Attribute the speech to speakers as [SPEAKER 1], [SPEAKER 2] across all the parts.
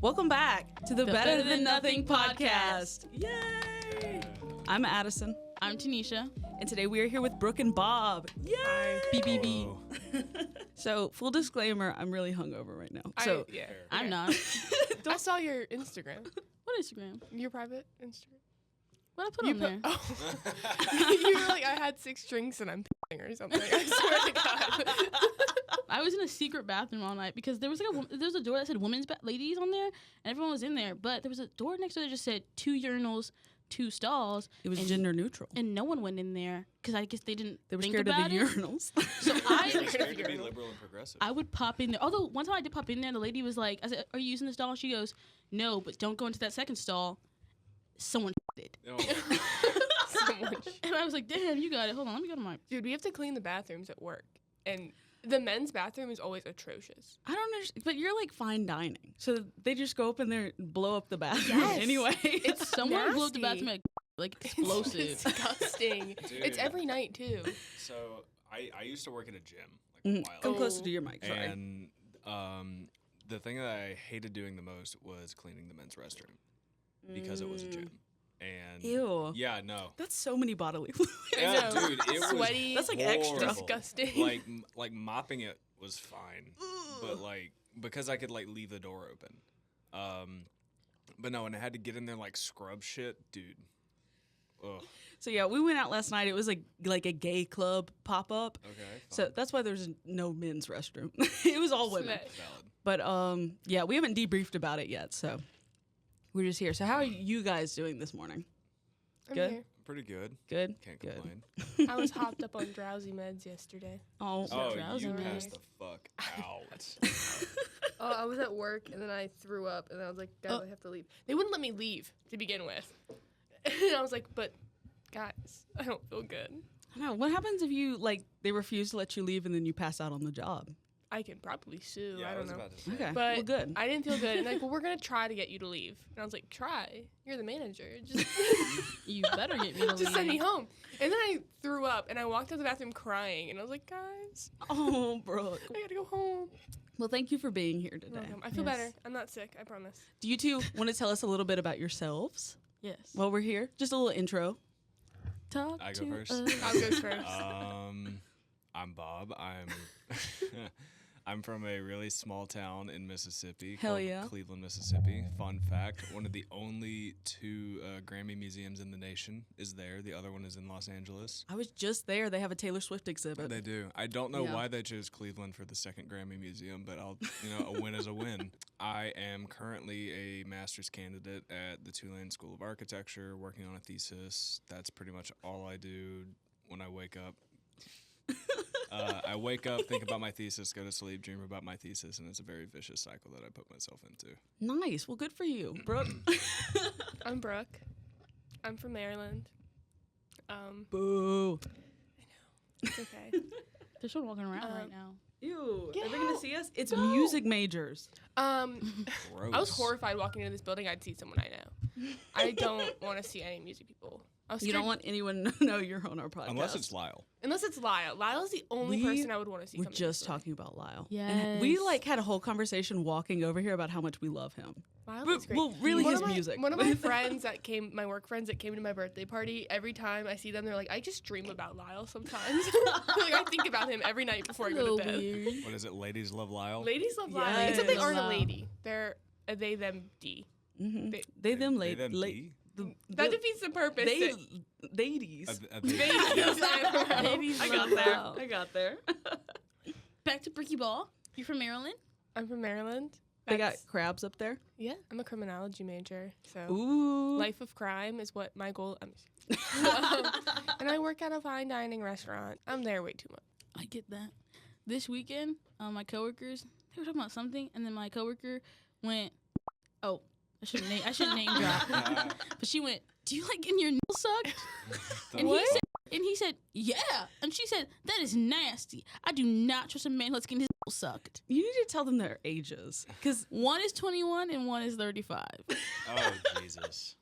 [SPEAKER 1] Welcome back to the Better Than Nothing podcast. Yay! I'm Addison.
[SPEAKER 2] I'm Tanesha.
[SPEAKER 1] And today we are here with Brooke and Bob. Yay!
[SPEAKER 2] BBB.
[SPEAKER 1] So, full disclaimer, I'm really hungover right now.
[SPEAKER 2] I'm not.
[SPEAKER 3] I saw your Instagram.
[SPEAKER 2] What Instagram?
[SPEAKER 3] Your private Instagram.
[SPEAKER 2] What I put on there?
[SPEAKER 3] Oh. You were like, I had 6 drinks and I'm p***ing or something. I swear to God.
[SPEAKER 2] I was in a secret bathroom all night because there was a door that said women's ladies on there, and everyone was in there. But there was a door next to it that just said 2 urinals, 2 stalls.
[SPEAKER 1] It was gender neutral.
[SPEAKER 2] And no one went in there because I guess they didn't
[SPEAKER 1] They were
[SPEAKER 2] think
[SPEAKER 1] scared
[SPEAKER 2] about
[SPEAKER 1] of the
[SPEAKER 2] it.
[SPEAKER 1] urinals.
[SPEAKER 2] So
[SPEAKER 4] They're scared to be liberal and progressive.
[SPEAKER 2] I would pop in there. Although one time I did pop in there, the lady was like, I said, "Are you using the stall?" She goes, "No, but don't go into that second stall. Someone did."
[SPEAKER 4] Oh.
[SPEAKER 2] And I was like, "Damn, you got it. Hold on, let me go to my."
[SPEAKER 3] Dude, we have to clean the bathrooms at work. And the men's bathroom is always atrocious.
[SPEAKER 1] I don't understand, but you're like fine dining. So they just go up in there and blow up the bathroom
[SPEAKER 3] Yes.
[SPEAKER 1] anyway.
[SPEAKER 3] It's
[SPEAKER 2] Someone blew up the
[SPEAKER 3] nasty.
[SPEAKER 2] bathroom like explosive.
[SPEAKER 3] It's disgusting.
[SPEAKER 4] Dude.
[SPEAKER 3] It's every night, too.
[SPEAKER 4] So I used to work at a gym like a while
[SPEAKER 1] Come
[SPEAKER 4] ago.
[SPEAKER 1] closer to your mic, sorry.
[SPEAKER 4] And the thing that I hated doing the most was cleaning the men's restroom because it was a gym. And
[SPEAKER 1] Ew.
[SPEAKER 4] Yeah, no.
[SPEAKER 1] That's so many bodily fluids.
[SPEAKER 4] Yeah,
[SPEAKER 3] know.
[SPEAKER 4] dude, it
[SPEAKER 3] Sweaty.
[SPEAKER 1] That's like
[SPEAKER 4] horrible.
[SPEAKER 1] extra.
[SPEAKER 3] Disgusting.
[SPEAKER 4] Like mopping it was fine, but like because I could like leave the door open. But no, and I had to get in there like scrub shit, dude. Ugh.
[SPEAKER 1] So yeah, we went out last night. It was like a gay club pop up.
[SPEAKER 4] Okay.
[SPEAKER 1] So that's why there's no men's restroom. It was all women.
[SPEAKER 3] Slut.
[SPEAKER 4] Valid.
[SPEAKER 1] But yeah, we haven't debriefed about it yet, so we're just here. So how are you guys doing this morning?
[SPEAKER 3] I'm
[SPEAKER 1] Good?
[SPEAKER 3] here.
[SPEAKER 4] Pretty good.
[SPEAKER 1] Good.
[SPEAKER 4] Can't
[SPEAKER 1] Good.
[SPEAKER 4] complain.
[SPEAKER 3] I was hopped up on drowsy meds yesterday.
[SPEAKER 1] Oh,
[SPEAKER 4] Oh,
[SPEAKER 2] drowsy
[SPEAKER 4] you
[SPEAKER 2] meds.
[SPEAKER 4] passed the fuck out.
[SPEAKER 3] Oh, I was at work and then I threw up and I was like, guys, I have to leave. They wouldn't let me leave to begin with. And I was like, but guys, I don't feel good.
[SPEAKER 1] I don't know. What happens if you they refuse to let you leave and then you pass out on the job?
[SPEAKER 3] I can probably sue.
[SPEAKER 4] Yeah,
[SPEAKER 3] I
[SPEAKER 4] I
[SPEAKER 3] don't
[SPEAKER 4] was
[SPEAKER 3] know.
[SPEAKER 4] about to say.
[SPEAKER 1] Okay.
[SPEAKER 3] But
[SPEAKER 1] well, good.
[SPEAKER 3] I didn't feel good. And like, well, we're going to try to get you to leave. And I was like, try? You're the manager. Just,
[SPEAKER 2] You better get me to
[SPEAKER 3] just send me
[SPEAKER 2] leave.
[SPEAKER 3] home. And then I threw up and I walked out of the bathroom crying. And I was like, guys,
[SPEAKER 1] Oh, Brooke.
[SPEAKER 3] I got to go home.
[SPEAKER 1] Well, thank you for being here today.
[SPEAKER 3] Welcome. I feel
[SPEAKER 2] Yes.
[SPEAKER 3] better. I'm not sick. I promise.
[SPEAKER 1] Do you two want to tell us a little bit about yourselves
[SPEAKER 2] Yes.
[SPEAKER 1] while we're here? Just a little intro.
[SPEAKER 2] Talk
[SPEAKER 4] I go
[SPEAKER 2] to
[SPEAKER 4] first.
[SPEAKER 2] us.
[SPEAKER 3] I'll go first.
[SPEAKER 4] I'm Bob. I'm from a really small town in Mississippi
[SPEAKER 1] Hell
[SPEAKER 4] called
[SPEAKER 1] yeah.
[SPEAKER 4] Cleveland, Mississippi. Fun fact, one of the only 2 Grammy museums in the nation is there. The other one is in Los Angeles.
[SPEAKER 1] I was just there. They have a Taylor Swift exhibit.
[SPEAKER 4] They do. I don't know
[SPEAKER 1] Yeah.
[SPEAKER 4] why they chose Cleveland for the second Grammy museum, but a win is a win. I am currently a master's candidate at the Tulane School of Architecture, working on a thesis. That's pretty much all I do when I wake up. I wake up, think about my thesis, go to sleep, dream about my thesis, and it's a very vicious cycle that I put myself into.
[SPEAKER 1] Nice. Well, good for you, Brooke.
[SPEAKER 3] I'm Brooke. I'm from Maryland.
[SPEAKER 1] Boo.
[SPEAKER 3] It's okay.
[SPEAKER 2] There's someone walking around right now.
[SPEAKER 1] Ew.
[SPEAKER 3] Get
[SPEAKER 1] Are they going to
[SPEAKER 3] out.
[SPEAKER 1] see us? It's
[SPEAKER 3] No.
[SPEAKER 1] music majors.
[SPEAKER 4] Gross.
[SPEAKER 3] I was horrified walking into this building. I'd see someone I know. I don't want to see any music people. I was
[SPEAKER 1] You
[SPEAKER 3] scared-
[SPEAKER 1] don't want anyone to know you're on our podcast.
[SPEAKER 4] Unless it's Lyle.
[SPEAKER 3] unless it's Lyle. Lyle's the only
[SPEAKER 1] We
[SPEAKER 3] person I would want to see.
[SPEAKER 1] We're
[SPEAKER 3] come to
[SPEAKER 1] just
[SPEAKER 3] this building.
[SPEAKER 1] talking about Lyle. And we
[SPEAKER 2] Yes.
[SPEAKER 1] had a whole conversation walking over here about how much we love him.
[SPEAKER 3] Lyle
[SPEAKER 1] But-
[SPEAKER 3] is great.
[SPEAKER 1] well, really
[SPEAKER 3] One
[SPEAKER 1] his
[SPEAKER 3] of my-
[SPEAKER 1] music.
[SPEAKER 3] One of my friends that came, my work friends that came to my birthday party, every time I see them, they're like, I just dream about Lyle sometimes. Like, I think about him every night before I
[SPEAKER 2] A
[SPEAKER 3] go
[SPEAKER 2] little
[SPEAKER 3] to bed.
[SPEAKER 2] weird.
[SPEAKER 4] What is it? Ladies love Lyle?
[SPEAKER 3] Ladies love Lyle.
[SPEAKER 1] Yes.
[SPEAKER 3] Except they
[SPEAKER 2] Love
[SPEAKER 3] aren't a
[SPEAKER 2] Lyle.
[SPEAKER 3] lady. They're a they, them, D.
[SPEAKER 1] Mm-hmm.
[SPEAKER 3] They-
[SPEAKER 1] They them
[SPEAKER 4] They,
[SPEAKER 1] late.
[SPEAKER 4] them,
[SPEAKER 1] late
[SPEAKER 4] D?
[SPEAKER 3] That defeats the purpose.
[SPEAKER 1] Ladies.
[SPEAKER 3] Ladies.
[SPEAKER 2] Ladies
[SPEAKER 1] I got
[SPEAKER 2] love
[SPEAKER 1] there.
[SPEAKER 2] Lyle.
[SPEAKER 1] I got there.
[SPEAKER 2] Back to Bricky Ball. You from Maryland?
[SPEAKER 3] I'm from Maryland.
[SPEAKER 1] They got
[SPEAKER 3] That's-
[SPEAKER 1] crabs up there.
[SPEAKER 3] Yeah, I'm a criminology major. So
[SPEAKER 1] Ooh.
[SPEAKER 3] life of crime is what my goal. And I work at a fine dining restaurant. I'm there way too much.
[SPEAKER 2] I get that. This weekend, my coworkers, they were talking about something, and then my coworker went, "Oh, I shouldn't name drop," but she went, "Do you like getting your nails sucked?" And he said, "Yeah," and she said, "That is nasty. I do not trust a man who lets getting his nails sucked."
[SPEAKER 1] You need to tell them their ages. Because
[SPEAKER 2] One is 21 and one is 35.
[SPEAKER 4] Oh, Jesus.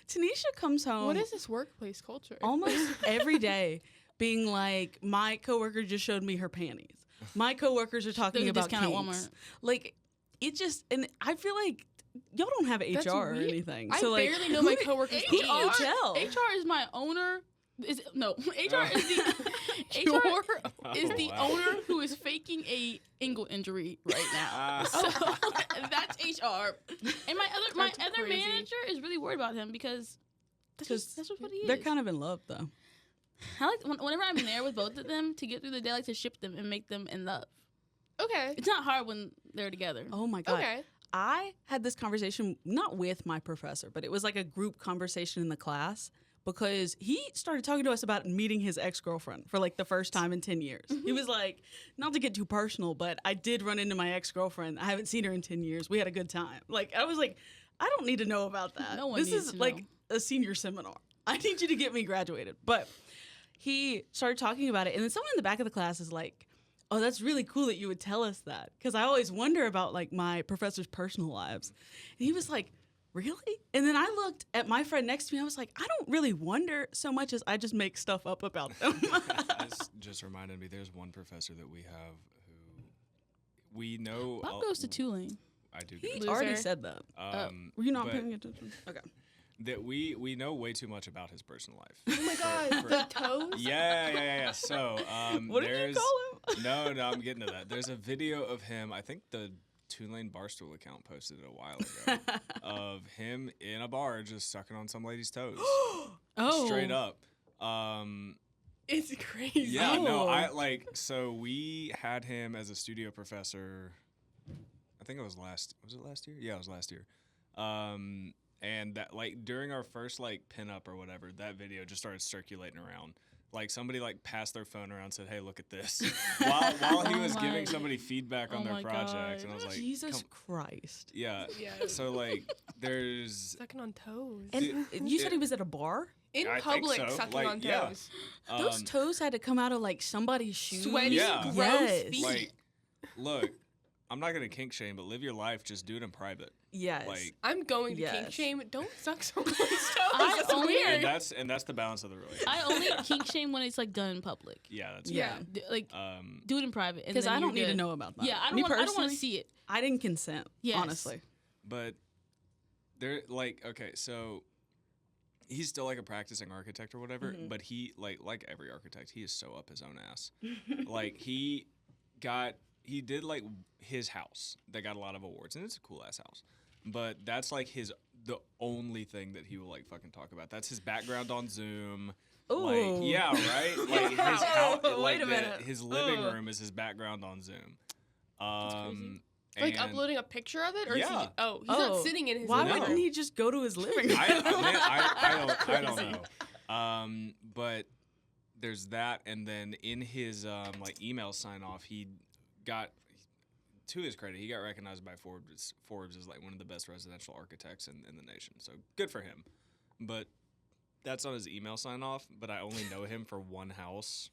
[SPEAKER 1] Tanesha comes home
[SPEAKER 3] What is this workplace culture?
[SPEAKER 1] almost every day being like, my coworker just showed me her panties. My coworkers are talking
[SPEAKER 2] There's a
[SPEAKER 1] about
[SPEAKER 2] discount at
[SPEAKER 1] kinks.
[SPEAKER 2] Walmart.
[SPEAKER 1] Like, it just, and I feel like y'all don't have
[SPEAKER 3] That's
[SPEAKER 1] HR or
[SPEAKER 3] weird.
[SPEAKER 1] anything.
[SPEAKER 3] I
[SPEAKER 1] so like,
[SPEAKER 3] barely know my coworkers.
[SPEAKER 1] Who do you
[SPEAKER 3] age.
[SPEAKER 1] tell?
[SPEAKER 2] HR is my owner. HR is the
[SPEAKER 3] Your-
[SPEAKER 2] is the
[SPEAKER 4] wow.
[SPEAKER 2] owner who is faking a ankle injury right now. So that's HR. And my
[SPEAKER 3] That's
[SPEAKER 2] other
[SPEAKER 3] crazy.
[SPEAKER 2] manager is really worried about him because that's just what he is.
[SPEAKER 1] They're kind of in love though.
[SPEAKER 2] I like whenever I'm there with both of them to get through the day, I like to ship them and make them in love.
[SPEAKER 3] Okay.
[SPEAKER 2] It's not hard when they're together.
[SPEAKER 1] Oh my god.
[SPEAKER 3] Okay.
[SPEAKER 1] I had this conversation not with my professor, but it was like a group conversation in the class because he started talking to us about meeting his ex-girlfriend for like the first time in 10 years. He was like, not to get too personal, but I did run into my ex-girlfriend. I haven't seen her in 10 years. We had a good time. Like, I was like, I don't need to know about that.
[SPEAKER 2] No one
[SPEAKER 1] this
[SPEAKER 2] needs
[SPEAKER 1] is
[SPEAKER 2] to
[SPEAKER 1] like
[SPEAKER 2] know.
[SPEAKER 1] a senior seminar. I need you to get me graduated. But he started talking about it. And then someone in the back of the class is like, oh, that's really cool that you would tell us that. Because I always wonder about like my professor's personal lives. And he was like, really? And then I looked at my friend next to me. I was like, I don't really wonder so much as I just make stuff up about them.
[SPEAKER 4] This just reminded me. There's one professor that we have who we know.
[SPEAKER 2] Bob goes to Tulane.
[SPEAKER 4] I do.
[SPEAKER 1] He
[SPEAKER 4] go to
[SPEAKER 1] already
[SPEAKER 3] Loser.
[SPEAKER 1] said that.
[SPEAKER 4] Tulane.
[SPEAKER 1] Were you not
[SPEAKER 4] but
[SPEAKER 1] paying attention? Okay.
[SPEAKER 4] That we know way too much about his personal life.
[SPEAKER 3] Oh my god, the toes.
[SPEAKER 4] Yeah. So
[SPEAKER 1] What did you
[SPEAKER 4] there's
[SPEAKER 1] call him?
[SPEAKER 4] no, I'm getting to that. There's a video of him. I think the Tulane Barstool account posted it a while ago of him in a bar just sucking on some lady's toes.
[SPEAKER 2] Oh,
[SPEAKER 4] Straight up.
[SPEAKER 3] It's crazy.
[SPEAKER 4] Yeah, no,
[SPEAKER 1] Oh.
[SPEAKER 4] I like. So we had him as a studio professor. I think it was last. Was it last year? Yeah, it was last year. And that like during our first like pinup or whatever, that video just started circulating around. Like somebody like passed their phone around and said, "Hey, look at this," while he
[SPEAKER 2] Oh
[SPEAKER 4] was giving
[SPEAKER 2] my-
[SPEAKER 4] somebody feedback on
[SPEAKER 2] oh
[SPEAKER 4] their
[SPEAKER 2] my
[SPEAKER 4] project,
[SPEAKER 2] God.
[SPEAKER 4] and I was like,
[SPEAKER 1] Jesus
[SPEAKER 4] "Come-"
[SPEAKER 1] Christ.
[SPEAKER 4] Yeah.
[SPEAKER 3] Yeah.
[SPEAKER 4] So like, there's
[SPEAKER 3] Sucking on toes.
[SPEAKER 1] And you said he was at a bar?
[SPEAKER 3] In
[SPEAKER 4] I think
[SPEAKER 3] public,
[SPEAKER 4] so.
[SPEAKER 3] sucking
[SPEAKER 4] Like,
[SPEAKER 3] on
[SPEAKER 4] yeah.
[SPEAKER 3] toes.
[SPEAKER 1] Those
[SPEAKER 4] um,
[SPEAKER 1] toes had to come out of like somebody's shoes.
[SPEAKER 3] Sweaty,
[SPEAKER 4] Yeah.
[SPEAKER 3] gross
[SPEAKER 1] Yes.
[SPEAKER 3] feet.
[SPEAKER 4] like, look, I'm not gonna kink shame, but live your life. Just do it in private.
[SPEAKER 1] Yes.
[SPEAKER 4] Like,
[SPEAKER 3] I'm going to kink
[SPEAKER 1] Yes.
[SPEAKER 3] shame. Don't suck someone's toes.
[SPEAKER 2] I
[SPEAKER 3] That's
[SPEAKER 2] only-
[SPEAKER 3] weird.
[SPEAKER 4] and that's the balance of the relationship.
[SPEAKER 2] I only kink shame when it's like done in public.
[SPEAKER 4] Yeah, that's
[SPEAKER 3] Yeah.
[SPEAKER 2] Like
[SPEAKER 4] Um,
[SPEAKER 2] do it in private.
[SPEAKER 1] Because I don't need to know about that.
[SPEAKER 2] Yeah, I
[SPEAKER 1] Me
[SPEAKER 2] don't want to
[SPEAKER 1] personally,
[SPEAKER 2] see it.
[SPEAKER 1] I didn't consent,
[SPEAKER 2] Yes.
[SPEAKER 1] honestly.
[SPEAKER 4] but they're like, okay, so he's still like a practicing architect or whatever,
[SPEAKER 1] Mhm.
[SPEAKER 4] but he like every architect, he is so up his own ass. Like he did like his house that got a lot of awards, and it's a cool ass house. But that's like the only thing that he will like fucking talk about. That's his background on Zoom. Like,
[SPEAKER 1] Ooh.
[SPEAKER 4] yeah, right. Like his house,
[SPEAKER 1] Wait
[SPEAKER 4] like
[SPEAKER 1] a minute.
[SPEAKER 4] his living
[SPEAKER 1] Ugh.
[SPEAKER 4] room is his background on Zoom.
[SPEAKER 3] Like
[SPEAKER 4] and
[SPEAKER 3] uploading a picture of it, or is
[SPEAKER 4] Yeah.
[SPEAKER 3] he? Oh, he's
[SPEAKER 1] Oh,
[SPEAKER 3] not sitting in his.
[SPEAKER 1] Why
[SPEAKER 3] living
[SPEAKER 4] No.
[SPEAKER 1] wouldn't
[SPEAKER 3] room.
[SPEAKER 1] he just go to his living room?
[SPEAKER 4] I don't know. But there's that, and then in his like email sign off, he got, to his credit, he got recognized by Forbes. Forbes as like one of the best residential architects in the nation. So good for him. But that's on his email sign off. But I only know him for one house,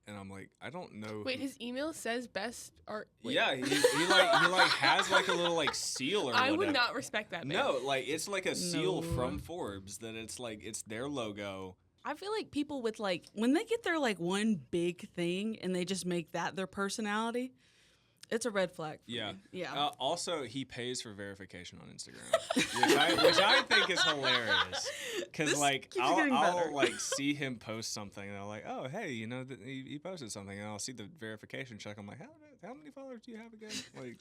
[SPEAKER 4] and I'm like, I don't know.
[SPEAKER 3] Wait, his email says best art. Wait.
[SPEAKER 4] Yeah, he like has like a little like seal or
[SPEAKER 3] I
[SPEAKER 4] whatever.
[SPEAKER 3] would not respect that. Man.
[SPEAKER 4] No, like it's like a seal
[SPEAKER 1] No.
[SPEAKER 4] from Forbes that it's like it's their logo.
[SPEAKER 1] I feel like people with like, when they get their like one big thing and they just make that their personality, it's a red flag for
[SPEAKER 4] Yeah.
[SPEAKER 1] me. Yeah.
[SPEAKER 4] Also, he pays for verification on Instagram, which I think is hilarious. Because
[SPEAKER 1] This
[SPEAKER 4] like
[SPEAKER 1] keeps getting
[SPEAKER 4] I'll
[SPEAKER 1] better.
[SPEAKER 4] like see him post something and I'm like, oh hey, you know that he posted something, and I'll see the verification check. I'm like, how many followers do you have again? Like,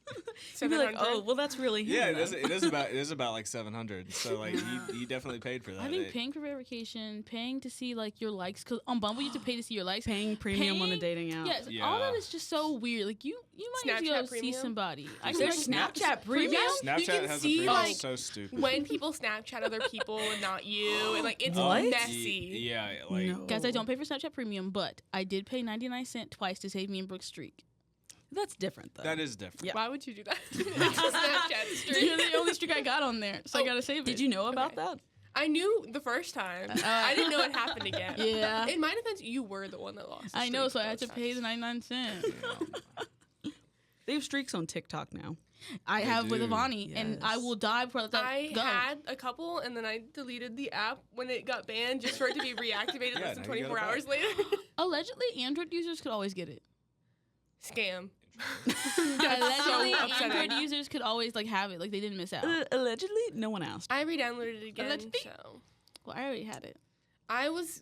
[SPEAKER 1] You'd be like,
[SPEAKER 3] 700?
[SPEAKER 1] oh, well, that's really him.
[SPEAKER 4] yeah, it
[SPEAKER 1] then.
[SPEAKER 4] is about like 700. So like he definitely paid for that.
[SPEAKER 2] I think
[SPEAKER 4] It-
[SPEAKER 2] paying for verification, paying to see like your likes, because on Bumble you have to pay to see your likes.
[SPEAKER 1] Paying premium on a
[SPEAKER 2] Paying-
[SPEAKER 1] dating app.
[SPEAKER 2] Yes,
[SPEAKER 4] Yeah.
[SPEAKER 2] all that is just so weird. Like you might need to
[SPEAKER 3] Snapchat
[SPEAKER 2] go see
[SPEAKER 3] Premium?
[SPEAKER 2] somebody. I
[SPEAKER 1] There's
[SPEAKER 2] feel like
[SPEAKER 1] Snapchat Premium?
[SPEAKER 3] Yes.
[SPEAKER 4] Snapchat
[SPEAKER 3] You can
[SPEAKER 4] has
[SPEAKER 3] see,
[SPEAKER 4] a premium.
[SPEAKER 3] like,
[SPEAKER 4] So stupid.
[SPEAKER 3] when people Snapchat other people and not you, and like it's
[SPEAKER 1] What?
[SPEAKER 3] messy.
[SPEAKER 4] Yeah, like
[SPEAKER 1] No.
[SPEAKER 2] Guys, I don't pay for Snapchat Premium, but I did pay 99 cents twice to save me and Brooke's streak.
[SPEAKER 1] That's different, though.
[SPEAKER 4] that is different.
[SPEAKER 1] Yeah.
[SPEAKER 3] Why would you do that? It's a Snapchat streak.
[SPEAKER 2] You're the only streak I got on there, so I
[SPEAKER 3] Oh,
[SPEAKER 2] gotta save it.
[SPEAKER 1] Did you know about
[SPEAKER 3] Okay.
[SPEAKER 1] that?
[SPEAKER 3] I knew the first time. I didn't know it happened again.
[SPEAKER 2] Yeah.
[SPEAKER 3] In my defense, you were the one that lost. the
[SPEAKER 2] I know,
[SPEAKER 3] streak
[SPEAKER 2] so I had to
[SPEAKER 3] both
[SPEAKER 2] pay the
[SPEAKER 3] times.
[SPEAKER 2] 99 cents.
[SPEAKER 1] They have streaks on TikTok now.
[SPEAKER 2] I
[SPEAKER 4] They
[SPEAKER 2] have with
[SPEAKER 4] do.
[SPEAKER 2] Avani, and I
[SPEAKER 1] Yes.
[SPEAKER 2] will die before I let that
[SPEAKER 3] I
[SPEAKER 2] go.
[SPEAKER 3] had a couple, and then I deleted the app when it got banned, just for it to be reactivated
[SPEAKER 4] Yeah,
[SPEAKER 3] less than
[SPEAKER 4] now you got
[SPEAKER 3] 24
[SPEAKER 4] it back.
[SPEAKER 3] hours later.
[SPEAKER 2] Allegedly, Android users could always get it.
[SPEAKER 3] Scam.
[SPEAKER 2] Allegedly,
[SPEAKER 3] upsetting.
[SPEAKER 2] Android users could always like have it, like they didn't miss out.
[SPEAKER 1] Allegedly, no one asked.
[SPEAKER 3] I re-downloaded it again.
[SPEAKER 2] Allegedly?
[SPEAKER 3] So
[SPEAKER 2] Well, I already had it.
[SPEAKER 3] I was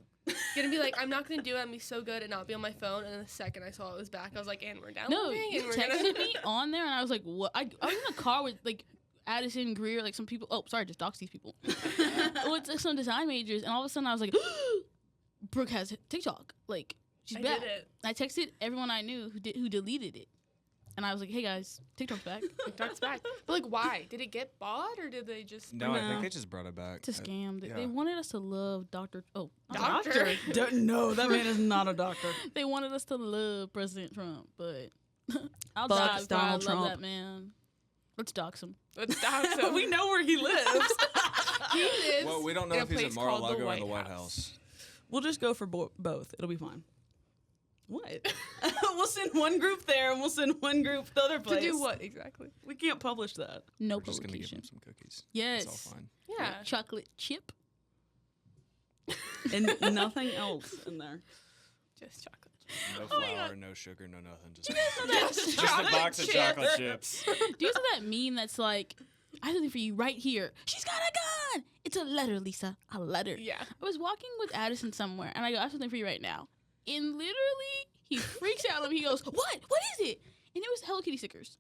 [SPEAKER 3] gonna be like, I'm not gonna do it. I'm gonna be so good and not be on my phone. And then the second I saw it was back, I was like, and we're
[SPEAKER 2] No,
[SPEAKER 3] downloading.
[SPEAKER 2] you
[SPEAKER 3] and we're
[SPEAKER 2] texted me on there, and I was like, "What?" I was in a car with like Addison, Greer, like some people. Oh, sorry, just dox these people. With like, some design majors, and all of a sudden I was like, "Brooke has TikTok. Like she's
[SPEAKER 3] I
[SPEAKER 2] back."
[SPEAKER 3] did it.
[SPEAKER 2] I texted everyone I knew who deleted it, and I was like, "Hey guys, TikTok's back."
[SPEAKER 3] TikTok's back. But like, why? Did it get bought or did they just?
[SPEAKER 4] No, I
[SPEAKER 1] No.
[SPEAKER 4] think they just brought it back.
[SPEAKER 2] It's a scam.
[SPEAKER 4] yeah.
[SPEAKER 2] They wanted us to love Doctor. Oh,
[SPEAKER 3] Doctor.
[SPEAKER 1] No, that man is not a doctor.
[SPEAKER 2] They wanted us to love President Trump, but I'll
[SPEAKER 1] Fuck
[SPEAKER 2] die before I
[SPEAKER 1] Donald
[SPEAKER 2] love
[SPEAKER 1] Trump.
[SPEAKER 2] that man. Let's dox him.
[SPEAKER 3] Let's dox him.
[SPEAKER 1] We know where he lives.
[SPEAKER 3] He lives.
[SPEAKER 4] Well, we don't know
[SPEAKER 3] in a
[SPEAKER 4] if he's
[SPEAKER 3] place
[SPEAKER 4] at
[SPEAKER 3] called
[SPEAKER 4] Mar-a-Lago or the White House.
[SPEAKER 1] We'll just go for both. It'll be fine. What? We'll send one group there and we'll send one group the other place.
[SPEAKER 3] To do what exactly?
[SPEAKER 1] We can't publish that.
[SPEAKER 2] No
[SPEAKER 4] We're just gonna give
[SPEAKER 2] publication.
[SPEAKER 4] him some cookies.
[SPEAKER 2] Yes.
[SPEAKER 4] It's all fine.
[SPEAKER 3] Yeah.
[SPEAKER 2] Chocolate chip.
[SPEAKER 1] And nothing else in there.
[SPEAKER 3] Just chocolate.
[SPEAKER 4] No
[SPEAKER 2] Oh my
[SPEAKER 4] flour,
[SPEAKER 2] God.
[SPEAKER 4] no sugar, no nothing. Just,
[SPEAKER 2] Do you guys know that?
[SPEAKER 4] just a box of chocolate chips.
[SPEAKER 2] Do you know that meme that's like, I have something for you right here. She's got a gun. It's a letter, Lisa. A letter.
[SPEAKER 3] Yeah.
[SPEAKER 2] I was walking with Addison somewhere, and I go, I have something for you right now. And literally, he freaks out and he goes, What? What is it? And it was Hello Kitty stickers.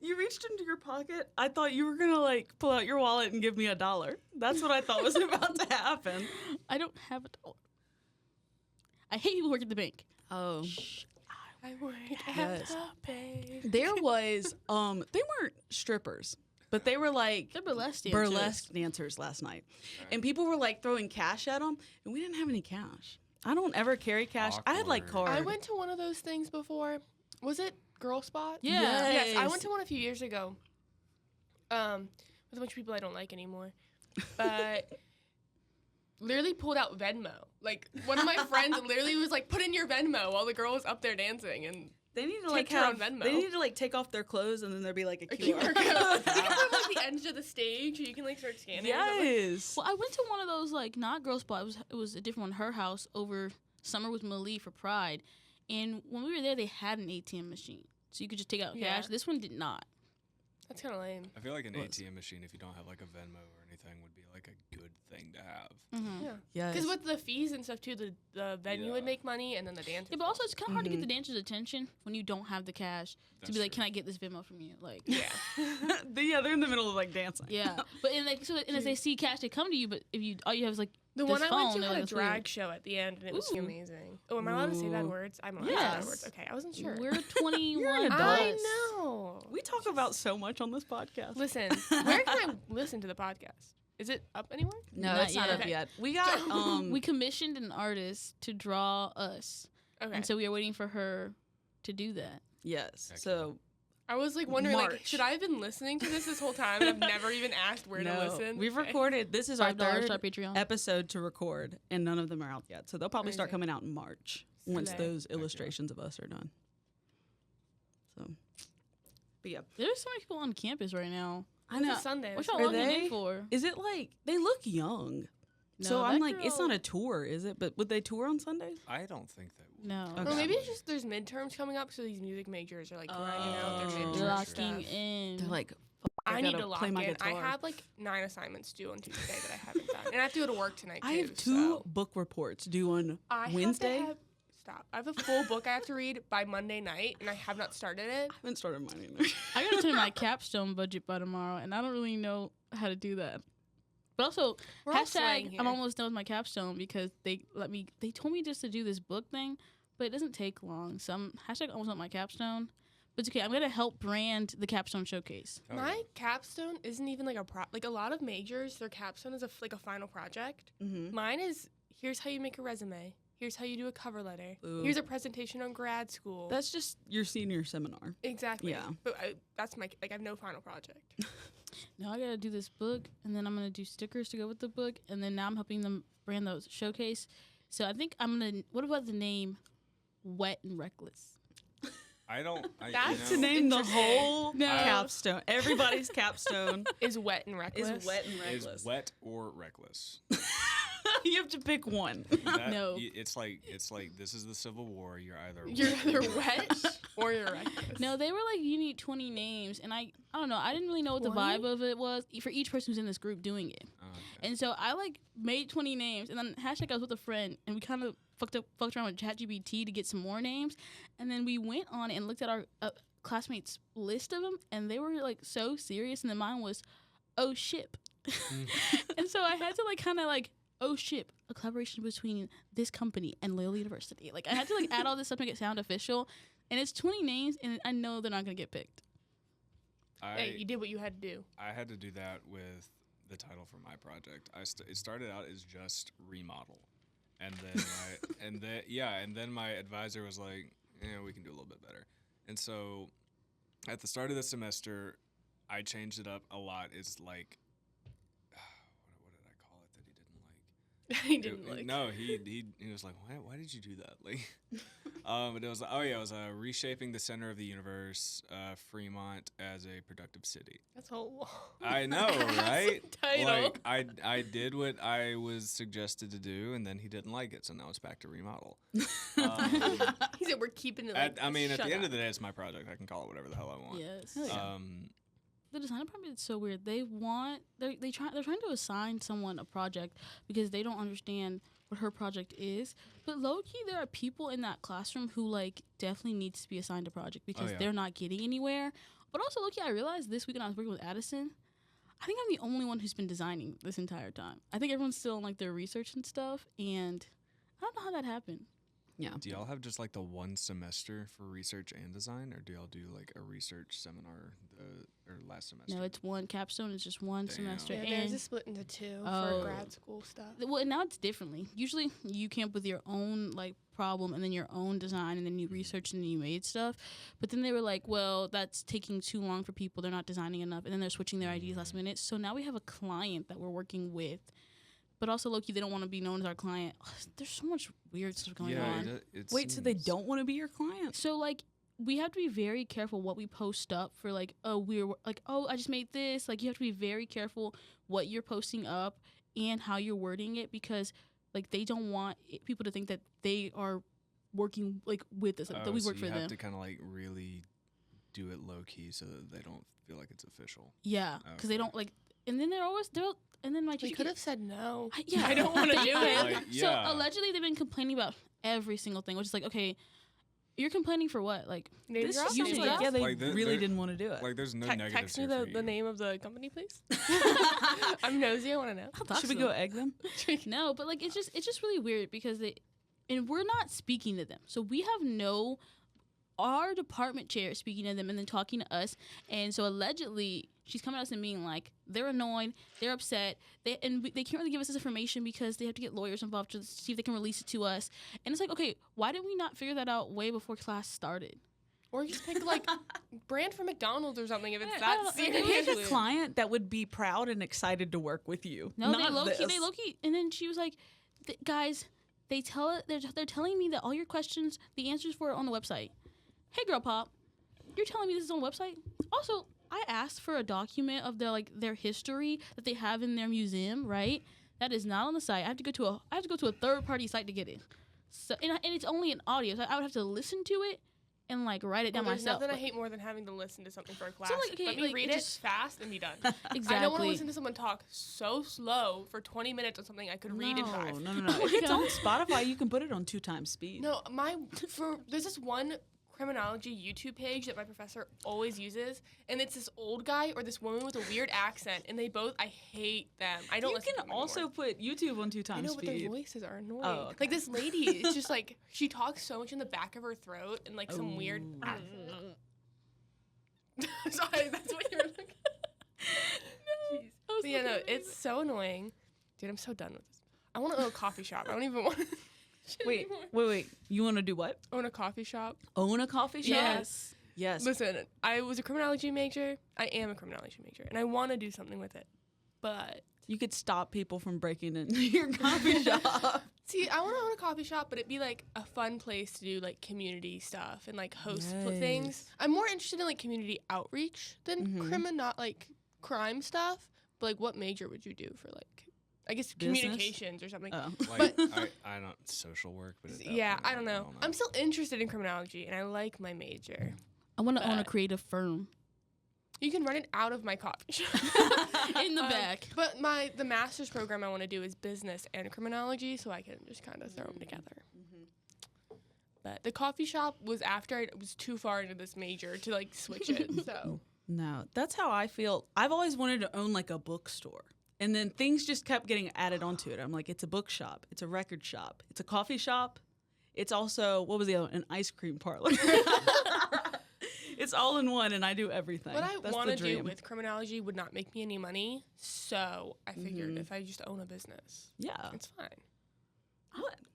[SPEAKER 1] You reached into your pocket. I thought you were gonna like pull out your wallet and give me $1. That's what I thought was about to happen.
[SPEAKER 2] I don't have $1. I hate people who work at the bank.
[SPEAKER 1] Oh.
[SPEAKER 3] I work
[SPEAKER 1] Yes.
[SPEAKER 3] at the bank.
[SPEAKER 1] There was they weren't strippers, but they were like
[SPEAKER 2] They're burlesque dancers.
[SPEAKER 1] burlesque dancers last night. And people were like throwing cash at them, and we didn't have any cash. I don't ever carry cash. I had like
[SPEAKER 4] Awkward.
[SPEAKER 1] card.
[SPEAKER 3] I went to one of those things before. Was it Girl Spot?
[SPEAKER 2] Yeah.
[SPEAKER 3] Yes, I
[SPEAKER 1] Yes.
[SPEAKER 3] went to one a few years ago. With a bunch of people I don't like anymore. But literally pulled out Venmo. Like one of my friends literally was like, "Put in your Venmo" while the girl was up there dancing, and
[SPEAKER 1] They need to
[SPEAKER 3] Take
[SPEAKER 1] like
[SPEAKER 3] your
[SPEAKER 1] have.
[SPEAKER 3] own Venmo.
[SPEAKER 1] They need to like take off their clothes, and then there'd be like a
[SPEAKER 3] a
[SPEAKER 1] QR
[SPEAKER 3] QR code. You can put it like the edge of the stage, or you can like start scanning. or something.
[SPEAKER 1] Yes.
[SPEAKER 2] Well, I went to one of those like not Girl Spot. It was a different one. Her house over summer with Malie for Pride, and when we were there, they had an ATM machine, so you could just take out
[SPEAKER 3] Yeah.
[SPEAKER 2] cash. This one did not.
[SPEAKER 3] That's kind of lame.
[SPEAKER 4] I feel like an
[SPEAKER 1] Was.
[SPEAKER 4] ATM machine, if you don't have like a Venmo or anything, would be like a good thing to have.
[SPEAKER 2] Mm-hmm.
[SPEAKER 3] Yeah.
[SPEAKER 1] Yes.
[SPEAKER 3] Because with the fees and stuff too, the venue would
[SPEAKER 4] Yeah.
[SPEAKER 3] make money, and then the dancers.
[SPEAKER 2] Yeah, but also it's kind of hard to get
[SPEAKER 1] Mhm.
[SPEAKER 2] the dancers' attention when you don't have the cash to
[SPEAKER 4] That's
[SPEAKER 2] be like,
[SPEAKER 4] true.
[SPEAKER 2] "Can I get this Venmo from you?" Like,
[SPEAKER 3] Yeah.
[SPEAKER 1] They're in the middle of like dancing.
[SPEAKER 2] yeah. But and like so, and as they see cash, they come to you. But if you all you have is like
[SPEAKER 3] The
[SPEAKER 2] this
[SPEAKER 3] one I went
[SPEAKER 2] phone,
[SPEAKER 3] to
[SPEAKER 2] they're
[SPEAKER 3] had
[SPEAKER 2] like,
[SPEAKER 3] a
[SPEAKER 2] "That's weird."
[SPEAKER 3] drag show at the end, and it was
[SPEAKER 2] Ooh.
[SPEAKER 3] amazing. Oh, am I allowed to say bad
[SPEAKER 1] Ooh.
[SPEAKER 3] words? I'm allowed to say bad
[SPEAKER 1] Yes.
[SPEAKER 3] words. Okay, I wasn't sure.
[SPEAKER 2] We're 21
[SPEAKER 1] adult.
[SPEAKER 3] I
[SPEAKER 2] plus.
[SPEAKER 3] know.
[SPEAKER 1] We talk about so much on this podcast.
[SPEAKER 3] Listen, where can I listen to the podcast? Is it up anywhere?
[SPEAKER 1] No,
[SPEAKER 2] Not
[SPEAKER 1] it's not
[SPEAKER 2] yet.
[SPEAKER 1] up yet. We got
[SPEAKER 2] We commissioned an artist to draw us,
[SPEAKER 3] Okay.
[SPEAKER 2] and so we are waiting for her to do that.
[SPEAKER 1] yes.
[SPEAKER 4] Heck
[SPEAKER 1] So
[SPEAKER 3] I was like wondering, like,
[SPEAKER 1] March.
[SPEAKER 3] should I have been listening to this whole time? And I've never even asked where to
[SPEAKER 1] no,
[SPEAKER 3] listen.
[SPEAKER 1] we've
[SPEAKER 3] Okay.
[SPEAKER 1] recorded. This is our
[SPEAKER 2] $5 to our
[SPEAKER 1] third
[SPEAKER 2] Patreon.
[SPEAKER 1] episode to record, and none of them are out yet. So they'll probably start
[SPEAKER 3] Amazing.
[SPEAKER 1] coming out in March once
[SPEAKER 3] Slay.
[SPEAKER 1] those
[SPEAKER 4] yeah.
[SPEAKER 1] illustrations of us are done. So, but yeah,
[SPEAKER 2] There's so many people on campus right now.
[SPEAKER 1] I
[SPEAKER 3] It's
[SPEAKER 1] know.
[SPEAKER 3] a Sunday.
[SPEAKER 2] What
[SPEAKER 3] That's
[SPEAKER 2] y'all
[SPEAKER 1] Are
[SPEAKER 2] logging
[SPEAKER 1] they?
[SPEAKER 2] in for?
[SPEAKER 1] Is it like they look young?
[SPEAKER 2] No,
[SPEAKER 1] So I'm
[SPEAKER 2] that
[SPEAKER 1] like, it's
[SPEAKER 2] girl-
[SPEAKER 1] not a tour, is it? But would they tour on Sundays?
[SPEAKER 4] I don't think that would.
[SPEAKER 2] No.
[SPEAKER 1] Okay.
[SPEAKER 3] Well, maybe it's just there's midterms coming up, so these music majors are like grinding out their
[SPEAKER 1] Oh.
[SPEAKER 3] midterm
[SPEAKER 2] They're
[SPEAKER 1] Locking
[SPEAKER 2] locking
[SPEAKER 3] stuff.
[SPEAKER 2] in.
[SPEAKER 1] They're like,
[SPEAKER 3] I need
[SPEAKER 1] gotta
[SPEAKER 3] to lock
[SPEAKER 1] play
[SPEAKER 3] in.
[SPEAKER 1] my
[SPEAKER 3] I
[SPEAKER 1] guitar.
[SPEAKER 3] have like 9 assignments due on Tuesday that I haven't done, and I have to go to work tonight too.
[SPEAKER 1] I have 2
[SPEAKER 3] so.
[SPEAKER 1] book reports due on
[SPEAKER 3] I
[SPEAKER 1] Wednesday.
[SPEAKER 3] Stop. I have a full book I have to read by Monday night, and I have not started it.
[SPEAKER 1] I haven't started mine either.
[SPEAKER 2] I gotta turn my capstone budget by tomorrow, and I don't really know how to do that. But also,
[SPEAKER 3] We're all slaying
[SPEAKER 2] hashtag
[SPEAKER 3] here.
[SPEAKER 2] I'm almost done with my capstone because they told me just to do this book thing, but it doesn't take long. So I'm hashtag almost done with my capstone. But it's okay. I'm gonna help brand the capstone showcase.
[SPEAKER 4] Oh,
[SPEAKER 3] My capstone isn't even like like a lot of majors. Their capstone is like a final project.
[SPEAKER 1] Mm-hmm.
[SPEAKER 3] Mine is here's how you make a resume. Here's how you do a cover letter.
[SPEAKER 1] Ooh.
[SPEAKER 3] Here's a presentation on grad school.
[SPEAKER 1] That's just your senior seminar.
[SPEAKER 3] exactly.
[SPEAKER 1] Yeah.
[SPEAKER 3] But that's my I have no final project.
[SPEAKER 2] Now I gotta do this book, and then I'm gonna do stickers to go with the book, and then now I'm helping them brand the showcase. So I think I'm gonna. What about the name, Wet and Reckless?
[SPEAKER 4] I don't. I,
[SPEAKER 3] That's
[SPEAKER 1] To name the
[SPEAKER 3] Interesting.
[SPEAKER 1] whole
[SPEAKER 2] No.
[SPEAKER 1] capstone, everybody's capstone
[SPEAKER 3] Is wet and reckless.
[SPEAKER 1] is wet and
[SPEAKER 4] is
[SPEAKER 1] reckless.
[SPEAKER 4] wet or reckless.
[SPEAKER 1] You have to pick one.
[SPEAKER 2] No.
[SPEAKER 4] It's like this is the Civil War. You're either
[SPEAKER 3] wet or you're reckless.
[SPEAKER 2] No, they were like, you need 20 names, and I don't know. I didn't really know what the
[SPEAKER 3] 20?
[SPEAKER 2] vibe of it was for each person who's in this group doing it.
[SPEAKER 4] Okay.
[SPEAKER 2] And so I like made 20 names, and then hashtag I was with a friend, and we kind of fucked around with ChatGPT to get some more names, and then we went on and looked at our classmates' list of them, and they were like so serious, and then mine was, oh ship, and so I had to like kind of like, oh ship, a collaboration between this company and Loyola University. Like I had to like add all this stuff to make it sound official, and it's 20 names, and I know they're not gonna get picked.
[SPEAKER 3] Hey, you did what you had to do.
[SPEAKER 4] I had to do that with the title for my project. It started out as just remodel, and then my advisor was like, "Yeah, we can do a little bit better." And so, at the start of the semester, I changed it up a lot. It's like, what did I call it that he didn't like?
[SPEAKER 3] He didn't like.
[SPEAKER 4] No, he was like, why did you do that? Like, but it was it was reshaping the center of the universe, Fremont as a productive city.
[SPEAKER 3] That's a long
[SPEAKER 4] I know, right?
[SPEAKER 3] title.
[SPEAKER 4] Like I did what I was suggested to do, and then he didn't like it, so now it's back to remodel.
[SPEAKER 3] He said we're keeping it. Like,
[SPEAKER 4] at the
[SPEAKER 3] shut
[SPEAKER 4] end
[SPEAKER 3] up.
[SPEAKER 4] of the day, it's my project. I can call it whatever the hell I want.
[SPEAKER 2] Yes. The design department is so weird. They're trying to assign someone a project because they don't understand what her project is. But low key, there are people in that classroom who like definitely needs to be assigned a project because they're not getting anywhere. But also, low key, I realized this week when I was working with Addison, I think I'm the only one who's been designing this entire time. I think everyone's still in like their research and stuff, and I don't know how that happened.
[SPEAKER 1] Yeah.
[SPEAKER 4] Do y'all have just like the one semester for research and design, or do y'all do like a research seminar or last semester?
[SPEAKER 2] No, it's one capstone. It's just one semester.
[SPEAKER 3] Yeah,
[SPEAKER 2] and
[SPEAKER 3] there's a split into two
[SPEAKER 2] Oh.
[SPEAKER 3] for grad school stuff.
[SPEAKER 2] Well, now it's differently. Usually, you came up with your own like problem and then your own design, and then you researched and then you made stuff. But then they were like, "Well, that's taking too long for people. They're not designing enough," and then they're switching their ideas last minute. So now we have a client that we're working with, but also low-key, they don't want to be known as our client. There's so much weird stuff going on.
[SPEAKER 1] Wait, so they don't want to be your client?
[SPEAKER 2] So like, we have to be very careful what we post up for. Like, I just made this. Like, you have to be very careful what you're posting up and how you're wording it because like they don't want people to think that they are working like with us, that we work for
[SPEAKER 4] you
[SPEAKER 2] them.
[SPEAKER 4] have to kind of like really do it low key so that they don't feel like it's official.
[SPEAKER 2] Yeah, because they don't like. And then and then my
[SPEAKER 3] We
[SPEAKER 2] teacher
[SPEAKER 3] could have said no.
[SPEAKER 2] Yeah,
[SPEAKER 3] I don't want to
[SPEAKER 2] they
[SPEAKER 3] do
[SPEAKER 2] could.
[SPEAKER 3] it.
[SPEAKER 4] Like,
[SPEAKER 2] So
[SPEAKER 4] yeah.
[SPEAKER 2] allegedly they've been complaining about every single thing, which is like, okay, you're complaining for what? Like,
[SPEAKER 3] Name
[SPEAKER 1] This
[SPEAKER 3] drop?
[SPEAKER 1] sounds
[SPEAKER 3] Name
[SPEAKER 1] like,
[SPEAKER 3] drop?
[SPEAKER 1] yeah, they
[SPEAKER 4] Like,
[SPEAKER 1] really
[SPEAKER 4] they're-
[SPEAKER 1] didn't want to do it.
[SPEAKER 4] Like, there's no negatives
[SPEAKER 3] Text me
[SPEAKER 4] here for
[SPEAKER 3] the
[SPEAKER 4] you.
[SPEAKER 3] name of the company, please. I'm nosy. I want to know.
[SPEAKER 1] Should we go egg them?
[SPEAKER 2] no, but like it's just really weird because and we're not speaking to them, so we have our department chair is speaking to them and then talking to us, and so allegedly she's coming at us and being like they're annoyed, they're upset, they can't really give us this information because they have to get lawyers involved to see if they can release it to us, and it's like, okay, why did we not figure that out way before class started?
[SPEAKER 3] Or just pick like brand for McDonald's or something if it's
[SPEAKER 2] I
[SPEAKER 3] that
[SPEAKER 2] don't know.
[SPEAKER 3] serious.
[SPEAKER 1] Pick a client that would be proud and excited to work with you.
[SPEAKER 2] No,
[SPEAKER 1] not
[SPEAKER 2] they low
[SPEAKER 1] this.
[SPEAKER 2] key, and then she was like, guys, they're telling me that all your questions, the answers for it on the website. Hey, girl pop, you're telling me this is on the website? Also, I asked for a document of their history that they have in their museum, right? That is not on the site. I have to go to a third party site to get it. So and it's only an audio, so I would have to listen to it and like write it down
[SPEAKER 3] There's
[SPEAKER 2] myself.
[SPEAKER 3] nothing I hate more than having to listen to something for a class.
[SPEAKER 2] like, okay,
[SPEAKER 3] Let me
[SPEAKER 2] like,
[SPEAKER 3] read
[SPEAKER 2] it
[SPEAKER 3] it
[SPEAKER 2] just-
[SPEAKER 3] fast and be done.
[SPEAKER 2] Exactly.
[SPEAKER 3] I don't want to listen to someone talk so slow for 20 minutes on something I could read in 5.
[SPEAKER 1] No. If it's on Spotify, you can put it on 2 times speed.
[SPEAKER 3] No, there's this one criminology YouTube page that my professor always uses, and it's this old guy or this woman with a weird accent, and I hate them. I don't
[SPEAKER 1] You
[SPEAKER 3] listen to
[SPEAKER 1] can
[SPEAKER 3] them
[SPEAKER 1] also
[SPEAKER 3] anymore.
[SPEAKER 1] put YouTube on 2
[SPEAKER 3] I
[SPEAKER 1] times
[SPEAKER 3] know, but their
[SPEAKER 1] speed.
[SPEAKER 3] voices are annoying.
[SPEAKER 1] Oh, okay.
[SPEAKER 3] Like this lady, it's just like she talks so much in the back of her throat and like some weird. Sorry, that's what you're looking. Jeez. But yeah, no, it's so annoying, dude. I'm so done with this. I want to own a coffee shop. I don't even want.
[SPEAKER 1] Wait. You want to do what?
[SPEAKER 3] Own a coffee shop.
[SPEAKER 1] Own a coffee shop?
[SPEAKER 3] Yes.
[SPEAKER 1] Yes.
[SPEAKER 3] Listen, I was a criminology major. I am a criminology major, and I want to do something with it. But
[SPEAKER 1] You could stop people from breaking into your coffee shop.
[SPEAKER 3] see, I want to own a coffee shop, but it'd be like a fun place to do like community stuff and like host things.
[SPEAKER 1] Nice.
[SPEAKER 3] I'm more interested in like community outreach than crime stuff. But like, what major would you do for like I guess
[SPEAKER 1] Business?
[SPEAKER 3] communications or something.
[SPEAKER 1] Oh.
[SPEAKER 4] Like, I don't social work, but at that
[SPEAKER 3] Yeah,
[SPEAKER 4] point,
[SPEAKER 3] I don't know. I'm still interested in criminology, and I like my major.
[SPEAKER 2] I want to own a
[SPEAKER 3] But-
[SPEAKER 2] creative firm
[SPEAKER 3] You can run it out of my coffee shop.
[SPEAKER 2] in the back.
[SPEAKER 3] But the master's program I want to do is business and criminology, so I can just kind of throw them together. But the coffee shop was after I was too far into this major to like switch it. So
[SPEAKER 1] No, that's how I feel. I've always wanted to own like a bookstore. And then things just kept getting added onto it. I'm like, it's a bookshop, it's a record shop, it's a coffee shop. It's also, what was the other one? An ice cream parlor. It's all in one, and I do everything.
[SPEAKER 3] what I
[SPEAKER 1] That's
[SPEAKER 3] want
[SPEAKER 1] the
[SPEAKER 3] to do
[SPEAKER 1] dream.
[SPEAKER 3] with criminology would not make me any money. So I figured if I just own a business,
[SPEAKER 1] Yeah.
[SPEAKER 3] it's fine.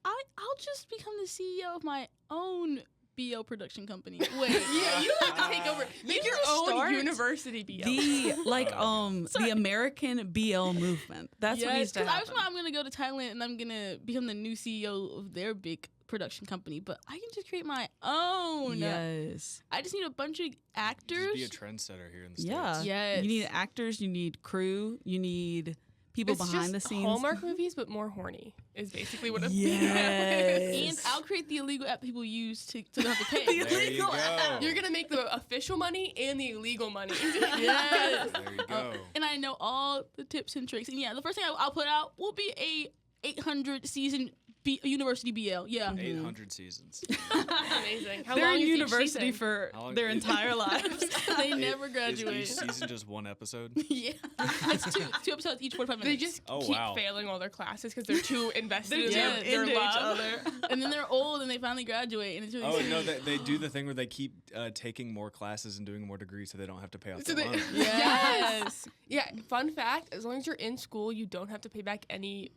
[SPEAKER 2] I'll just become the CEO of my own BO production company. Wait.
[SPEAKER 3] Yeah, you have to take over. Make your own
[SPEAKER 1] start
[SPEAKER 3] university BL.
[SPEAKER 1] The the American BL movement. That's what needs to
[SPEAKER 2] 'cause I
[SPEAKER 1] happen.
[SPEAKER 2] was I'm gonna go to Thailand and I'm gonna become the new CEO of their big production company, but I can just create my own.
[SPEAKER 1] Yes.
[SPEAKER 2] I just need a bunch of actors.
[SPEAKER 4] Just be a trendsetter here in the
[SPEAKER 1] Yeah.
[SPEAKER 4] States.
[SPEAKER 2] Yes.
[SPEAKER 1] You need actors, you need crew, you need people
[SPEAKER 3] It's
[SPEAKER 1] behind the
[SPEAKER 3] just
[SPEAKER 1] scenes.
[SPEAKER 3] Hallmark movies, but more horny is basically what a
[SPEAKER 1] Yes.
[SPEAKER 2] And I'll create the illegal app people use to not have to pay.
[SPEAKER 1] The
[SPEAKER 4] There you
[SPEAKER 1] illegal
[SPEAKER 4] go.
[SPEAKER 1] app.
[SPEAKER 3] You're gonna make the official money and the illegal money.
[SPEAKER 2] Yes.
[SPEAKER 4] There you go.
[SPEAKER 2] And I know all the tips and tricks. And yeah, the first thing I'll put out will be a 800 season university BL. Yeah.
[SPEAKER 4] 800 seasons.
[SPEAKER 3] Amazing. How
[SPEAKER 1] They're
[SPEAKER 3] long
[SPEAKER 1] in
[SPEAKER 3] is each
[SPEAKER 1] university
[SPEAKER 3] season?
[SPEAKER 1] for
[SPEAKER 4] How long-
[SPEAKER 1] their entire lives.
[SPEAKER 2] They
[SPEAKER 4] It-
[SPEAKER 2] never
[SPEAKER 4] Is
[SPEAKER 2] graduate.
[SPEAKER 4] each season just one episode?
[SPEAKER 2] Yeah. It's two episodes each 45 minutes.
[SPEAKER 3] They just
[SPEAKER 4] Oh,
[SPEAKER 3] keep
[SPEAKER 4] wow.
[SPEAKER 3] failing all their classes because they're too invested in
[SPEAKER 2] Yeah,
[SPEAKER 3] their
[SPEAKER 1] into each
[SPEAKER 3] love.
[SPEAKER 1] other.
[SPEAKER 2] and then they're old and they finally graduate and it's really
[SPEAKER 4] Oh
[SPEAKER 2] sweet.
[SPEAKER 4] no, they do the thing where they keep taking more classes and doing more degrees, so they don't have to pay off
[SPEAKER 3] So
[SPEAKER 4] the
[SPEAKER 3] they-
[SPEAKER 4] loan.
[SPEAKER 2] Yes.
[SPEAKER 3] Yeah, fun fact, as long as you're in school, you don't have to pay back any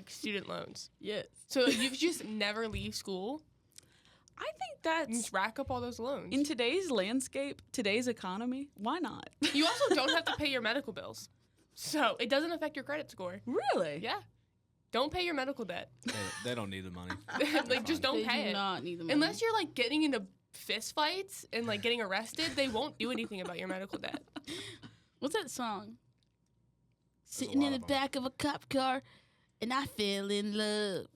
[SPEAKER 3] student loans.
[SPEAKER 2] Yes.
[SPEAKER 3] So you just never leave school
[SPEAKER 1] I think
[SPEAKER 3] and
[SPEAKER 1] that's
[SPEAKER 3] just rack up all those loans.
[SPEAKER 1] in today's landscape, today's economy. Why not?
[SPEAKER 3] You also don't have to pay your medical bills. So it doesn't affect your credit score.
[SPEAKER 1] Really?
[SPEAKER 3] Yeah. Don't pay your medical debt.
[SPEAKER 4] They don't need the money.
[SPEAKER 3] Like, just don't
[SPEAKER 2] They
[SPEAKER 3] pay
[SPEAKER 2] do
[SPEAKER 3] it.
[SPEAKER 2] not need the money.
[SPEAKER 3] Unless you're like getting into fist fights and like getting arrested, they won't do anything about your medical debt.
[SPEAKER 2] What's that song?
[SPEAKER 4] There's a
[SPEAKER 2] Sitting
[SPEAKER 4] lot
[SPEAKER 2] in the
[SPEAKER 4] of 'em.
[SPEAKER 2] back of a cop car and I fell in love.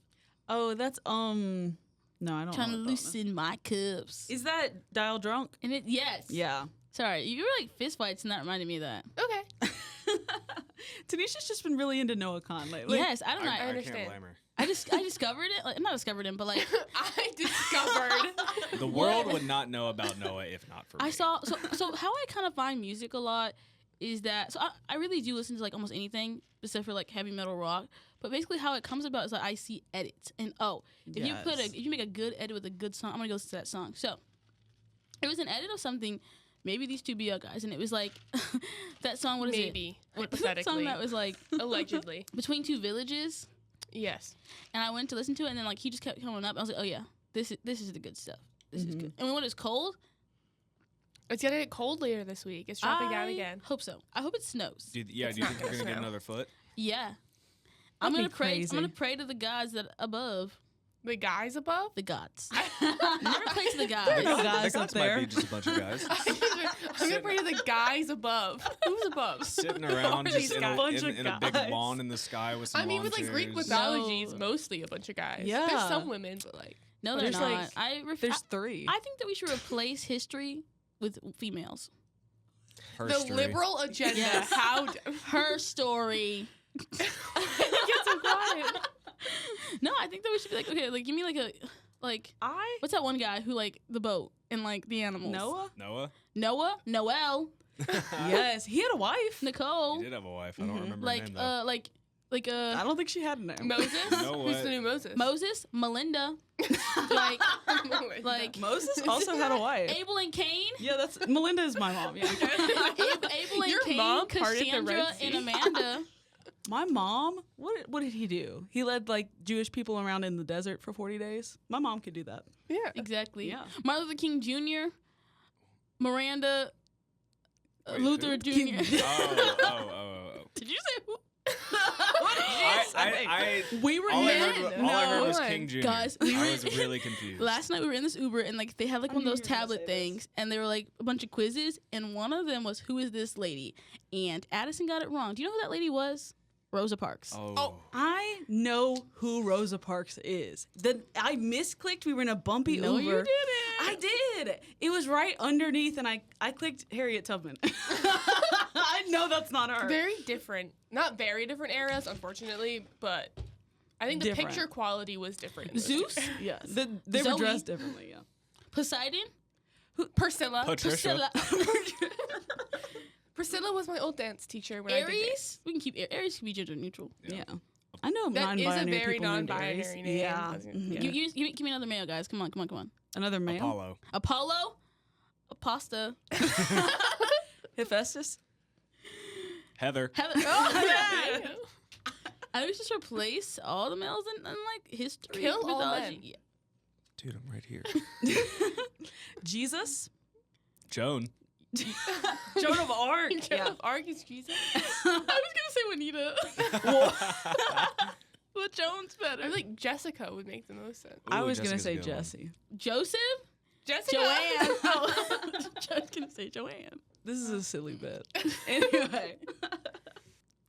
[SPEAKER 1] Oh, that's no, I don't
[SPEAKER 2] Trying to
[SPEAKER 1] know what that
[SPEAKER 2] loosen my cuffs.
[SPEAKER 1] is. Is that Dial Drunk?
[SPEAKER 2] And it yes.
[SPEAKER 1] Yeah.
[SPEAKER 2] Sorry, you were like fist fights and that reminded me of that.
[SPEAKER 3] Okay.
[SPEAKER 1] Tanisha's just been really into Noah Khan lately.
[SPEAKER 2] yes, I don't know.
[SPEAKER 3] I
[SPEAKER 2] I,
[SPEAKER 3] understand.
[SPEAKER 4] can't blame her.
[SPEAKER 2] I discovered it. Like, not discovered him, but like
[SPEAKER 3] I discovered.
[SPEAKER 4] The world would not know about Noah if not for me.
[SPEAKER 2] I saw so how I kind of find music a lot is that I really do listen to like almost anything except for like heavy metal rock. But basically how it comes about is like I see edits and if you make a good edit with a good song, I'm gonna go listen to that song. So it was an edit of something, maybe these two BL guys, and it was like that song. What is
[SPEAKER 3] Maybe.
[SPEAKER 2] it? That song
[SPEAKER 3] Hypothetically.
[SPEAKER 2] that was like
[SPEAKER 3] Allegedly.
[SPEAKER 2] Between Two Villages.
[SPEAKER 3] Yes.
[SPEAKER 2] And I went to listen to it, and then like he just kept coming up. I was like, oh yeah, this is the good stuff. This is good. And when it's cold,
[SPEAKER 3] It's gonna get cold later this week. It's dropping down
[SPEAKER 2] I
[SPEAKER 3] again.
[SPEAKER 2] hope so. I hope it snows.
[SPEAKER 4] Do you
[SPEAKER 3] It's
[SPEAKER 4] think
[SPEAKER 3] not
[SPEAKER 4] we're gonna
[SPEAKER 3] gonna
[SPEAKER 4] get
[SPEAKER 3] snow.
[SPEAKER 4] another foot?
[SPEAKER 2] Yeah,
[SPEAKER 1] That'd be
[SPEAKER 2] I'm
[SPEAKER 1] crazy.
[SPEAKER 2] gonna pray to the gods that above
[SPEAKER 3] The guys above?
[SPEAKER 2] the gods. I'm gonna pray to the
[SPEAKER 1] There are
[SPEAKER 2] gods.
[SPEAKER 1] no
[SPEAKER 4] The
[SPEAKER 1] guys up
[SPEAKER 4] gods might
[SPEAKER 1] there.
[SPEAKER 4] be just a bunch of guys
[SPEAKER 3] I'm gonna pray to the guys above. Who's above?
[SPEAKER 4] sitting around
[SPEAKER 3] Are
[SPEAKER 4] just
[SPEAKER 3] these
[SPEAKER 4] in
[SPEAKER 3] guys?
[SPEAKER 1] Bunch of
[SPEAKER 4] a big
[SPEAKER 1] guys.
[SPEAKER 4] lawn in the sky with some
[SPEAKER 3] I mean,
[SPEAKER 4] lawn
[SPEAKER 3] with like Greek
[SPEAKER 4] chairs.
[SPEAKER 3] mythology, it's
[SPEAKER 2] No.
[SPEAKER 3] mostly a bunch of guys.
[SPEAKER 1] Yeah.
[SPEAKER 3] There's some women, but like.
[SPEAKER 2] No,
[SPEAKER 1] But
[SPEAKER 2] they're
[SPEAKER 1] there's,
[SPEAKER 2] not.
[SPEAKER 1] like, There's three.
[SPEAKER 2] I think that we should replace history with females.
[SPEAKER 4] Her
[SPEAKER 3] The
[SPEAKER 4] story.
[SPEAKER 3] liberal agenda.
[SPEAKER 2] Yes.
[SPEAKER 3] How.
[SPEAKER 2] Her story.
[SPEAKER 3] Get so quiet.
[SPEAKER 2] No, I think that we should be like, okay, like give me like what's that one guy who like the boat and like the animals?
[SPEAKER 1] Noah?
[SPEAKER 4] Noah?
[SPEAKER 2] Noel,
[SPEAKER 1] Yes, he had a wife.
[SPEAKER 2] Nicole,
[SPEAKER 4] He did have a wife. I don't remember her
[SPEAKER 2] like
[SPEAKER 4] name though.
[SPEAKER 1] I don't think she had a name.
[SPEAKER 3] Moses?
[SPEAKER 4] know
[SPEAKER 3] Who's
[SPEAKER 4] what?
[SPEAKER 3] the new Moses?
[SPEAKER 2] Moses, Melinda, like like
[SPEAKER 1] Moses also had a wife.
[SPEAKER 2] Abel and Cain.
[SPEAKER 1] Yeah, that's Melinda is my mom. Yeah.
[SPEAKER 2] Abel and
[SPEAKER 3] Your
[SPEAKER 2] Cain,
[SPEAKER 3] mom parted the
[SPEAKER 2] Cassandra
[SPEAKER 3] Red Sea.
[SPEAKER 2] and Amanda.
[SPEAKER 1] My mom, what did he do? He led like Jewish people around in the desert for 40 days. My mom could do that.
[SPEAKER 3] Yeah.
[SPEAKER 2] Exactly.
[SPEAKER 1] Yeah.
[SPEAKER 2] Martin Luther King Jr., Miranda
[SPEAKER 4] Wait,
[SPEAKER 2] Luther
[SPEAKER 4] who?
[SPEAKER 2] Jr.
[SPEAKER 4] Oh.
[SPEAKER 2] Did you say who?
[SPEAKER 1] We were
[SPEAKER 4] All I
[SPEAKER 1] men.
[SPEAKER 4] heard, all I heard was
[SPEAKER 3] No.
[SPEAKER 4] King Jr.
[SPEAKER 2] Guys, we
[SPEAKER 4] I
[SPEAKER 2] were-
[SPEAKER 4] was really confused.
[SPEAKER 2] Last night we were in this Uber and like they had like one of
[SPEAKER 1] knew
[SPEAKER 2] those
[SPEAKER 1] you were gonna
[SPEAKER 2] tablet
[SPEAKER 1] say this.
[SPEAKER 2] things and they were like a bunch of quizzes and one of them was who is this lady? And Addison got it wrong. Do you know who that lady was? Rosa Parks.
[SPEAKER 4] Oh.
[SPEAKER 1] I know who Rosa Parks is. I misclicked. We were in a bumpy
[SPEAKER 2] No,
[SPEAKER 1] Uber.
[SPEAKER 2] you didn't.
[SPEAKER 1] I did. It was right underneath, and I clicked Harriet Tubman. I know that's not her.
[SPEAKER 3] Very different. Not very different eras, unfortunately, but I think the
[SPEAKER 1] Different.
[SPEAKER 3] picture quality was different. in those
[SPEAKER 2] Zeus?
[SPEAKER 3] two.
[SPEAKER 1] Yes, they were
[SPEAKER 2] Zoe.
[SPEAKER 1] dressed differently. Yeah.
[SPEAKER 2] Poseidon?
[SPEAKER 3] Priscilla.
[SPEAKER 4] Patricia.
[SPEAKER 3] Priscilla was my old dance teacher when I did dance.
[SPEAKER 2] Aries? We can keep Aries can be gender neutral.
[SPEAKER 1] Yeah. I know
[SPEAKER 3] That is a
[SPEAKER 1] non-binary
[SPEAKER 3] very
[SPEAKER 1] people named
[SPEAKER 3] non-binary
[SPEAKER 1] Aries.
[SPEAKER 3] name.
[SPEAKER 1] Yeah.
[SPEAKER 3] I was gonna-
[SPEAKER 1] Mhm.
[SPEAKER 3] yeah.
[SPEAKER 2] Give me another male, guys. Come on.
[SPEAKER 1] Another male.
[SPEAKER 4] Apollo.
[SPEAKER 2] Apollo? Apasta?
[SPEAKER 1] Hephaestus.
[SPEAKER 4] Heather.
[SPEAKER 2] Heather. Oh, yeah. I wish just replace all the males in like history.
[SPEAKER 3] Kill all
[SPEAKER 2] mythology.
[SPEAKER 3] men.
[SPEAKER 2] Yeah.
[SPEAKER 4] Dude, I'm right here.
[SPEAKER 1] Jesus.
[SPEAKER 4] Joan.
[SPEAKER 1] Joan of Arc.
[SPEAKER 3] Yeah. Ark is Jesus.
[SPEAKER 2] I was gonna say Juanita. But Joan's better.
[SPEAKER 3] I feel like Jessica would make the most sense.
[SPEAKER 1] I
[SPEAKER 4] Ooh,
[SPEAKER 1] was gonna
[SPEAKER 4] Jessica's
[SPEAKER 1] say
[SPEAKER 4] a good one.
[SPEAKER 1] Jesse.
[SPEAKER 2] Joseph?
[SPEAKER 3] Jessica.
[SPEAKER 2] Joanne. Oh. I was gonna say Joanne.
[SPEAKER 1] This is a silly bit. Anyway.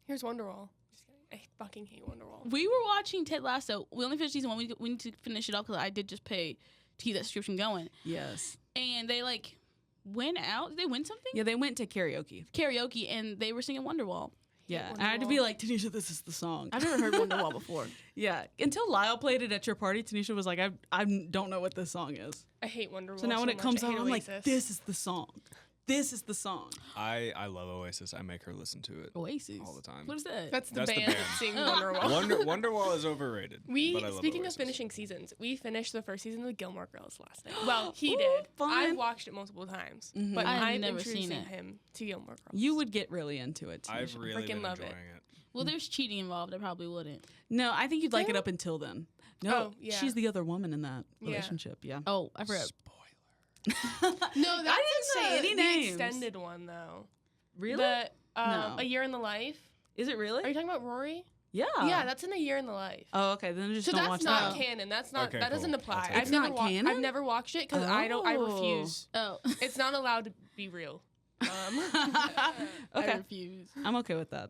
[SPEAKER 3] Here's Wonderwall. Just kidding. I fucking hate Wonderwall.
[SPEAKER 2] We were watching Ted Lasso. We only finished season 1. We need to finish it off because I did just pay to keep that subscription going.
[SPEAKER 1] Yes.
[SPEAKER 2] And they like went out. Did they win something?
[SPEAKER 1] Yeah, they went to karaoke.
[SPEAKER 2] Karaoke, and they were singing Wonderwall.
[SPEAKER 1] Yeah, and I had to be like, Tanesha, this is the song.
[SPEAKER 2] I've never heard Wonderwall before.
[SPEAKER 1] Yeah, until Lyle played it at your party, Tanesha was like, I don't know what this song is.
[SPEAKER 3] I hate Wonderwall.
[SPEAKER 1] So now when it
[SPEAKER 3] much.
[SPEAKER 1] comes
[SPEAKER 3] I
[SPEAKER 1] out,
[SPEAKER 3] hate
[SPEAKER 1] I'm like,
[SPEAKER 3] Oasis.
[SPEAKER 1] this is the song. This is the song.
[SPEAKER 4] I love Oasis. I make her listen to it
[SPEAKER 2] Oasis.
[SPEAKER 4] all the time.
[SPEAKER 2] What is that?
[SPEAKER 3] That's the
[SPEAKER 4] That's the
[SPEAKER 3] band
[SPEAKER 4] band.
[SPEAKER 3] that sings
[SPEAKER 2] Oh.
[SPEAKER 3] Wonderwall.
[SPEAKER 4] Wonderwall is overrated. but I love
[SPEAKER 3] Speaking of
[SPEAKER 4] Oasis.
[SPEAKER 3] finishing seasons, we finished the first season of the Gilmore Girls last night. Well, he
[SPEAKER 1] Ooh,
[SPEAKER 3] did.
[SPEAKER 1] fun.
[SPEAKER 3] I watched it multiple times,
[SPEAKER 1] Mhm.
[SPEAKER 3] but
[SPEAKER 2] I've
[SPEAKER 3] I'm
[SPEAKER 2] never seen
[SPEAKER 3] introducing
[SPEAKER 2] it.
[SPEAKER 3] him to Gilmore Girls.
[SPEAKER 1] You would get really into it,
[SPEAKER 4] I've
[SPEAKER 1] Tanesha.
[SPEAKER 4] really been
[SPEAKER 3] Freaking love
[SPEAKER 4] enjoying
[SPEAKER 3] it.
[SPEAKER 4] it.
[SPEAKER 2] Well, there's cheating involved. I probably wouldn't.
[SPEAKER 1] No, I think you'd like it
[SPEAKER 3] Really?
[SPEAKER 1] up until then. No,
[SPEAKER 3] Oh, yeah.
[SPEAKER 1] she's the other woman in that
[SPEAKER 3] Yeah.
[SPEAKER 1] relationship. Yeah.
[SPEAKER 2] Oh, I forgot.
[SPEAKER 4] Spoiler.
[SPEAKER 3] No, that's
[SPEAKER 1] didn't say any
[SPEAKER 3] the
[SPEAKER 1] names.
[SPEAKER 3] extended one though.
[SPEAKER 1] Really?
[SPEAKER 3] The
[SPEAKER 1] No.
[SPEAKER 3] A Year in the Life.
[SPEAKER 1] Is it really?
[SPEAKER 3] Are you talking about Rory?
[SPEAKER 1] Yeah.
[SPEAKER 3] Yeah, that's in A Year in the Life.
[SPEAKER 1] Oh, okay. Then just
[SPEAKER 3] So
[SPEAKER 1] don't
[SPEAKER 3] that's
[SPEAKER 1] watch
[SPEAKER 3] not
[SPEAKER 1] that.
[SPEAKER 3] canon. That's not.
[SPEAKER 4] Okay,
[SPEAKER 3] that doesn't
[SPEAKER 4] cool. I'll
[SPEAKER 3] apply.
[SPEAKER 4] take
[SPEAKER 3] I've
[SPEAKER 4] it.
[SPEAKER 3] never
[SPEAKER 1] It's not
[SPEAKER 3] I've
[SPEAKER 1] canon?
[SPEAKER 3] never watched it because I
[SPEAKER 1] Oh.
[SPEAKER 3] refuse.
[SPEAKER 2] Oh,
[SPEAKER 3] It's not allowed to be real.
[SPEAKER 2] I
[SPEAKER 1] Okay.
[SPEAKER 2] refuse.
[SPEAKER 1] I'm okay with that.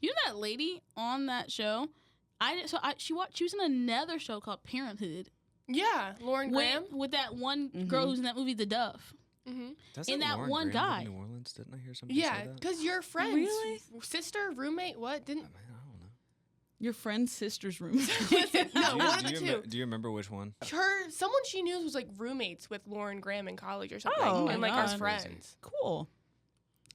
[SPEAKER 2] You know that lady on that show? She was in another show called Parenthood
[SPEAKER 3] Yeah, Lauren Graham.
[SPEAKER 2] with that one
[SPEAKER 1] Mhm.
[SPEAKER 2] girl who's in that movie, The Dove.
[SPEAKER 3] Mm-hmm.
[SPEAKER 4] Doesn't
[SPEAKER 2] In that
[SPEAKER 4] Lauren
[SPEAKER 2] one
[SPEAKER 4] Graham live
[SPEAKER 2] guy.
[SPEAKER 4] in New Orleans? Didn't I hear somebody
[SPEAKER 3] Yeah,
[SPEAKER 4] say that?
[SPEAKER 3] because your friends,
[SPEAKER 1] Really?
[SPEAKER 3] sister, roommate, what didn't?
[SPEAKER 4] I don't know.
[SPEAKER 1] Your friend's sister's room.
[SPEAKER 3] Listen, no,
[SPEAKER 4] do,
[SPEAKER 3] one
[SPEAKER 4] you,
[SPEAKER 3] of
[SPEAKER 4] do,
[SPEAKER 3] the
[SPEAKER 4] you,
[SPEAKER 3] two.
[SPEAKER 4] do you remember which one?
[SPEAKER 3] Someone she knew was like roommates with Lauren Graham in college or something,
[SPEAKER 1] Oh,
[SPEAKER 3] and
[SPEAKER 1] my
[SPEAKER 3] like our
[SPEAKER 1] God.
[SPEAKER 3] friends.
[SPEAKER 1] Cool.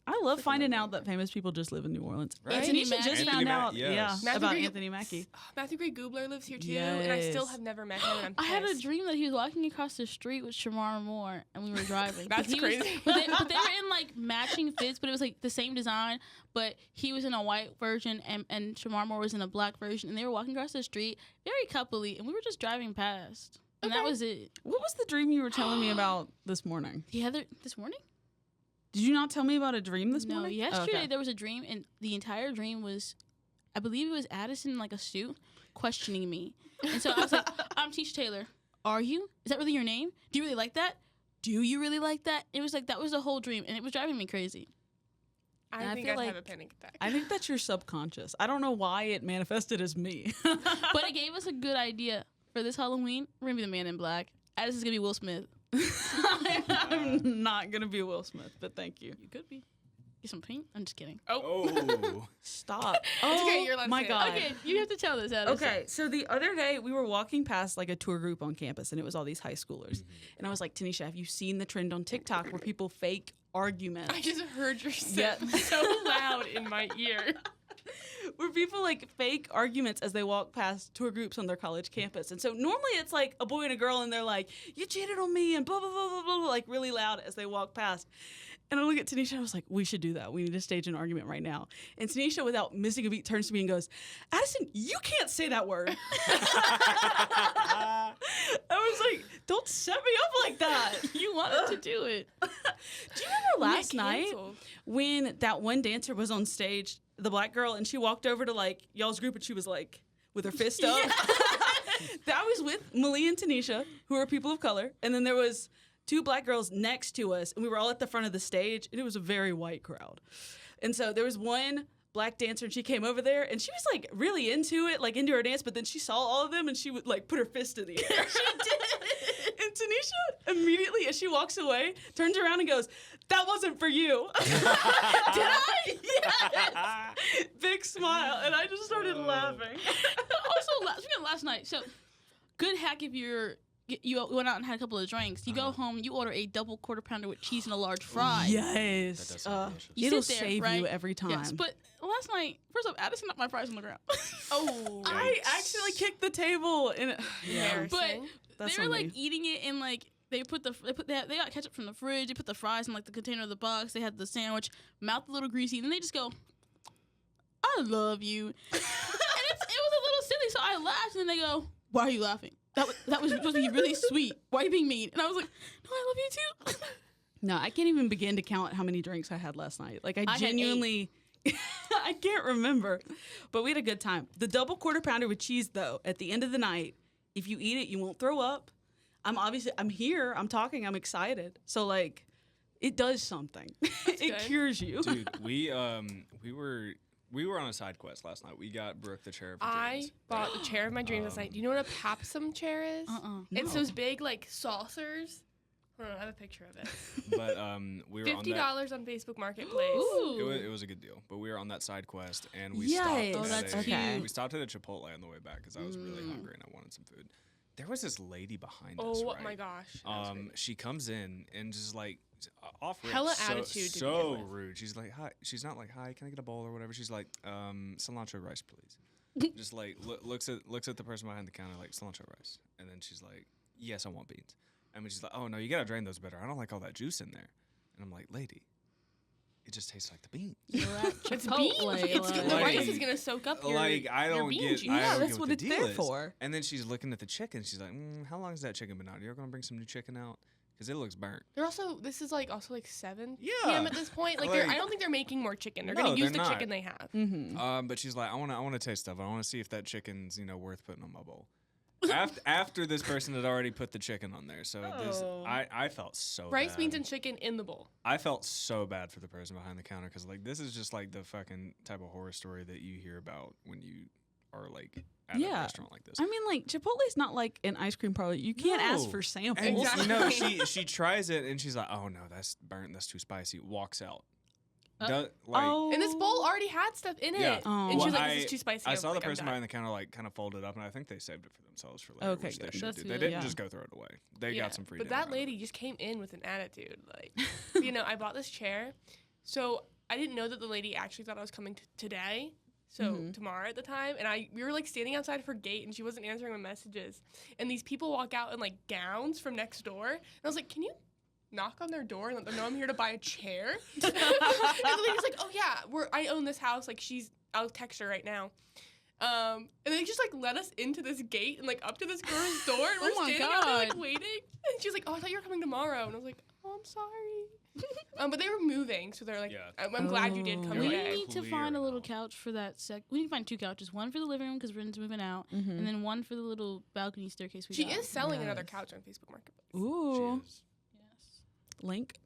[SPEAKER 1] I love
[SPEAKER 3] Freaking
[SPEAKER 1] finding
[SPEAKER 3] love
[SPEAKER 1] out that famous people just live in New Orleans.
[SPEAKER 4] Right?
[SPEAKER 1] And
[SPEAKER 2] Anthony
[SPEAKER 1] Tanisha
[SPEAKER 2] Mackie.
[SPEAKER 1] just
[SPEAKER 4] Anthony
[SPEAKER 1] found
[SPEAKER 4] Mac-
[SPEAKER 1] out,
[SPEAKER 4] yes.
[SPEAKER 1] yeah,
[SPEAKER 3] Matthew
[SPEAKER 1] about
[SPEAKER 3] Gray-
[SPEAKER 1] Anthony Mackie.
[SPEAKER 3] Matthew Gray Gubler lives here too, and I still
[SPEAKER 1] Yes.
[SPEAKER 3] have never met him. And I'm
[SPEAKER 2] I had a
[SPEAKER 3] pissed.
[SPEAKER 2] dream that he was walking across the street with Shamar Moore, and we were driving.
[SPEAKER 3] That's
[SPEAKER 2] He was-
[SPEAKER 3] crazy.
[SPEAKER 2] but they were in like matching fits, but it was like the same design. But he was in a white version, and Shamar Moore was in a black version, and they were walking across the street, very coupley, and we were just driving past, and that
[SPEAKER 3] Okay.
[SPEAKER 2] was it.
[SPEAKER 1] What was the dream you were telling me about this morning?
[SPEAKER 2] The other this morning?
[SPEAKER 1] Did you not tell me about a dream this
[SPEAKER 2] No,
[SPEAKER 1] morning?
[SPEAKER 2] yesterday
[SPEAKER 1] Oh, okay.
[SPEAKER 2] there was a dream, and the entire dream was, I believe it was Addison in like a suit questioning me, and so I was like, "I'm Tisha Taylor. Are you? Is that really your name? Do you really like that? Do you really like that?" It was like that was the whole dream, and it was driving me crazy. And
[SPEAKER 3] I
[SPEAKER 2] I
[SPEAKER 3] think
[SPEAKER 2] feel
[SPEAKER 3] I'd have
[SPEAKER 2] like-
[SPEAKER 3] a panic attack.
[SPEAKER 1] I think that's your subconscious. I don't know why it manifested as me.
[SPEAKER 2] But it gave us a good idea for this Halloween. We're gonna be the Man in Black. Addison's gonna be Will Smith.
[SPEAKER 1] I'm not going to be Will Smith, but thank you.
[SPEAKER 2] You could be. Get some paint. I'm just kidding.
[SPEAKER 4] Oh.
[SPEAKER 1] Stop.
[SPEAKER 3] It's okay, you're allowed to
[SPEAKER 1] my
[SPEAKER 3] say it.
[SPEAKER 1] God.
[SPEAKER 2] Okay, you have to tell this, Addison.
[SPEAKER 1] Okay, so the other day we were walking past like a tour group on campus, and it was all these high schoolers. And I was like, Tanesha, have you seen the trend on TikTok where people fake arguments?
[SPEAKER 3] I just heard your
[SPEAKER 1] Yeah.
[SPEAKER 3] sip so loud in my ear.
[SPEAKER 1] Where people like fake arguments as they walk past tour groups on their college campus. And so normally it's like a boy and a girl, and they're like, you cheated on me, and blah, blah, blah, blah, blah, like really loud as they walk past. And I look at Tanesha and I was like, we should do that. We need to stage an argument right now. And Tanesha, without missing a beat, turns to me and goes, Addison, you can't say that word. I was like, don't set me up like that.
[SPEAKER 2] You wanted to do it.
[SPEAKER 1] Do you remember last
[SPEAKER 3] Get
[SPEAKER 1] night
[SPEAKER 3] canceled.
[SPEAKER 1] when that one dancer was on stage, the black girl, and she walked over to like y'all's group and she was like with her fist up? That was with Malia and Tanesha, who are people of color, and then there was two black girls next to us, and we were all at the front of the stage, and it was a very white crowd. And so there was one black dancer, and she came over there, and she was like really into it, like into her dance. But then she saw all of them, and she would like put her fist in the air. She did. And Tanesha immediately, as she walks away, turns around and goes, "That wasn't for you." Did I? Yes. Big smile, and I just started laughing.
[SPEAKER 2] Also, speaking of last night, so good hack if you went out and had a couple of drinks. You go home, you order a double quarter pounder with cheese and a large fry.
[SPEAKER 1] Yes.
[SPEAKER 4] That does sound delicious.
[SPEAKER 2] You
[SPEAKER 1] It'll
[SPEAKER 2] sit there,
[SPEAKER 1] save
[SPEAKER 2] right?
[SPEAKER 1] you every time.
[SPEAKER 2] Yes, but last night, first off, Addison knocked my fries on the ground.
[SPEAKER 3] Oh,
[SPEAKER 1] I actually kicked the table, and
[SPEAKER 2] But
[SPEAKER 1] that's
[SPEAKER 2] they were
[SPEAKER 1] on
[SPEAKER 2] like
[SPEAKER 1] me.
[SPEAKER 2] eating it and like they got ketchup from the fridge. They put the fries in like the container of the box. They had the sandwich, mouth a little greasy, and then they just go, "I love you," and it was a little silly. So I laughed, and then they go, "Why are you laughing? That was supposed to be really sweet. Why are you being mean?" And I was like, "No, I love you too."
[SPEAKER 1] No, I can't even begin to count how many drinks I had last night. Like, I
[SPEAKER 2] had
[SPEAKER 1] genuinely, I can't remember, but we had a good time. The double quarter pounder with cheese, though, at the end of the night, if you eat it, you won't throw up. I'm here, I'm talking, I'm excited. So, like, it does something. It
[SPEAKER 3] good.
[SPEAKER 1] cures you.
[SPEAKER 4] Dude, we were on a side quest last night. We got Brooke the chair of her
[SPEAKER 3] I
[SPEAKER 4] dreams.
[SPEAKER 3] bought the chair of my dreams last night. Do you know what a Papsum chair is? It's
[SPEAKER 1] No.
[SPEAKER 3] those big like saucers. Hold on, I have a picture of it.
[SPEAKER 4] But we were on that.
[SPEAKER 3] $50 on Facebook Marketplace.
[SPEAKER 2] Ooh.
[SPEAKER 4] It was a good deal, but we were on that side quest, and we
[SPEAKER 1] Yikes.
[SPEAKER 4] stopped.
[SPEAKER 1] Oh,
[SPEAKER 2] that's
[SPEAKER 4] at
[SPEAKER 1] cute.
[SPEAKER 4] We stopped at a Chipotle on the way back because I was really hungry and I wanted some food. There was this lady behind us.
[SPEAKER 3] Oh
[SPEAKER 4] Right?
[SPEAKER 3] my gosh. That was crazy.
[SPEAKER 4] She comes in and just like off rip,
[SPEAKER 3] Hella
[SPEAKER 4] so,
[SPEAKER 3] attitude to
[SPEAKER 4] so
[SPEAKER 3] begin with.
[SPEAKER 4] rude. She's like, hi. She's not like, hi, can I get a bowl or whatever? She's like, cilantro rice, please. Just like looks at the person behind the counter like cilantro rice, and then she's like, yes, I want beans. And she's like, oh no, you gotta drain those better. I don't like all that juice in there. And I'm like, lady, it just tastes like the beans.
[SPEAKER 3] It's
[SPEAKER 2] Chipotle,
[SPEAKER 3] beans. It's
[SPEAKER 2] like-
[SPEAKER 3] the
[SPEAKER 4] Like-
[SPEAKER 3] rice is gonna soak up your
[SPEAKER 4] Like I
[SPEAKER 3] your
[SPEAKER 4] don't
[SPEAKER 3] bean
[SPEAKER 4] get.
[SPEAKER 3] juice.
[SPEAKER 4] I
[SPEAKER 1] Yeah,
[SPEAKER 4] don't
[SPEAKER 1] that's
[SPEAKER 4] get
[SPEAKER 1] what
[SPEAKER 4] what the
[SPEAKER 1] it's
[SPEAKER 4] deal
[SPEAKER 1] there
[SPEAKER 4] is.
[SPEAKER 1] for.
[SPEAKER 4] And then she's looking at the chicken. She's like, how long has that chicken been out? You're gonna bring some new chicken out because it looks burnt.
[SPEAKER 3] They're also this is like 7
[SPEAKER 4] Yeah.
[SPEAKER 3] p.m. at this point. Like, I don't think they're making more chicken. They're
[SPEAKER 4] No,
[SPEAKER 3] gonna use
[SPEAKER 4] they're
[SPEAKER 3] the
[SPEAKER 4] not.
[SPEAKER 3] chicken they have.
[SPEAKER 1] Mm-hmm.
[SPEAKER 4] But she's like, I want to taste stuff. I want to see if that chicken's worth putting on my bowl. After this person had already put the chicken on there, so
[SPEAKER 1] Oh.
[SPEAKER 4] I felt so
[SPEAKER 3] Rice,
[SPEAKER 4] bad.
[SPEAKER 3] beans, and chicken in the bowl.
[SPEAKER 4] I felt so bad for the person behind the counter because like this is just like the fucking type of horror story that you hear about when you are like at a
[SPEAKER 1] Yeah.
[SPEAKER 4] restaurant like this.
[SPEAKER 1] I mean, like, Chipotle's not like an ice cream parlor. You can't ask
[SPEAKER 4] No.
[SPEAKER 1] for samples.
[SPEAKER 4] And
[SPEAKER 3] Exactly.
[SPEAKER 4] she tries it and she's like, oh no, that's burnt, that's too spicy. Walks out.
[SPEAKER 2] Uh,
[SPEAKER 3] And this bowl already had stuff in it.
[SPEAKER 4] Yeah.
[SPEAKER 1] Oh.
[SPEAKER 3] And she was
[SPEAKER 4] Well,
[SPEAKER 3] like, this is too spicy.
[SPEAKER 4] I
[SPEAKER 3] was
[SPEAKER 4] saw the
[SPEAKER 3] like, I'm
[SPEAKER 4] person
[SPEAKER 3] done.
[SPEAKER 4] behind the counter like kind of fold it up, and I think they saved it for themselves for later,
[SPEAKER 1] Okay,
[SPEAKER 4] which they
[SPEAKER 1] good.
[SPEAKER 4] should
[SPEAKER 2] That's
[SPEAKER 4] do.
[SPEAKER 2] good.
[SPEAKER 4] They didn't
[SPEAKER 1] Yeah.
[SPEAKER 4] just go throw it away. They
[SPEAKER 3] Yeah,
[SPEAKER 4] got some free.
[SPEAKER 3] But
[SPEAKER 4] dinner
[SPEAKER 3] that
[SPEAKER 4] out of it.
[SPEAKER 3] lady just came in with an attitude. Like, I bought this chair. So I didn't know that the lady actually thought I was coming today. So tomorrow at the time. And we were like standing outside of her gate and she wasn't answering my messages. And these people walk out in like gowns from next door. And I was like, can you knock on their door and let them know I'm here to buy a chair? And the lady's like, oh yeah, I own this house. Like I'll text her right now. And they just like let us into this gate and like up to this girl's door, and we're
[SPEAKER 2] Oh my
[SPEAKER 3] standing out there like
[SPEAKER 2] God.
[SPEAKER 3] waiting. And she's like, "Oh, I thought you were coming tomorrow." And I was like, "Oh, I'm sorry." But they were moving, so they're like,
[SPEAKER 4] Yeah.
[SPEAKER 3] I'm glad you did come
[SPEAKER 4] You're
[SPEAKER 2] We
[SPEAKER 4] like,
[SPEAKER 3] today.
[SPEAKER 2] need to
[SPEAKER 4] clear
[SPEAKER 2] find a little
[SPEAKER 4] now.
[SPEAKER 2] couch for that We need to find 2 couches. One for the living room because Bryn's moving out,
[SPEAKER 1] Mm-hmm.
[SPEAKER 2] and then one for the little balcony staircase we
[SPEAKER 3] She
[SPEAKER 2] got.
[SPEAKER 3] is selling another
[SPEAKER 1] Yes.
[SPEAKER 3] couch on Facebook Marketplace.
[SPEAKER 1] Ooh.
[SPEAKER 4] She is.
[SPEAKER 2] Yes.
[SPEAKER 1] Link.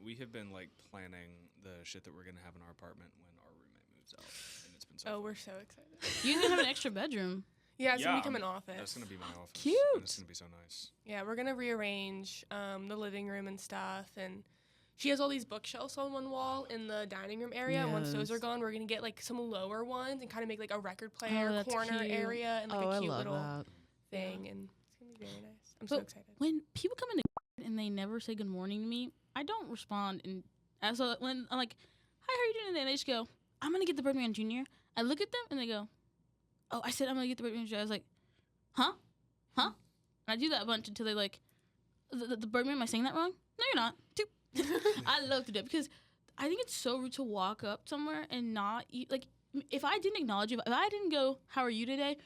[SPEAKER 4] We have been like planning the shit that we're gonna have in our apartment when our roommate moves out, and it's been so.
[SPEAKER 3] Oh,
[SPEAKER 4] fun.
[SPEAKER 3] we're so excited.
[SPEAKER 2] You're gonna have an extra bedroom.
[SPEAKER 3] Yeah, it's gonna
[SPEAKER 4] Yeah,
[SPEAKER 3] become an office.
[SPEAKER 4] That's gonna be my office.
[SPEAKER 1] Cute.
[SPEAKER 4] And it's gonna be so nice.
[SPEAKER 3] Yeah, we're gonna rearrange the living room and stuff, and she has all these bookshelves on one wall in the dining room area. And once those are
[SPEAKER 1] Yes.
[SPEAKER 3] gone, we're gonna get like some lower ones and kind of make like a record player
[SPEAKER 2] that's
[SPEAKER 3] corner
[SPEAKER 2] cute.
[SPEAKER 3] area and like
[SPEAKER 1] Oh,
[SPEAKER 3] a
[SPEAKER 1] I
[SPEAKER 3] cute
[SPEAKER 1] love
[SPEAKER 3] little
[SPEAKER 1] that.
[SPEAKER 3] thing, and it's gonna be very nice. I'm so
[SPEAKER 2] But
[SPEAKER 3] excited.
[SPEAKER 2] When people come into and they never say good morning to me, I don't respond. And so when I'm like, "Hi, how are you doing today?" And they just go, "I'm gonna get the Birdman Jr." I look at them and they go, "Oh, I said I'm gonna get the Birdman Jr." I was like, "Huh? Huh?" And I do that a bunch until they like, the Birdman. Am I saying that wrong? No, you're not. Doop. I love to do it because I think it's so rude to walk up somewhere and not eat. Like, if I didn't acknowledge you, if I didn't go, "How are you today?"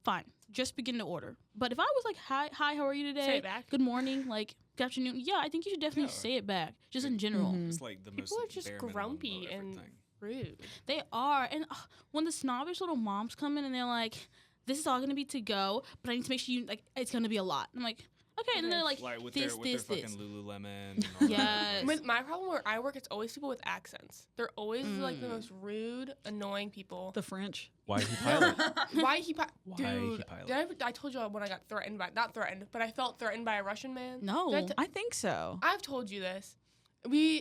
[SPEAKER 2] Fine, just begin to order. But if I was like, "Hi, how are you today?"
[SPEAKER 3] Say it back.
[SPEAKER 2] Good morning, like good afternoon. Yeah, I think you should definitely
[SPEAKER 4] Yeah.
[SPEAKER 2] say it back, just in general.
[SPEAKER 1] Mhm.
[SPEAKER 4] It's like the
[SPEAKER 3] People
[SPEAKER 4] most
[SPEAKER 3] are just
[SPEAKER 4] bare minimum
[SPEAKER 3] grumpy
[SPEAKER 4] of
[SPEAKER 3] and
[SPEAKER 4] everything.
[SPEAKER 3] rude.
[SPEAKER 2] They are, and when the snobbish little moms come in and they're like, "This is all gonna be to go, but I need to make sure you like it's gonna be a lot." I'm like, Okay, and
[SPEAKER 3] Okay.
[SPEAKER 2] they're like,
[SPEAKER 4] with
[SPEAKER 2] this,
[SPEAKER 4] their
[SPEAKER 2] this,
[SPEAKER 4] fucking
[SPEAKER 2] this.
[SPEAKER 4] Lululemon. And all that.
[SPEAKER 2] Yes.
[SPEAKER 3] With my problem where I work, it's always people with accents. They're always like the
[SPEAKER 2] Mm.
[SPEAKER 3] most rude, annoying people.
[SPEAKER 1] The French.
[SPEAKER 5] Why is he pilot?
[SPEAKER 3] Why he
[SPEAKER 4] Why
[SPEAKER 3] dude?
[SPEAKER 4] he pilot?
[SPEAKER 3] Did I told you when I got threatened by not threatened, but I felt threatened by a Russian man.
[SPEAKER 2] No.
[SPEAKER 3] Did I t-
[SPEAKER 1] I think so.
[SPEAKER 3] I've told you this.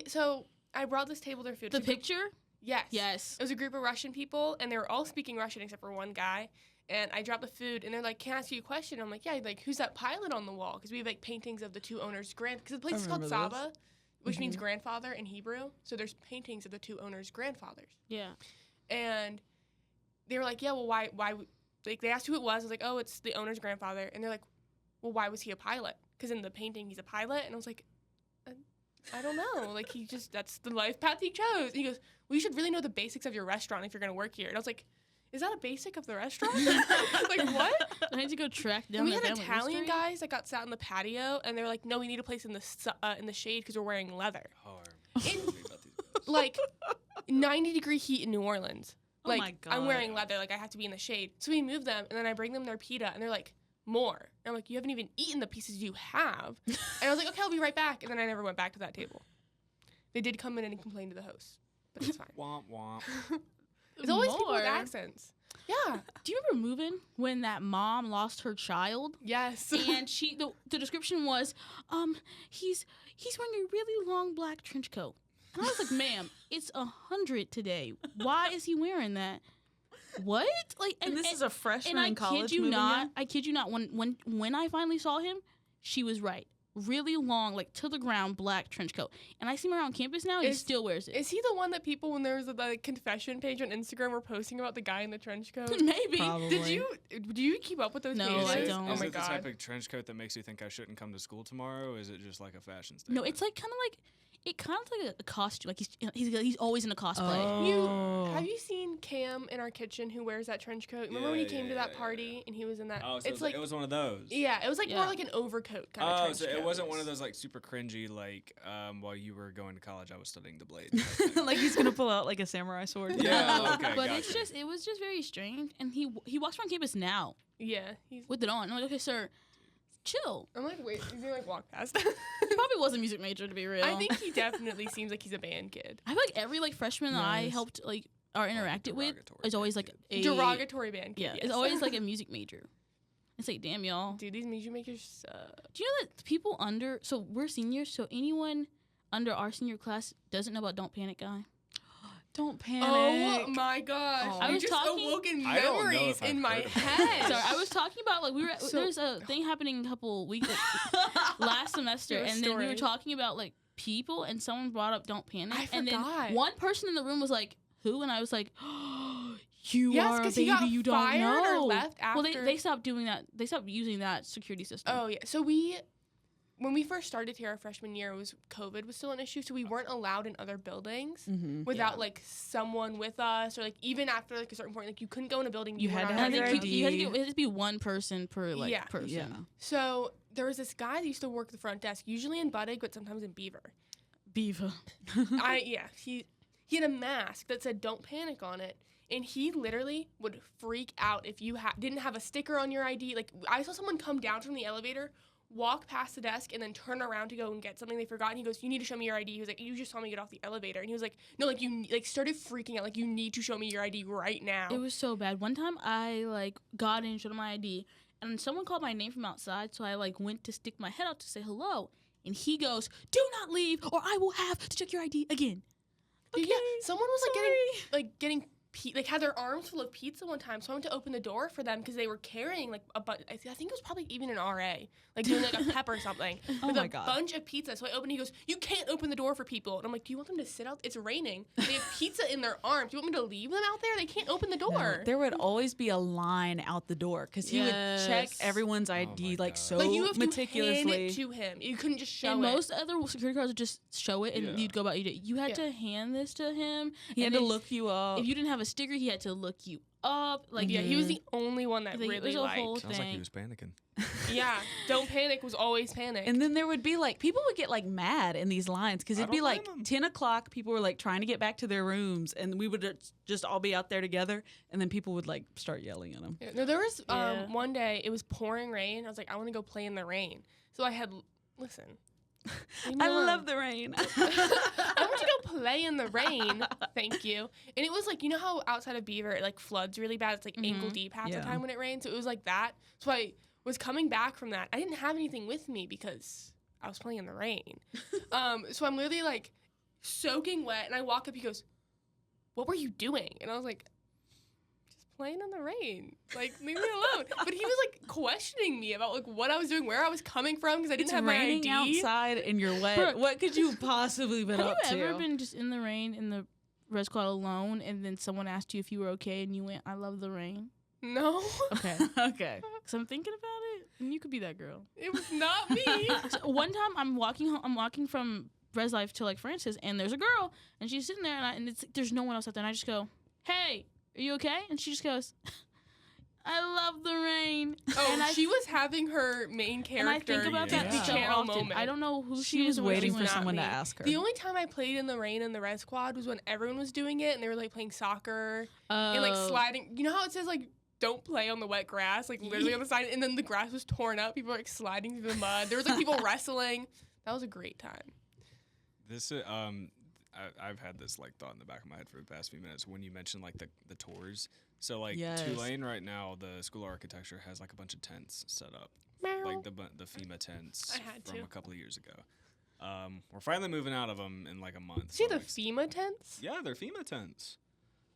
[SPEAKER 3] So I brought this table their food.
[SPEAKER 2] The
[SPEAKER 3] It's a group-
[SPEAKER 2] picture?
[SPEAKER 3] Yes.
[SPEAKER 2] Yes.
[SPEAKER 3] It was a group of Russian people, and they were all speaking Russian except for one guy. And I dropped the food, and they're like, "Can I ask you a question?" I'm like, "Yeah." Like, who's that pilot on the wall? Because we have like paintings of the two owners' because the place is called
[SPEAKER 1] remember
[SPEAKER 3] Saba, which means grandfather in Hebrew. So there's paintings of the two owners' grandfathers.
[SPEAKER 2] Yeah.
[SPEAKER 3] And they were like, "Yeah, well, why?" Like, they asked who it was. I was like, "Oh, it's the owner's grandfather." And they're like, "Well, why was he a pilot?" Because in the painting, he's a pilot. And I was like, I don't know. Like, that's the life path he chose. And he goes, "Well, you should really know the basics of your restaurant if you're going to work here." And I was like, is that a basic of the restaurant? Like, what?
[SPEAKER 2] I need to go track down
[SPEAKER 3] And we
[SPEAKER 2] their
[SPEAKER 3] had
[SPEAKER 2] family
[SPEAKER 3] Italian
[SPEAKER 2] history.
[SPEAKER 3] guys that got sat in the patio, and they were like, "No, we need a place in the shade because we're wearing leather."
[SPEAKER 4] Hard.
[SPEAKER 3] In-
[SPEAKER 4] Tell me about these guys.
[SPEAKER 3] Like 90-degree heat in New Orleans.
[SPEAKER 1] Oh
[SPEAKER 3] Like,
[SPEAKER 1] my
[SPEAKER 3] I'm
[SPEAKER 1] God.
[SPEAKER 3] wearing leather. Like, I have to be in the shade. So we move them, and then I bring them their pita, and they're like, "More." And I'm like, "You haven't even eaten the pieces you have." And I was like, "Okay, I'll be right back." And then I never went back to that table. They did come in and complain to the host, but it's fine.
[SPEAKER 4] Womp womp.
[SPEAKER 3] It's always people with
[SPEAKER 2] More.
[SPEAKER 3] accents. Yeah.
[SPEAKER 2] Do you remember moving when that mom lost her child?
[SPEAKER 3] Yes.
[SPEAKER 2] And the description was, he's wearing a really long black trench coat. And I was like, "Ma'am, it's 100 today. Why is he wearing that?" What? Like,
[SPEAKER 1] And this is a freshman
[SPEAKER 2] and I
[SPEAKER 1] in college.
[SPEAKER 2] kid you
[SPEAKER 1] moving
[SPEAKER 2] not.
[SPEAKER 1] in?
[SPEAKER 2] I kid you not. When I finally saw him, she was right. Really long, like to the ground, black trench coat. And I see him around campus now. And he
[SPEAKER 3] Is-
[SPEAKER 2] still wears it.
[SPEAKER 3] Is he the one that people, when there was a confession page on Instagram, were posting about the guy in the trench coat?
[SPEAKER 2] Maybe.
[SPEAKER 1] Probably.
[SPEAKER 3] Do you keep up with those
[SPEAKER 2] No,
[SPEAKER 3] pages?
[SPEAKER 2] I
[SPEAKER 4] Is it-
[SPEAKER 2] don't.
[SPEAKER 3] Oh
[SPEAKER 4] Is
[SPEAKER 3] my
[SPEAKER 4] it the type
[SPEAKER 3] god.
[SPEAKER 4] of trench coat that makes you think I shouldn't come to school tomorrow? Or is it just like a fashion statement?
[SPEAKER 2] No, it's like kind of like a costume. Like he's always in a cosplay.
[SPEAKER 1] Oh.
[SPEAKER 3] Have you seen Cam in our kitchen who wears that trench coat? Remember when he came to that party and he was in that?
[SPEAKER 4] Oh, so
[SPEAKER 3] it's like
[SPEAKER 4] it was one of those.
[SPEAKER 3] yeah, it was like
[SPEAKER 2] Yeah.
[SPEAKER 3] more like an overcoat kind of
[SPEAKER 4] Oh,
[SPEAKER 3] trench
[SPEAKER 4] so
[SPEAKER 3] coat.
[SPEAKER 4] it wasn't one of those like super cringy like while you were going to college I was studying the blade.
[SPEAKER 1] Like he's gonna pull out like a samurai sword.
[SPEAKER 4] Yeah,
[SPEAKER 2] No,
[SPEAKER 4] okay,
[SPEAKER 2] but
[SPEAKER 4] gotcha.
[SPEAKER 2] it was just very strange. And he walks around campus now
[SPEAKER 3] Yeah, he's.
[SPEAKER 2] with it on. I'm like, okay, sir, chill.
[SPEAKER 3] I'm like, wait, he's gonna like walk past.
[SPEAKER 2] He probably was a music major, to be real.
[SPEAKER 3] I think he definitely seems like he's a band kid.
[SPEAKER 2] I feel like every like freshman that I
[SPEAKER 1] Yes.
[SPEAKER 2] helped like or interacted with
[SPEAKER 4] derogatory
[SPEAKER 2] is always
[SPEAKER 4] band
[SPEAKER 2] like a
[SPEAKER 3] Derogatory band kid.
[SPEAKER 2] Yeah,
[SPEAKER 3] yes.
[SPEAKER 2] it's always like a music major. It's like, damn, y'all.
[SPEAKER 3] Dude, these music makers suck.
[SPEAKER 2] Do you know that people so we're seniors, so anyone under our senior class doesn't know about Don't Panic Guy?
[SPEAKER 1] Don't panic.
[SPEAKER 3] Oh my gosh!
[SPEAKER 1] Oh.
[SPEAKER 3] I
[SPEAKER 2] I
[SPEAKER 3] was
[SPEAKER 2] was
[SPEAKER 3] just
[SPEAKER 2] talking-
[SPEAKER 3] awoken
[SPEAKER 4] I don't know
[SPEAKER 3] memories
[SPEAKER 4] if I've
[SPEAKER 3] in my
[SPEAKER 4] heard of that.
[SPEAKER 3] head.
[SPEAKER 2] Sorry, I was talking about like
[SPEAKER 3] So-
[SPEAKER 2] there's a thing happening a couple weeks last semester,
[SPEAKER 3] Your
[SPEAKER 2] and then we were
[SPEAKER 3] story.
[SPEAKER 2] talking about like people, and someone brought up Don't Panic,
[SPEAKER 3] I
[SPEAKER 2] and then
[SPEAKER 3] forgot.
[SPEAKER 2] one person in the room was like, "Who?" And I was like, "You
[SPEAKER 3] Yes,
[SPEAKER 2] are a
[SPEAKER 3] 'cause
[SPEAKER 2] baby,
[SPEAKER 3] he got
[SPEAKER 2] you don't
[SPEAKER 3] fired or
[SPEAKER 2] know."
[SPEAKER 3] left
[SPEAKER 2] Well,
[SPEAKER 3] after-
[SPEAKER 2] they stopped doing that. They stopped using that security system.
[SPEAKER 3] Oh yeah. So when we first started here our freshman year, COVID was still an issue, so we weren't allowed in other buildings
[SPEAKER 1] Mm-hmm.
[SPEAKER 3] without
[SPEAKER 2] Yeah.
[SPEAKER 3] like someone with us, or like even after like a certain point, like you couldn't go in a building.
[SPEAKER 1] You
[SPEAKER 3] were
[SPEAKER 1] had
[SPEAKER 3] not
[SPEAKER 1] to
[SPEAKER 2] And I
[SPEAKER 1] have
[SPEAKER 3] allowed
[SPEAKER 2] think
[SPEAKER 1] your
[SPEAKER 3] to
[SPEAKER 2] you
[SPEAKER 3] go.
[SPEAKER 2] had to
[SPEAKER 1] ID.
[SPEAKER 2] get, it had to be one person per like
[SPEAKER 3] Yeah.
[SPEAKER 2] person.
[SPEAKER 1] Yeah.
[SPEAKER 3] So there was this guy that used to work the front desk, usually in Buddig, but sometimes in Beaver.
[SPEAKER 2] Beaver.
[SPEAKER 3] He had a mask that said "Don't Panic" on it, and he literally would freak out if you didn't have a sticker on your ID. Like I saw someone come down from the elevator, walk past the desk, and then turn around to go and get something they forgot. And he goes, "You need to show me your ID." He was like, "You just saw me get off the elevator," and he was like, "No, like you like started freaking out. Like you need to show me your ID right now."
[SPEAKER 2] It was so bad. One time I like got in, showed him my ID, and someone called my name from outside, so I like went to stick my head out to say hello, and he goes, "Do not leave, or I will have to check your ID again."
[SPEAKER 3] Dude,
[SPEAKER 2] Okay,
[SPEAKER 3] yeah, someone was getting had their arms full of pizza one time, so I went to open the door for them because they were carrying like I think it was probably even an RA, like doing like a pep or something
[SPEAKER 1] Oh
[SPEAKER 3] with
[SPEAKER 1] my
[SPEAKER 3] a
[SPEAKER 1] God.
[SPEAKER 3] bunch of pizza. So I opened, he goes, "You can't open the door for people," and I'm like, "Do you want them to sit out? It's raining. They have pizza in their arms. Do you want me to leave them out there? They can't open the door."
[SPEAKER 1] There would always be a line out the door because he would check
[SPEAKER 2] Yes.
[SPEAKER 1] everyone's
[SPEAKER 4] my
[SPEAKER 1] ID like
[SPEAKER 4] God.
[SPEAKER 1] so
[SPEAKER 3] Like you have to hand
[SPEAKER 1] meticulously.
[SPEAKER 3] it to him. You couldn't just show
[SPEAKER 2] And
[SPEAKER 3] it.
[SPEAKER 2] most other security guards would just show it, and
[SPEAKER 4] Yeah.
[SPEAKER 2] you'd go about your day. You had
[SPEAKER 3] Yeah.
[SPEAKER 2] to hand this to him.
[SPEAKER 1] He had
[SPEAKER 2] and
[SPEAKER 1] to
[SPEAKER 2] if-
[SPEAKER 1] look you up.
[SPEAKER 2] If you didn't have a sticker, he had to look you up. Like
[SPEAKER 3] yeah, he was the only one that
[SPEAKER 2] Like, it
[SPEAKER 3] really
[SPEAKER 2] was a
[SPEAKER 3] liked.
[SPEAKER 2] whole
[SPEAKER 4] Sounds like he
[SPEAKER 2] thing.
[SPEAKER 4] was panicking.
[SPEAKER 3] Yeah, "Don't Panic" was always panic.
[SPEAKER 1] And then there would be like people would get like mad in these lines because
[SPEAKER 4] I
[SPEAKER 1] it'd be
[SPEAKER 4] don't
[SPEAKER 1] like
[SPEAKER 4] blame 'em.
[SPEAKER 1] 10 o'clock. People were like trying to get back to their rooms, and we would just all be out there together. And then people would like start yelling at them.
[SPEAKER 3] Yeah, no, there was
[SPEAKER 2] Yeah.
[SPEAKER 3] one day it was pouring rain. I was like, I want to go play in the rain. So I had listen. leave me
[SPEAKER 1] I
[SPEAKER 3] alone.
[SPEAKER 1] love the rain.
[SPEAKER 3] I want you to go play in the rain. Thank you. And it was like, you know how outside of Beaver it like floods really bad? It's like ankle deep half the
[SPEAKER 1] Yeah.
[SPEAKER 3] time when it rains. So it was like that. So I was coming back from that. I didn't have anything with me because I was playing in the rain. So I'm literally like soaking wet, and I walk up. He goes, "What were you doing?" And I was like, "Just playing in the rain. Like, leave me alone." But he was like questioning me about like what I was doing, where I was coming from, because I didn't
[SPEAKER 1] It's
[SPEAKER 3] have my
[SPEAKER 1] raining
[SPEAKER 3] ID.
[SPEAKER 1] outside and you're wet.
[SPEAKER 2] Brooke,
[SPEAKER 1] What could you possibly been
[SPEAKER 2] Have
[SPEAKER 1] up
[SPEAKER 2] you
[SPEAKER 1] to?
[SPEAKER 2] ever been just in the rain in the red squad alone, and then someone asked you if you were okay, and you went, "I love the rain"?
[SPEAKER 3] No,
[SPEAKER 2] Okay.
[SPEAKER 1] Okay.
[SPEAKER 2] Because I'm thinking about it, and you could be that girl.
[SPEAKER 3] it was not me.
[SPEAKER 2] So one time I'm walking home, I'm walking from Res Life to like Francis, and there's a girl, and she's sitting there, and it's there's no one else out there, and I just go, "Hey, are you okay?" And she just goes, "I love the rain."
[SPEAKER 3] Oh,
[SPEAKER 2] and
[SPEAKER 3] she was having her main character.
[SPEAKER 2] and I think about that
[SPEAKER 1] Yeah.
[SPEAKER 2] so
[SPEAKER 3] channel
[SPEAKER 2] often.
[SPEAKER 3] moment.
[SPEAKER 2] I don't know who
[SPEAKER 1] She was
[SPEAKER 2] is or where
[SPEAKER 1] waiting
[SPEAKER 2] she
[SPEAKER 1] for
[SPEAKER 2] went.
[SPEAKER 3] not
[SPEAKER 1] someone to
[SPEAKER 3] me.
[SPEAKER 1] ask her.
[SPEAKER 3] The only time I played in the rain in the Red Squad was when everyone was doing it, and they were like playing soccer and like
[SPEAKER 2] Oh.
[SPEAKER 3] sliding. You know how it says like don't play on the wet grass, like literally on the side, and then the grass was torn up. People were like sliding through the mud. There was like people wrestling. That was a great time.
[SPEAKER 4] This I've had this like thought in the back of my head for the past few minutes when you mentioned like the tours. So like
[SPEAKER 1] Yes.
[SPEAKER 4] Tulane right now, the School of Architecture has like a bunch of tents set up, like the FEMA tents
[SPEAKER 3] I had
[SPEAKER 4] from
[SPEAKER 3] to.
[SPEAKER 4] a couple of years ago. We're finally moving out of them in like a month.
[SPEAKER 3] See
[SPEAKER 4] so
[SPEAKER 3] the
[SPEAKER 4] I'm
[SPEAKER 3] FEMA tents?
[SPEAKER 4] yeah, they're FEMA tents.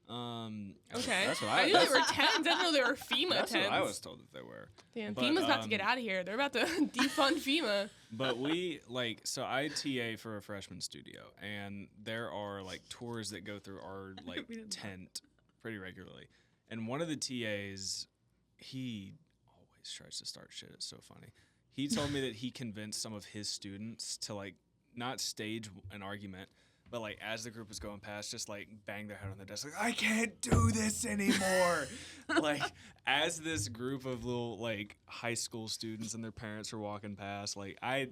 [SPEAKER 3] Okay.
[SPEAKER 4] That's what
[SPEAKER 3] I
[SPEAKER 4] I
[SPEAKER 3] knew
[SPEAKER 4] that's,
[SPEAKER 3] they were tents. I didn't know they were FEMA
[SPEAKER 4] that's
[SPEAKER 3] tents.
[SPEAKER 4] what I was told that they were.
[SPEAKER 3] Damn,
[SPEAKER 4] But,
[SPEAKER 3] FEMA's about to get out of here. They're about to defund FEMA.
[SPEAKER 4] But we so I TA for a freshman studio, and there are like tours that go through our like tent pretty regularly. And one of the TAs, he always tries to start shit. It's so funny. He told me that he convinced some of his students to like not stage an argument, but like as the group was going past, just like bang their head on the desk, like I can't do this anymore. Like as this group of little like high school students and their parents were walking past, like I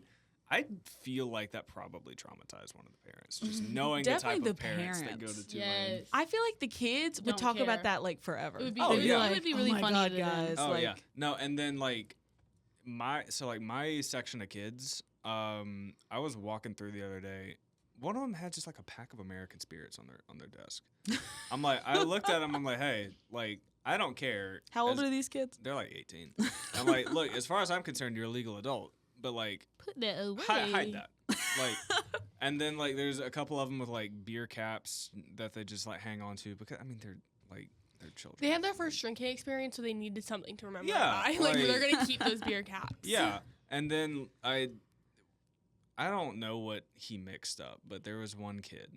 [SPEAKER 4] feel like that probably traumatized one of the parents, just knowing the
[SPEAKER 1] Definitely
[SPEAKER 4] type of
[SPEAKER 1] the
[SPEAKER 4] parents that go to
[SPEAKER 1] parents.
[SPEAKER 4] Tulane.
[SPEAKER 2] Yes.
[SPEAKER 1] I feel like the kids would
[SPEAKER 2] Don't
[SPEAKER 1] talk
[SPEAKER 2] care.
[SPEAKER 1] about that like forever.
[SPEAKER 2] It would be,
[SPEAKER 4] Oh,
[SPEAKER 2] really,
[SPEAKER 4] yeah.
[SPEAKER 2] it would be really
[SPEAKER 1] oh my
[SPEAKER 2] funny
[SPEAKER 1] God,
[SPEAKER 2] to them.
[SPEAKER 1] guys.
[SPEAKER 4] Oh
[SPEAKER 1] like,
[SPEAKER 4] yeah, no, and then like my section of kids, I was walking through the other day. One of them had just like a pack of American Spirits on their desk. I'm like, I looked at them. I'm like, hey, like I don't care.
[SPEAKER 1] How old
[SPEAKER 4] As-
[SPEAKER 1] are these kids?
[SPEAKER 4] They're like 18. I'm like, look, as far as I'm concerned, you're a legal adult, but like
[SPEAKER 2] Put that away.
[SPEAKER 4] hide that. Like, and then like there's a couple of them with like beer caps that they just like hang on to because I mean they're children.
[SPEAKER 3] They had their first drinking experience, so they needed something to remember.
[SPEAKER 4] Yeah,
[SPEAKER 3] by.
[SPEAKER 4] like-
[SPEAKER 3] They're gonna keep those beer caps.
[SPEAKER 4] Yeah, and then I don't know what he mixed up, but there was one kid,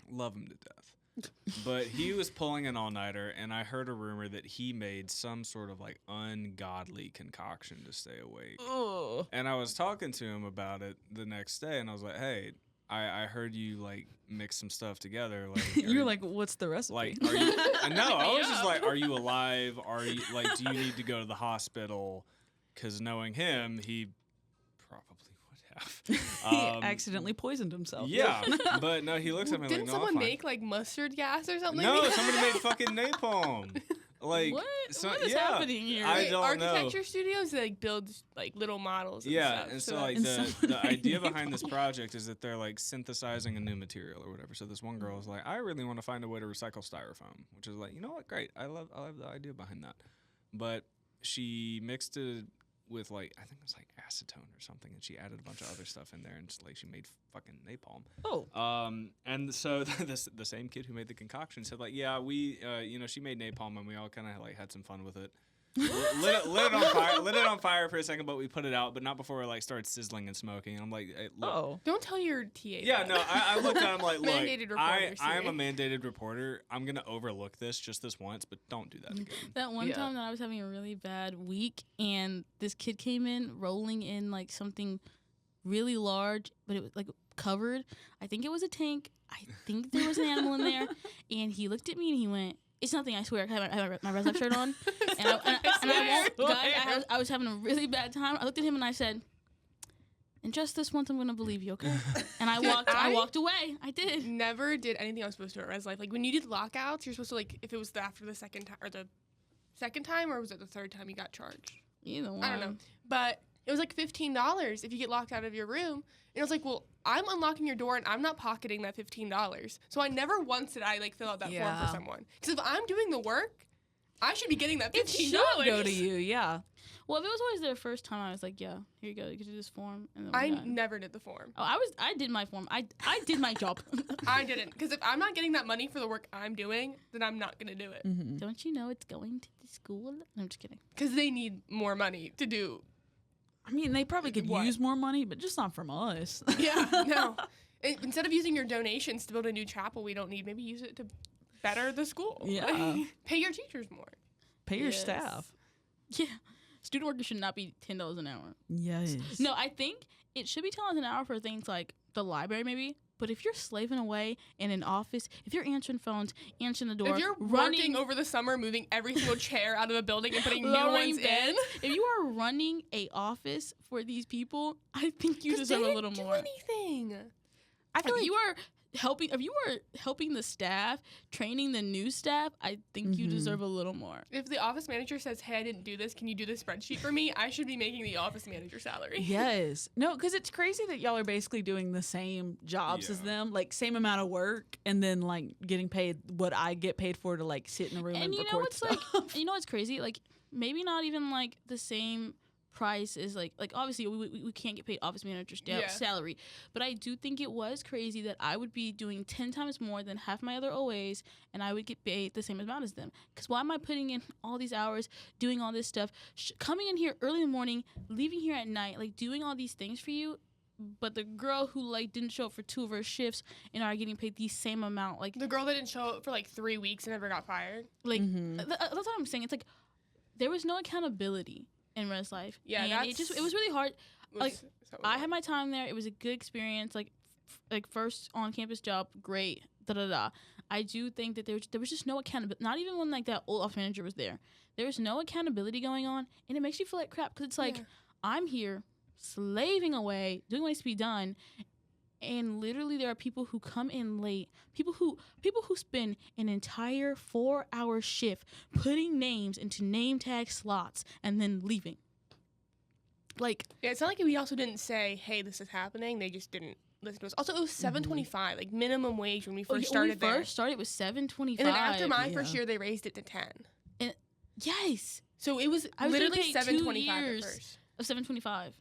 [SPEAKER 4] love him to death, but he was pulling an all-nighter, and I heard a rumor that he made some sort of like ungodly concoction to stay awake.
[SPEAKER 1] Oh.
[SPEAKER 4] And I was talking to him about it the next day, and I was like, hey, I heard you like mix some stuff together. Like are
[SPEAKER 1] You're
[SPEAKER 4] you-
[SPEAKER 1] like, what's the recipe?
[SPEAKER 4] like, are you? No, I was just
[SPEAKER 3] Yeah.
[SPEAKER 4] like, are you alive? Are you like, do you need to go to the hospital? Because knowing him, he probably would have.
[SPEAKER 1] he accidentally poisoned himself.
[SPEAKER 4] Yeah, but no, he looks at me
[SPEAKER 3] Didn't
[SPEAKER 4] like, no,
[SPEAKER 3] someone
[SPEAKER 4] I'm fine.
[SPEAKER 3] make like mustard gas or something?
[SPEAKER 4] No, somebody made fucking napalm. Like,
[SPEAKER 2] What?
[SPEAKER 4] so-
[SPEAKER 2] What is
[SPEAKER 4] yeah,
[SPEAKER 2] happening here?
[SPEAKER 4] I
[SPEAKER 3] Wait,
[SPEAKER 4] don't know.
[SPEAKER 3] architecture studios they, like build like little models. And
[SPEAKER 4] Yeah,
[SPEAKER 3] stuff,
[SPEAKER 4] and so
[SPEAKER 3] that-
[SPEAKER 4] like
[SPEAKER 1] And
[SPEAKER 4] the idea behind this project is that they're like synthesizing a new material or whatever. So this one girl is like, I really want to find a way to recycle styrofoam, which is like, you know what, great, I love the idea behind that. But she mixed it with like I think it was like acetone or something, and she added a bunch of other stuff in there, and just like she made fucking napalm.
[SPEAKER 1] Oh.
[SPEAKER 4] And so the same kid who made the concoction said like, yeah, we she made napalm and we all kind of like had some fun with it. lit it on fire for a second, but we put it out, but not before it like started sizzling and smoking. I'm like, hey, look.
[SPEAKER 1] Oh.
[SPEAKER 3] Don't tell your TA.
[SPEAKER 4] Yeah,
[SPEAKER 3] that.
[SPEAKER 4] no, I looked at him like, look,
[SPEAKER 3] Mandated reporters
[SPEAKER 4] I am a
[SPEAKER 3] here.
[SPEAKER 4] mandated reporter. I'm gonna overlook this just this once, but don't do that again.
[SPEAKER 2] That one
[SPEAKER 1] Yeah.
[SPEAKER 2] time that I was having a really bad week, and this kid came in rolling in like something really large, but it was like covered. I think it was a tank. I think there was an animal in there, and he looked at me and he went, "It's nothing. I swear." I had my Res Life shirt on, and I won't, guys. I was having a really bad time. I looked at him and I said, "And just this once, I'm gonna believe you, okay?" And I
[SPEAKER 3] Dude,
[SPEAKER 2] I walked away. I did.
[SPEAKER 3] Never did anything I was supposed to at Res Life. Like when you did lockouts, you're supposed to like if it was after the second time or the second time or was it the third time you got charged?
[SPEAKER 2] Either one.
[SPEAKER 3] I don't know. But It was like $15 if you get locked out of your room. And I was like, well, I'm unlocking your door and I'm not pocketing that $15. So I never once did I like fill out that form for someone. Because if I'm doing the work, I should be getting that $15.
[SPEAKER 1] It should go to you, yeah.
[SPEAKER 2] Well, if it was always their first time, I was like, yeah, here you go. You can do this form. And then
[SPEAKER 3] I never did the form.
[SPEAKER 2] Oh, I did my form. I did my job.
[SPEAKER 3] I didn't. Because if I'm not getting that money for the work I'm doing, then I'm not going to do it.
[SPEAKER 1] Mm-hmm.
[SPEAKER 2] Don't you know it's going to the school? No, I'm just kidding.
[SPEAKER 3] Because they need more money to do.
[SPEAKER 1] I mean, they probably could use more money, but just not from us.
[SPEAKER 3] Yeah, no. Instead of using your donations to build a new chapel we don't need, maybe use it to better the school.
[SPEAKER 1] Yeah.
[SPEAKER 3] Pay your teachers more.
[SPEAKER 1] Pay your staff.
[SPEAKER 2] Yeah. Student workers should not be $10 an hour.
[SPEAKER 1] Yes.
[SPEAKER 2] No, I think it should be $10 an hour for things like the library, maybe. But if you're slaving away in an office, if you're answering phones, answering the door,
[SPEAKER 3] if you're working over the summer, moving every single chair out of a building and putting new ones in,
[SPEAKER 2] if you are running a office for these people, I think you deserve a little more.
[SPEAKER 3] Anything.
[SPEAKER 2] I feel like you are helping. If you are helping the staff, training the new staff, I think you deserve a little more.
[SPEAKER 3] If the office manager says, "Hey, I didn't do this. Can you do this spreadsheet for me?" I should be making the office manager salary.
[SPEAKER 1] Yes. No, because it's crazy that y'all are basically doing the same jobs as them, like same amount of work, and then like getting paid what I get paid for to like sit in a room and
[SPEAKER 2] you
[SPEAKER 1] record
[SPEAKER 2] know what's
[SPEAKER 1] stuff.
[SPEAKER 2] like, you know what's crazy? Like maybe not even like the same price is like obviously we can't get paid office manager's salary, but I do think it was crazy that I would be doing 10 times more than half my other OAs and I would get paid the same amount as them. Because why am I putting in all these hours doing all this stuff, coming in here early in the morning, leaving here at night, like doing all these things for you, but the girl who like didn't show up for 2 of her shifts and are getting paid the same amount, like
[SPEAKER 3] the girl that didn't show up for like 3 weeks and never got fired, like
[SPEAKER 2] that's what I'm saying. It's like there was no accountability in Red's life.
[SPEAKER 3] Yeah,
[SPEAKER 2] and it was really hard. Like I had my time there. It was a good experience. Like first on campus job, great. I do think that there was just no accountability. Not even when like that old office manager was there. There was no accountability going on, and it makes you feel like crap because it's like I'm here slaving away, doing what needs to be done. And literally there are people who come in late, people who spend an entire 4-hour shift putting names into name tag slots and then leaving. Like,
[SPEAKER 3] yeah, it's not like we also didn't say, hey, this is happening. They just didn't listen to us. Also, it was $7.25, like minimum wage when we first started there.
[SPEAKER 2] When we first started, it was $7.25.
[SPEAKER 3] And then after my first year, they raised it to 10.
[SPEAKER 2] And yes.
[SPEAKER 3] So it was literally $7.25 at first.
[SPEAKER 2] Of $7.25.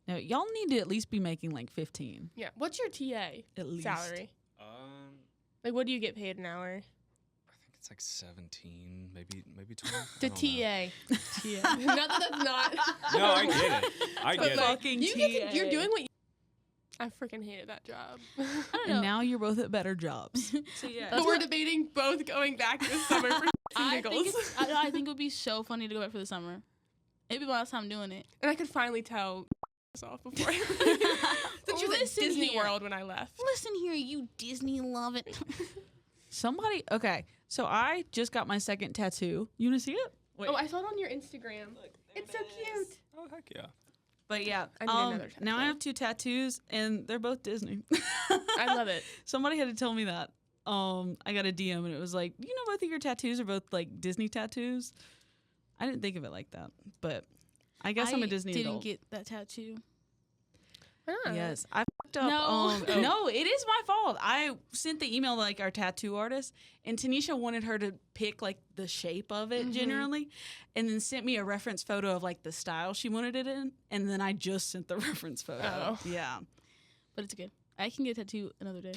[SPEAKER 1] No, y'all need to at least be making like 15.
[SPEAKER 3] Yeah. What's your TA
[SPEAKER 1] at least
[SPEAKER 3] salary? Like, what do you get paid an hour?
[SPEAKER 4] I think it's like 17, maybe 20.
[SPEAKER 3] The TA. TA. Not that that's not.
[SPEAKER 4] No, I get it. I get it.
[SPEAKER 1] Fucking TA.
[SPEAKER 3] You're doing what you. I freaking hated that job.
[SPEAKER 2] I don't know.
[SPEAKER 1] And now you're both at better jobs.
[SPEAKER 3] So yeah. But we're debating both going back this summer for giggles.
[SPEAKER 2] I think it would be so funny to go back for the summer. It'd be my last time doing it.
[SPEAKER 3] And I could finally tell off before. Since she was at Disney World when I left.
[SPEAKER 2] Listen here, you Disney love it.
[SPEAKER 1] Okay, so I just got my second tattoo. You want to see it?
[SPEAKER 3] Wait. Oh, I saw it on your Instagram. Look, it's so cute.
[SPEAKER 4] Oh, heck yeah.
[SPEAKER 1] But yeah,
[SPEAKER 3] I need another tattoo.
[SPEAKER 1] now I have 2 tattoos, and they're both Disney.
[SPEAKER 3] I love it.
[SPEAKER 1] Somebody had to tell me that. I got a DM, and it was like, you know, both of your tattoos are both like Disney tattoos. I didn't think of it like that, but I guess I'm a Disney adult.
[SPEAKER 2] I didn't get that tattoo.
[SPEAKER 1] Yes, I fucked up.
[SPEAKER 2] No.
[SPEAKER 1] No, it is my fault. I sent the email to like our tattoo artist, and Tanesha wanted her to pick like the shape of it generally, and then sent me a reference photo of like the style she wanted it in, and then I just sent the reference photo.
[SPEAKER 3] Oh.
[SPEAKER 1] Yeah,
[SPEAKER 2] but it's good. I can get a tattoo another day.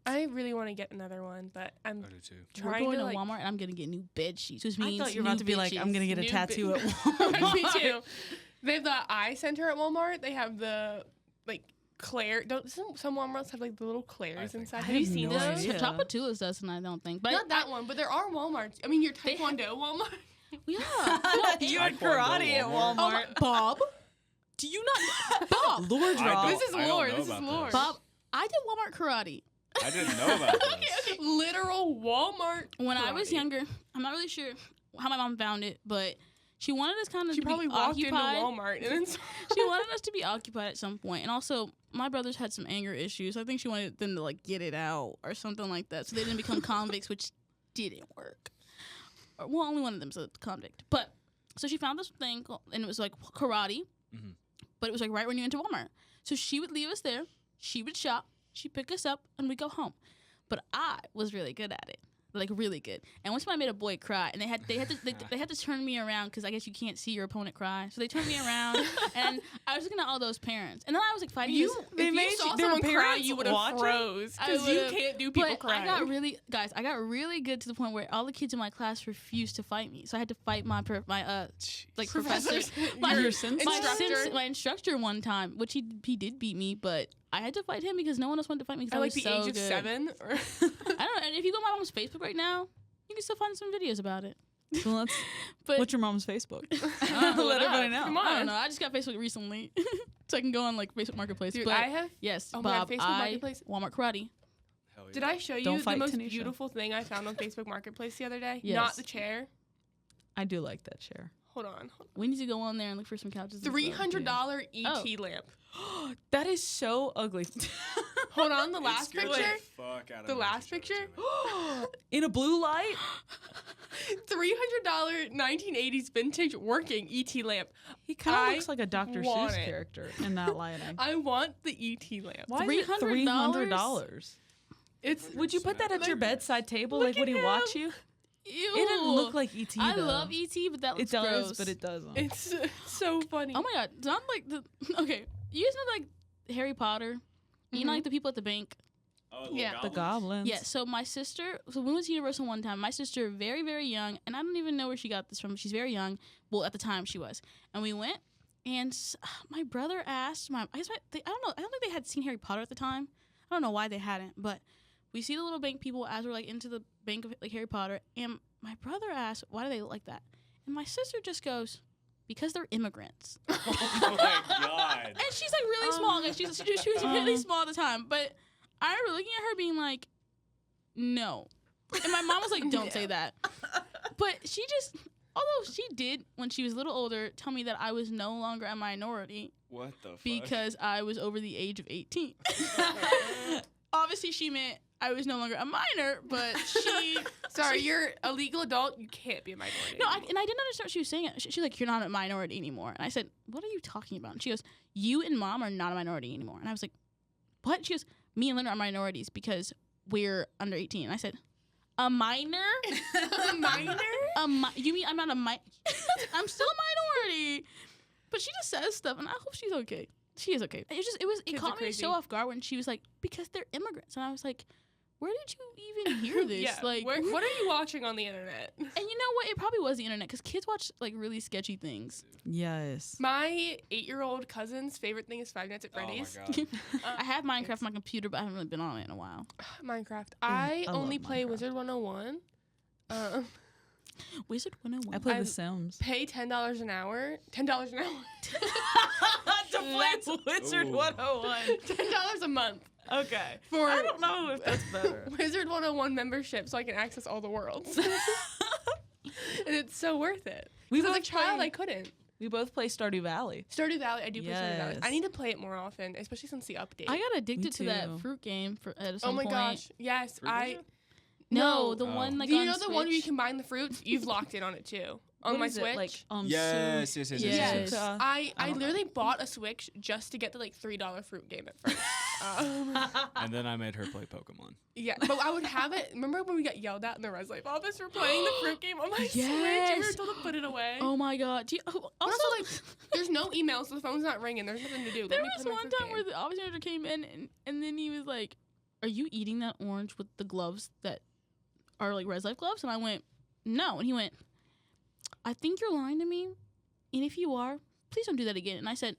[SPEAKER 3] I really want to get another one, but I do
[SPEAKER 4] too.
[SPEAKER 2] We're going to Walmart, and I'm going to get new bed sheets, which means
[SPEAKER 1] I thought you were about to be like, I'm going to get a tattoo at
[SPEAKER 3] Walmart. Me too. They have the eye center at Walmart. They have the like Claire. Don't some Walmarts have like the little Claires inside? Have you seen those?
[SPEAKER 2] Chapatulas doesn't, I don't think. But
[SPEAKER 3] not that one, but there are Walmarts. I mean, your Taekwondo Walmart.
[SPEAKER 2] Yeah.
[SPEAKER 1] You had karate at Walmart.
[SPEAKER 2] Bob, do you not? Bob,
[SPEAKER 1] Lord Rob.
[SPEAKER 3] This is Lord. This is Lord.
[SPEAKER 2] Bob, I did Walmart karate.
[SPEAKER 4] I didn't know about this.
[SPEAKER 3] Okay. Literal Walmart.
[SPEAKER 2] When
[SPEAKER 3] karate.
[SPEAKER 2] I was younger, I'm not really sure how my mom found it, but she wanted us kind of
[SPEAKER 3] she
[SPEAKER 2] to
[SPEAKER 3] probably
[SPEAKER 2] be
[SPEAKER 3] walked
[SPEAKER 2] occupied.
[SPEAKER 3] into Walmart and then
[SPEAKER 2] She wanted us to be occupied at some point, and also my brothers had some anger issues. I think she wanted them to like get it out or something like that, so they didn't become convicts, which didn't work. Only one of them's a convict. But so she found this thing, and it was like karate. but it was like right when you enter Walmart. So she would leave us there. She would shop. She'd pick us up, and we'd go home. But I was really good at it. Like really good. And one time I made a boy cry, and they had to turn me around because I guess you can't see your opponent cry. So they turned me around, and I was looking at all those parents, and then I was like fighting.
[SPEAKER 3] If you saw someone cry, you would have froze because you can't do people crying.
[SPEAKER 2] I got really good to the point where all the kids in my class refused to fight me. So I had to fight my professor, my instructor one time, which he did beat me, but I had to fight him because no one else wanted to fight me because I was
[SPEAKER 3] like the age of 7. Or
[SPEAKER 2] I don't know. And if you go on my mom's Facebook right now, you can still find some videos about it.
[SPEAKER 1] Well, what's your mom's Facebook? Let everybody know.
[SPEAKER 3] Come on.
[SPEAKER 2] I don't know. I just got Facebook recently, so I can go on like Facebook Marketplace.
[SPEAKER 3] Dude,
[SPEAKER 2] but
[SPEAKER 3] I have.
[SPEAKER 2] Yes,
[SPEAKER 3] Oh
[SPEAKER 2] Bob.
[SPEAKER 3] my God, Facebook Marketplace.
[SPEAKER 2] Walmart Karate.
[SPEAKER 4] Hell yeah.
[SPEAKER 3] Did I show you
[SPEAKER 1] Don't
[SPEAKER 3] the
[SPEAKER 1] fight
[SPEAKER 3] most
[SPEAKER 1] Tanesha.
[SPEAKER 3] beautiful thing I found on Facebook Marketplace the other day?
[SPEAKER 2] Yes.
[SPEAKER 3] Not the chair.
[SPEAKER 1] I do like that chair.
[SPEAKER 3] Hold on.
[SPEAKER 2] We need to go on there and look for some couches. and stuff.
[SPEAKER 3] $300 ET lamp.
[SPEAKER 1] That is so ugly.
[SPEAKER 3] Hold on, the last
[SPEAKER 4] Scared
[SPEAKER 3] picture.
[SPEAKER 4] the fuck out of
[SPEAKER 3] The
[SPEAKER 4] me
[SPEAKER 3] last
[SPEAKER 4] when you showed
[SPEAKER 3] picture?
[SPEAKER 4] it to me.
[SPEAKER 1] In a blue light?
[SPEAKER 3] $300 1980s vintage working ET lamp.
[SPEAKER 1] He kind
[SPEAKER 3] I
[SPEAKER 1] of looks like a Dr.
[SPEAKER 3] want
[SPEAKER 1] Seuss
[SPEAKER 3] it.
[SPEAKER 1] character in that lighting.
[SPEAKER 3] I want the ET lamp.
[SPEAKER 1] Why is it
[SPEAKER 2] $300?
[SPEAKER 1] $300?
[SPEAKER 3] It's
[SPEAKER 1] Would you put that at your bedside table?
[SPEAKER 3] Look
[SPEAKER 1] Like, would
[SPEAKER 3] at
[SPEAKER 1] he
[SPEAKER 3] him.
[SPEAKER 1] watch you?
[SPEAKER 2] Ew.
[SPEAKER 1] It didn't look like E.T.
[SPEAKER 2] I
[SPEAKER 1] though.
[SPEAKER 2] love ET, but that looks
[SPEAKER 1] It does,
[SPEAKER 2] gross.
[SPEAKER 1] but it doesn't.
[SPEAKER 3] it's so funny.
[SPEAKER 2] Oh my god, not like the okay. You guys know like Harry Potter. You know like the people at the bank.
[SPEAKER 4] Oh,
[SPEAKER 3] Yeah.
[SPEAKER 1] The goblins.
[SPEAKER 2] Yeah. So my sister. So we went to Universal one time. My sister, very very young, and I don't even know where she got this from. She's very young. Well, at the time she was, and we went. And my brother asked I don't know. I don't think they had seen Harry Potter at the time. I don't know why they hadn't, but we see the little bank people as we're like into the bank of like Harry Potter, and my brother asked, "Why do they look like that?" And my sister just goes, "Because they're immigrants."
[SPEAKER 4] Oh my god.
[SPEAKER 2] And she's like really small. Guys. She was really small at the time, but I remember looking at her being like, "No," and my mom was like, "Don't say that." But she just. Although she did, when she was a little older, tell me that I was no longer a minority
[SPEAKER 4] What the fuck?
[SPEAKER 2] because I was over the age of 18. Obviously, she meant I was no longer a minor, but she...
[SPEAKER 3] Sorry, you're a legal adult. You can't be a minority.
[SPEAKER 2] No, I didn't understand what she was saying. She's like, "You're not a minority anymore." And I said, "What are you talking about?" And she goes, "You and Mom are not a minority anymore." And I was like, "What?" She goes, "Me and Lynn are minorities because we're under 18." And I said, "A minor?
[SPEAKER 3] A minor?
[SPEAKER 2] You mean I'm not a I'm still a minority." But she just says stuff, and I hope she's okay. She is okay. It
[SPEAKER 3] Kids
[SPEAKER 2] caught
[SPEAKER 3] are
[SPEAKER 2] me
[SPEAKER 3] crazy.
[SPEAKER 2] so off guard when she was like, "Because they're immigrants," and I was like, "Where did you even hear this?"
[SPEAKER 3] Yeah.
[SPEAKER 2] Like,
[SPEAKER 3] what are you watching on the internet?
[SPEAKER 2] and you know what? It probably was the internet because kids watch like really sketchy things.
[SPEAKER 1] Yes.
[SPEAKER 3] My 8-year-old cousin's favorite thing is Five Nights at
[SPEAKER 4] Oh my
[SPEAKER 3] Freddy's.
[SPEAKER 4] god.
[SPEAKER 2] I have Minecraft on my computer, but I haven't really been on it in a while.
[SPEAKER 3] Minecraft. I
[SPEAKER 1] I
[SPEAKER 3] only
[SPEAKER 1] love
[SPEAKER 3] play
[SPEAKER 1] Minecraft.
[SPEAKER 3] Wizard 101.
[SPEAKER 2] Wizard 101.
[SPEAKER 1] I play
[SPEAKER 3] I'm-
[SPEAKER 1] The Sims.
[SPEAKER 3] Pay $10 an hour. $10 an hour.
[SPEAKER 1] To play Wizard
[SPEAKER 4] Ooh.
[SPEAKER 1] 101.
[SPEAKER 3] $10 a month
[SPEAKER 1] Okay.
[SPEAKER 3] for
[SPEAKER 1] I don't know if that's better.
[SPEAKER 3] Wizard 101 membership so I can access all the worlds. And it's so worth it.
[SPEAKER 1] We
[SPEAKER 3] As a
[SPEAKER 1] both
[SPEAKER 3] child,
[SPEAKER 1] play-
[SPEAKER 3] I couldn't.
[SPEAKER 1] We both play Stardew Valley.
[SPEAKER 3] Stardew Valley, I do play Stardew Valley. I
[SPEAKER 1] Yes.
[SPEAKER 3] need to play it more often, especially since the update.
[SPEAKER 2] I got addicted to
[SPEAKER 1] too.
[SPEAKER 2] that fruit game at some
[SPEAKER 3] oh my
[SPEAKER 2] point.
[SPEAKER 3] gosh, yes.
[SPEAKER 4] Fruit Ninja?
[SPEAKER 2] No, the
[SPEAKER 4] Oh.
[SPEAKER 2] one like
[SPEAKER 3] Do you
[SPEAKER 2] on
[SPEAKER 3] know the one where you
[SPEAKER 2] Switch?
[SPEAKER 3] combine the fruits? You've locked in on it too. On
[SPEAKER 1] What
[SPEAKER 3] my
[SPEAKER 1] is it,
[SPEAKER 3] Switch.
[SPEAKER 1] like
[SPEAKER 4] Yes, yes, yes, yes,
[SPEAKER 2] Yes.
[SPEAKER 4] yes.
[SPEAKER 3] I
[SPEAKER 1] don't know.
[SPEAKER 3] literally bought a Switch just to get the like $3 fruit game at first.
[SPEAKER 4] And then I made her play Pokemon.
[SPEAKER 3] Yeah, but I would have it. Remember when we got yelled at in the res life office for playing the fruit game on my Switch? And we were
[SPEAKER 2] Yes.
[SPEAKER 3] told to put it away.
[SPEAKER 2] Oh my god!
[SPEAKER 3] And
[SPEAKER 2] Also,
[SPEAKER 3] also, like, there's no email, so the phone's not ringing. There's nothing to do.
[SPEAKER 2] there
[SPEAKER 3] Let me
[SPEAKER 2] was
[SPEAKER 3] play my
[SPEAKER 2] one
[SPEAKER 3] fruit
[SPEAKER 2] time
[SPEAKER 3] game.
[SPEAKER 2] where the office manager came in and then he was like, "Are you eating that orange with the gloves that are like Res Life gloves?" And I went, "No." And he went, "I think you're lying to me. And if you are, please don't do that again." And I said,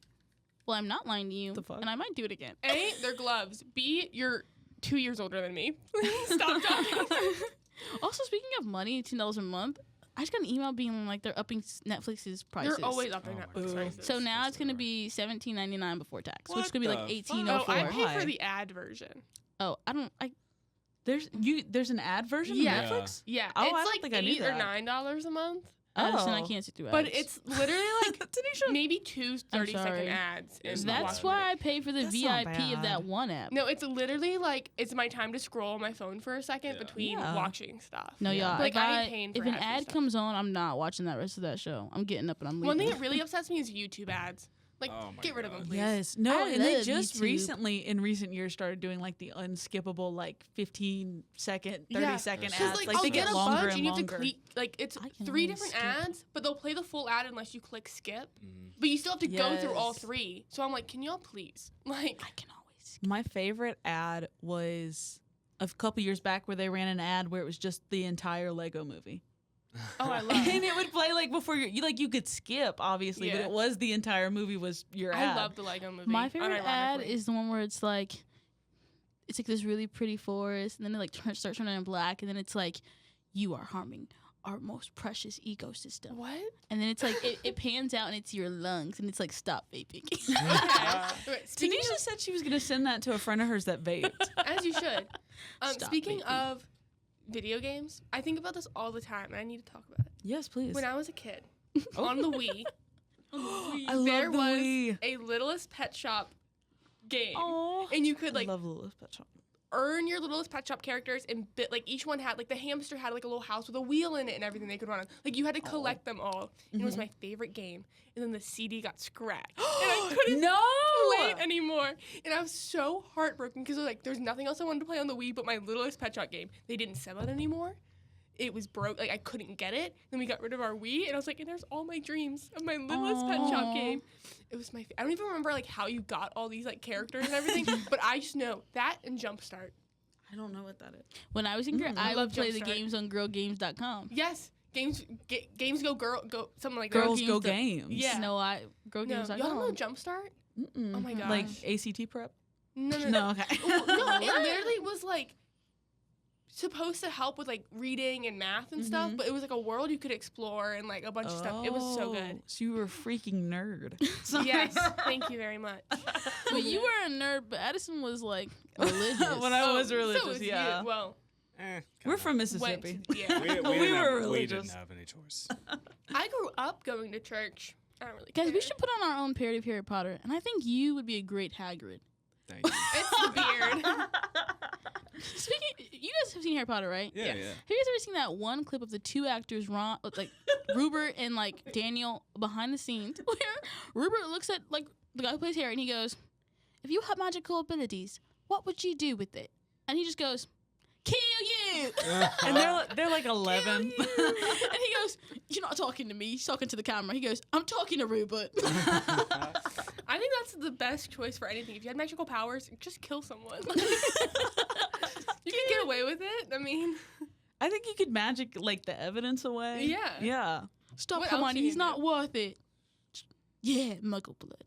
[SPEAKER 2] "Well, I'm not lying to you,
[SPEAKER 1] The fuck?
[SPEAKER 2] and I might do it again."
[SPEAKER 3] A, they're gloves. B, you're 2 years older than me. Please stop talking.
[SPEAKER 2] Also, speaking of money, $10 a month, I just got an email being like they're upping Netflix's prices.
[SPEAKER 3] They're always up there.
[SPEAKER 4] Oh
[SPEAKER 3] Netflix
[SPEAKER 4] my God.
[SPEAKER 3] prices.
[SPEAKER 2] So now
[SPEAKER 4] Yes,
[SPEAKER 2] it's going to
[SPEAKER 4] they
[SPEAKER 2] be $17.99 before tax, which
[SPEAKER 4] What
[SPEAKER 2] is going to be like
[SPEAKER 4] the fuck?
[SPEAKER 3] Oh,
[SPEAKER 2] $18.04.
[SPEAKER 3] I pay
[SPEAKER 1] Why?
[SPEAKER 3] for the ad version.
[SPEAKER 2] Oh,
[SPEAKER 1] There's an ad version
[SPEAKER 3] Yeah.
[SPEAKER 1] of Netflix?
[SPEAKER 3] Yeah,
[SPEAKER 1] Oh, I
[SPEAKER 3] it's
[SPEAKER 1] don't
[SPEAKER 3] like
[SPEAKER 1] think I knew
[SPEAKER 3] $8 or
[SPEAKER 1] that.
[SPEAKER 3] $9 a month.
[SPEAKER 2] Addison, I
[SPEAKER 1] Oh.
[SPEAKER 2] can't sit through ads.
[SPEAKER 3] But it's literally like
[SPEAKER 1] Tanisha.
[SPEAKER 3] maybe two
[SPEAKER 2] I'm
[SPEAKER 3] 30-second
[SPEAKER 2] sorry.
[SPEAKER 3] ads.
[SPEAKER 4] It's
[SPEAKER 3] and
[SPEAKER 4] not
[SPEAKER 2] That's
[SPEAKER 3] watch
[SPEAKER 2] why
[SPEAKER 3] it.
[SPEAKER 2] I pay for the
[SPEAKER 1] That's not
[SPEAKER 2] VIP of
[SPEAKER 1] bad.
[SPEAKER 2] that one app.
[SPEAKER 3] No, it's literally like it's my time to scroll on my phone for a second
[SPEAKER 4] Yeah.
[SPEAKER 3] between
[SPEAKER 1] Yeah.
[SPEAKER 3] watching stuff.
[SPEAKER 2] No,
[SPEAKER 1] Yeah.
[SPEAKER 2] y'all.
[SPEAKER 3] Like,
[SPEAKER 2] if
[SPEAKER 3] I ain't paying for
[SPEAKER 2] if an
[SPEAKER 3] ads and
[SPEAKER 2] ad
[SPEAKER 3] stuff.
[SPEAKER 2] comes on, I'm not watching that rest of that show. I'm getting up and I'm leaving.
[SPEAKER 3] One thing that really upsets me is YouTube ads. Like,
[SPEAKER 4] Oh my
[SPEAKER 3] get rid of them,
[SPEAKER 4] God.
[SPEAKER 3] please.
[SPEAKER 1] Yes. No,
[SPEAKER 2] I
[SPEAKER 1] and they
[SPEAKER 2] love
[SPEAKER 1] just
[SPEAKER 2] YouTube.
[SPEAKER 1] recently, in recent years, started doing like the unskippable, like 15-second, 30-second
[SPEAKER 4] There's
[SPEAKER 1] ads.
[SPEAKER 3] Because
[SPEAKER 1] Like
[SPEAKER 3] I'll
[SPEAKER 1] they
[SPEAKER 3] get
[SPEAKER 1] get
[SPEAKER 3] a
[SPEAKER 1] longer
[SPEAKER 3] bunch
[SPEAKER 1] and
[SPEAKER 3] and you have to
[SPEAKER 1] longer.
[SPEAKER 3] click, like it's
[SPEAKER 2] I can
[SPEAKER 3] 3
[SPEAKER 2] only
[SPEAKER 3] different
[SPEAKER 2] skip.
[SPEAKER 3] ads, but they'll play the full ad unless you click skip. But you still have to go through all
[SPEAKER 1] Yes.
[SPEAKER 3] 3. So I'm like, can y'all please? Like,
[SPEAKER 2] I can always.
[SPEAKER 1] My favorite ad was a couple years back where they ran an ad where it was just the entire Lego movie.
[SPEAKER 3] oh, I love
[SPEAKER 1] And it would play like before you could skip obviously, but
[SPEAKER 3] Yeah.
[SPEAKER 1] it was the entire movie was your
[SPEAKER 3] I
[SPEAKER 1] ad.
[SPEAKER 3] love the Lego movie.
[SPEAKER 2] My favorite ad
[SPEAKER 3] unironically.
[SPEAKER 2] is the one where it's like this really pretty forest, and then it like starts turning black, and then it's like, you are harming our most precious ecosystem.
[SPEAKER 3] What?
[SPEAKER 2] And then it's like it pans out and it's your lungs, and it's like, stop vaping.
[SPEAKER 3] Wait, speaking
[SPEAKER 1] Tanesha said she was going to send that to a friend of hers that vaped.
[SPEAKER 3] as you should.
[SPEAKER 2] Stop
[SPEAKER 3] Speaking
[SPEAKER 2] vaping.
[SPEAKER 3] of video games, I think about this all the time, and I need to talk about it.
[SPEAKER 1] Yes, please.
[SPEAKER 3] When I was a kid, on the Wii,
[SPEAKER 1] I love
[SPEAKER 3] there
[SPEAKER 1] the
[SPEAKER 3] was
[SPEAKER 1] Wii.
[SPEAKER 3] a Littlest Pet Shop game,
[SPEAKER 1] Oh,
[SPEAKER 3] and you could
[SPEAKER 1] I
[SPEAKER 3] like
[SPEAKER 1] love Littlest Pet Shop.
[SPEAKER 3] earn your Littlest Pet Shop characters, and like each one had like the hamster had like a little house with a wheel in it and everything they could run on. Like you had to collect them all. And it was my favorite game. And then the CD got scratched, and I couldn't
[SPEAKER 1] No!
[SPEAKER 3] play it anymore. And I was so heartbroken because like there's nothing else I wanted to play on the Wii but my Littlest Pet Shop game. They didn't sell it anymore. It was broke. Like I couldn't get it. Then we got rid of our Wii, and I was like, and there's all my dreams of my Littlest Pet Shop
[SPEAKER 2] Aw.
[SPEAKER 3] game. It was my. I don't even remember like how you got all these like characters and everything, but I just know that and Jumpstart.
[SPEAKER 1] I don't know what that is.
[SPEAKER 2] When I was younger,
[SPEAKER 1] I
[SPEAKER 2] I
[SPEAKER 3] love
[SPEAKER 2] would play the
[SPEAKER 3] Jumpstart.
[SPEAKER 2] games on girlgames.com.
[SPEAKER 3] Yes, games go go something like
[SPEAKER 1] Girls
[SPEAKER 3] that.
[SPEAKER 1] Go
[SPEAKER 2] Games
[SPEAKER 1] Games.
[SPEAKER 3] Yeah.
[SPEAKER 2] No,
[SPEAKER 3] No,
[SPEAKER 2] girlgames.com.
[SPEAKER 3] y'all don't know Jumpstart?
[SPEAKER 1] Mm-mm.
[SPEAKER 3] Oh my gosh.
[SPEAKER 1] Like ACT prep?
[SPEAKER 3] No,
[SPEAKER 1] No, okay.
[SPEAKER 3] no, it literally was like supposed to help with like reading and math and stuff, but it was like a world you could explore and like a bunch of stuff. It was so good.
[SPEAKER 1] Oh, So you were a freaking nerd.
[SPEAKER 3] Yes, thank you very much.
[SPEAKER 2] Well, you were a nerd, but Addison was like religious.
[SPEAKER 1] When I was
[SPEAKER 3] so
[SPEAKER 1] religious,
[SPEAKER 3] was you.
[SPEAKER 1] yeah.
[SPEAKER 3] Well,
[SPEAKER 1] We're from
[SPEAKER 3] went
[SPEAKER 1] Mississippi.
[SPEAKER 3] to- yeah.
[SPEAKER 4] We
[SPEAKER 1] We
[SPEAKER 4] didn't
[SPEAKER 1] were
[SPEAKER 4] we didn't
[SPEAKER 1] religious.
[SPEAKER 4] have any choice.
[SPEAKER 3] I grew up going to church. I don't really
[SPEAKER 2] Guys,
[SPEAKER 3] care.
[SPEAKER 2] we should put on our own parody of Harry Potter, and I think you would be a great Hagrid.
[SPEAKER 4] Thank you.
[SPEAKER 3] It's the beard.
[SPEAKER 2] Speaking, you guys have seen Harry Potter, right?
[SPEAKER 4] Yeah,
[SPEAKER 3] Yes.
[SPEAKER 4] yeah.
[SPEAKER 2] Have you guys ever seen that one clip of the two actors, Ron, like Rupert and like Daniel, behind the scenes, where Rupert looks at like the guy who plays Harry, and he goes, "If you had magical abilities, what would you do with it?" And he just goes, "Kill you!"
[SPEAKER 1] And they're like 11.
[SPEAKER 2] And he goes, "You're not talking to me. He's talking to the camera." He goes, "I'm talking to Rupert."
[SPEAKER 3] I think that's the best choice for anything. If you had magical powers, just kill someone. You can get away with it. I mean,
[SPEAKER 1] I think you could magic like the evidence away.
[SPEAKER 3] Yeah.
[SPEAKER 1] Yeah.
[SPEAKER 2] Stop,
[SPEAKER 3] What
[SPEAKER 2] come
[SPEAKER 3] else
[SPEAKER 2] on,
[SPEAKER 3] you
[SPEAKER 2] he's
[SPEAKER 3] gonna
[SPEAKER 2] not worth it. Yeah, muggle blood.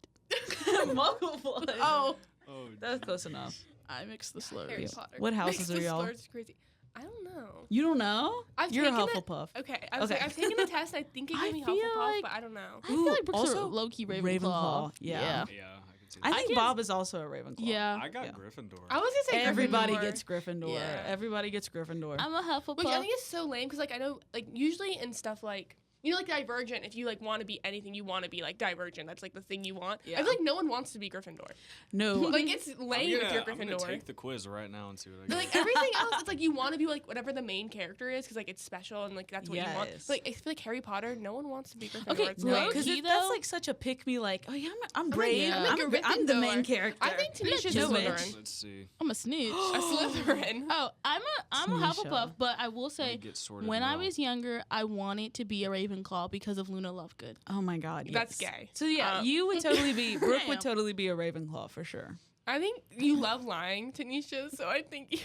[SPEAKER 1] Muggle blood.
[SPEAKER 2] Oh,
[SPEAKER 4] Oh,
[SPEAKER 1] That's close enough.
[SPEAKER 2] I mixed the slurs.
[SPEAKER 3] Harry Potter.
[SPEAKER 1] What houses
[SPEAKER 3] Makes
[SPEAKER 1] are
[SPEAKER 3] the
[SPEAKER 1] y'all?
[SPEAKER 3] slurs crazy. I don't know.
[SPEAKER 1] You don't know?
[SPEAKER 3] I've
[SPEAKER 1] You're a
[SPEAKER 3] taken it-
[SPEAKER 1] Hufflepuff.
[SPEAKER 3] Okay, I was
[SPEAKER 1] Okay.
[SPEAKER 3] like, I've taken the test. And I think it
[SPEAKER 2] I
[SPEAKER 3] gave me
[SPEAKER 2] feel
[SPEAKER 3] Hufflepuff,
[SPEAKER 2] like-
[SPEAKER 3] but I don't know.
[SPEAKER 2] I feel
[SPEAKER 1] Ooh,
[SPEAKER 2] like Brooke's
[SPEAKER 1] also
[SPEAKER 2] a low-key Ravenclaw.
[SPEAKER 1] Ravenclaw, yeah.
[SPEAKER 4] yeah, I can see
[SPEAKER 1] I
[SPEAKER 4] that.
[SPEAKER 1] think
[SPEAKER 2] guess-
[SPEAKER 1] Bob is also a Ravenclaw.
[SPEAKER 2] Yeah.
[SPEAKER 4] I got
[SPEAKER 1] Yeah.
[SPEAKER 4] Gryffindor.
[SPEAKER 3] I was gonna say
[SPEAKER 1] Everybody
[SPEAKER 3] Gryffindor.
[SPEAKER 1] gets Gryffindor.
[SPEAKER 2] Yeah.
[SPEAKER 1] Everybody gets Gryffindor.
[SPEAKER 2] I'm a Hufflepuff.
[SPEAKER 3] Which I think is so lame because like I know like usually in stuff like you know like Divergent, if you like want to be anything, you want to be like Divergent. That's like the thing you want.
[SPEAKER 1] Yeah.
[SPEAKER 3] I feel like no one wants to be Gryffindor.
[SPEAKER 1] no.
[SPEAKER 3] Like it's lame if you're
[SPEAKER 4] I'm gonna
[SPEAKER 3] Gryffindor.
[SPEAKER 4] take the quiz right now and see what I
[SPEAKER 3] But
[SPEAKER 4] get.
[SPEAKER 3] like everything else, it's like you want to be like whatever the main character is because like it's special and like that's what you want.
[SPEAKER 1] Yes.
[SPEAKER 3] But, like I feel like Harry Potter, no one wants to be Gryffindor.
[SPEAKER 2] Okay,
[SPEAKER 3] It's
[SPEAKER 2] no,
[SPEAKER 3] lame.
[SPEAKER 1] because
[SPEAKER 2] Key,
[SPEAKER 1] that's
[SPEAKER 2] though?
[SPEAKER 1] like such a pick me. Like, oh yeah, I'm brave.
[SPEAKER 2] yeah.
[SPEAKER 3] I'm a
[SPEAKER 1] I'm the main
[SPEAKER 3] Gryffindor.
[SPEAKER 1] character.
[SPEAKER 3] I think Tanisha's
[SPEAKER 1] Just
[SPEAKER 3] Slytherin.
[SPEAKER 4] Let's see.
[SPEAKER 2] I'm a snitch.
[SPEAKER 3] A Slytherin.
[SPEAKER 2] Oh, I'm a
[SPEAKER 1] Tanisha.
[SPEAKER 2] Hufflepuff, but I will
[SPEAKER 4] Let me
[SPEAKER 2] say,
[SPEAKER 4] get sorted
[SPEAKER 2] when I
[SPEAKER 4] now.
[SPEAKER 2] was younger, I wanted to be a Ravenclaw because of Luna Lovegood.
[SPEAKER 1] Oh my god, yes.
[SPEAKER 3] That's gay.
[SPEAKER 1] So yeah,
[SPEAKER 3] Um,
[SPEAKER 1] you would totally be. Brooke
[SPEAKER 2] Damn.
[SPEAKER 1] would totally be a Ravenclaw for sure.
[SPEAKER 3] I think you love lying, Tanisha. So I think you,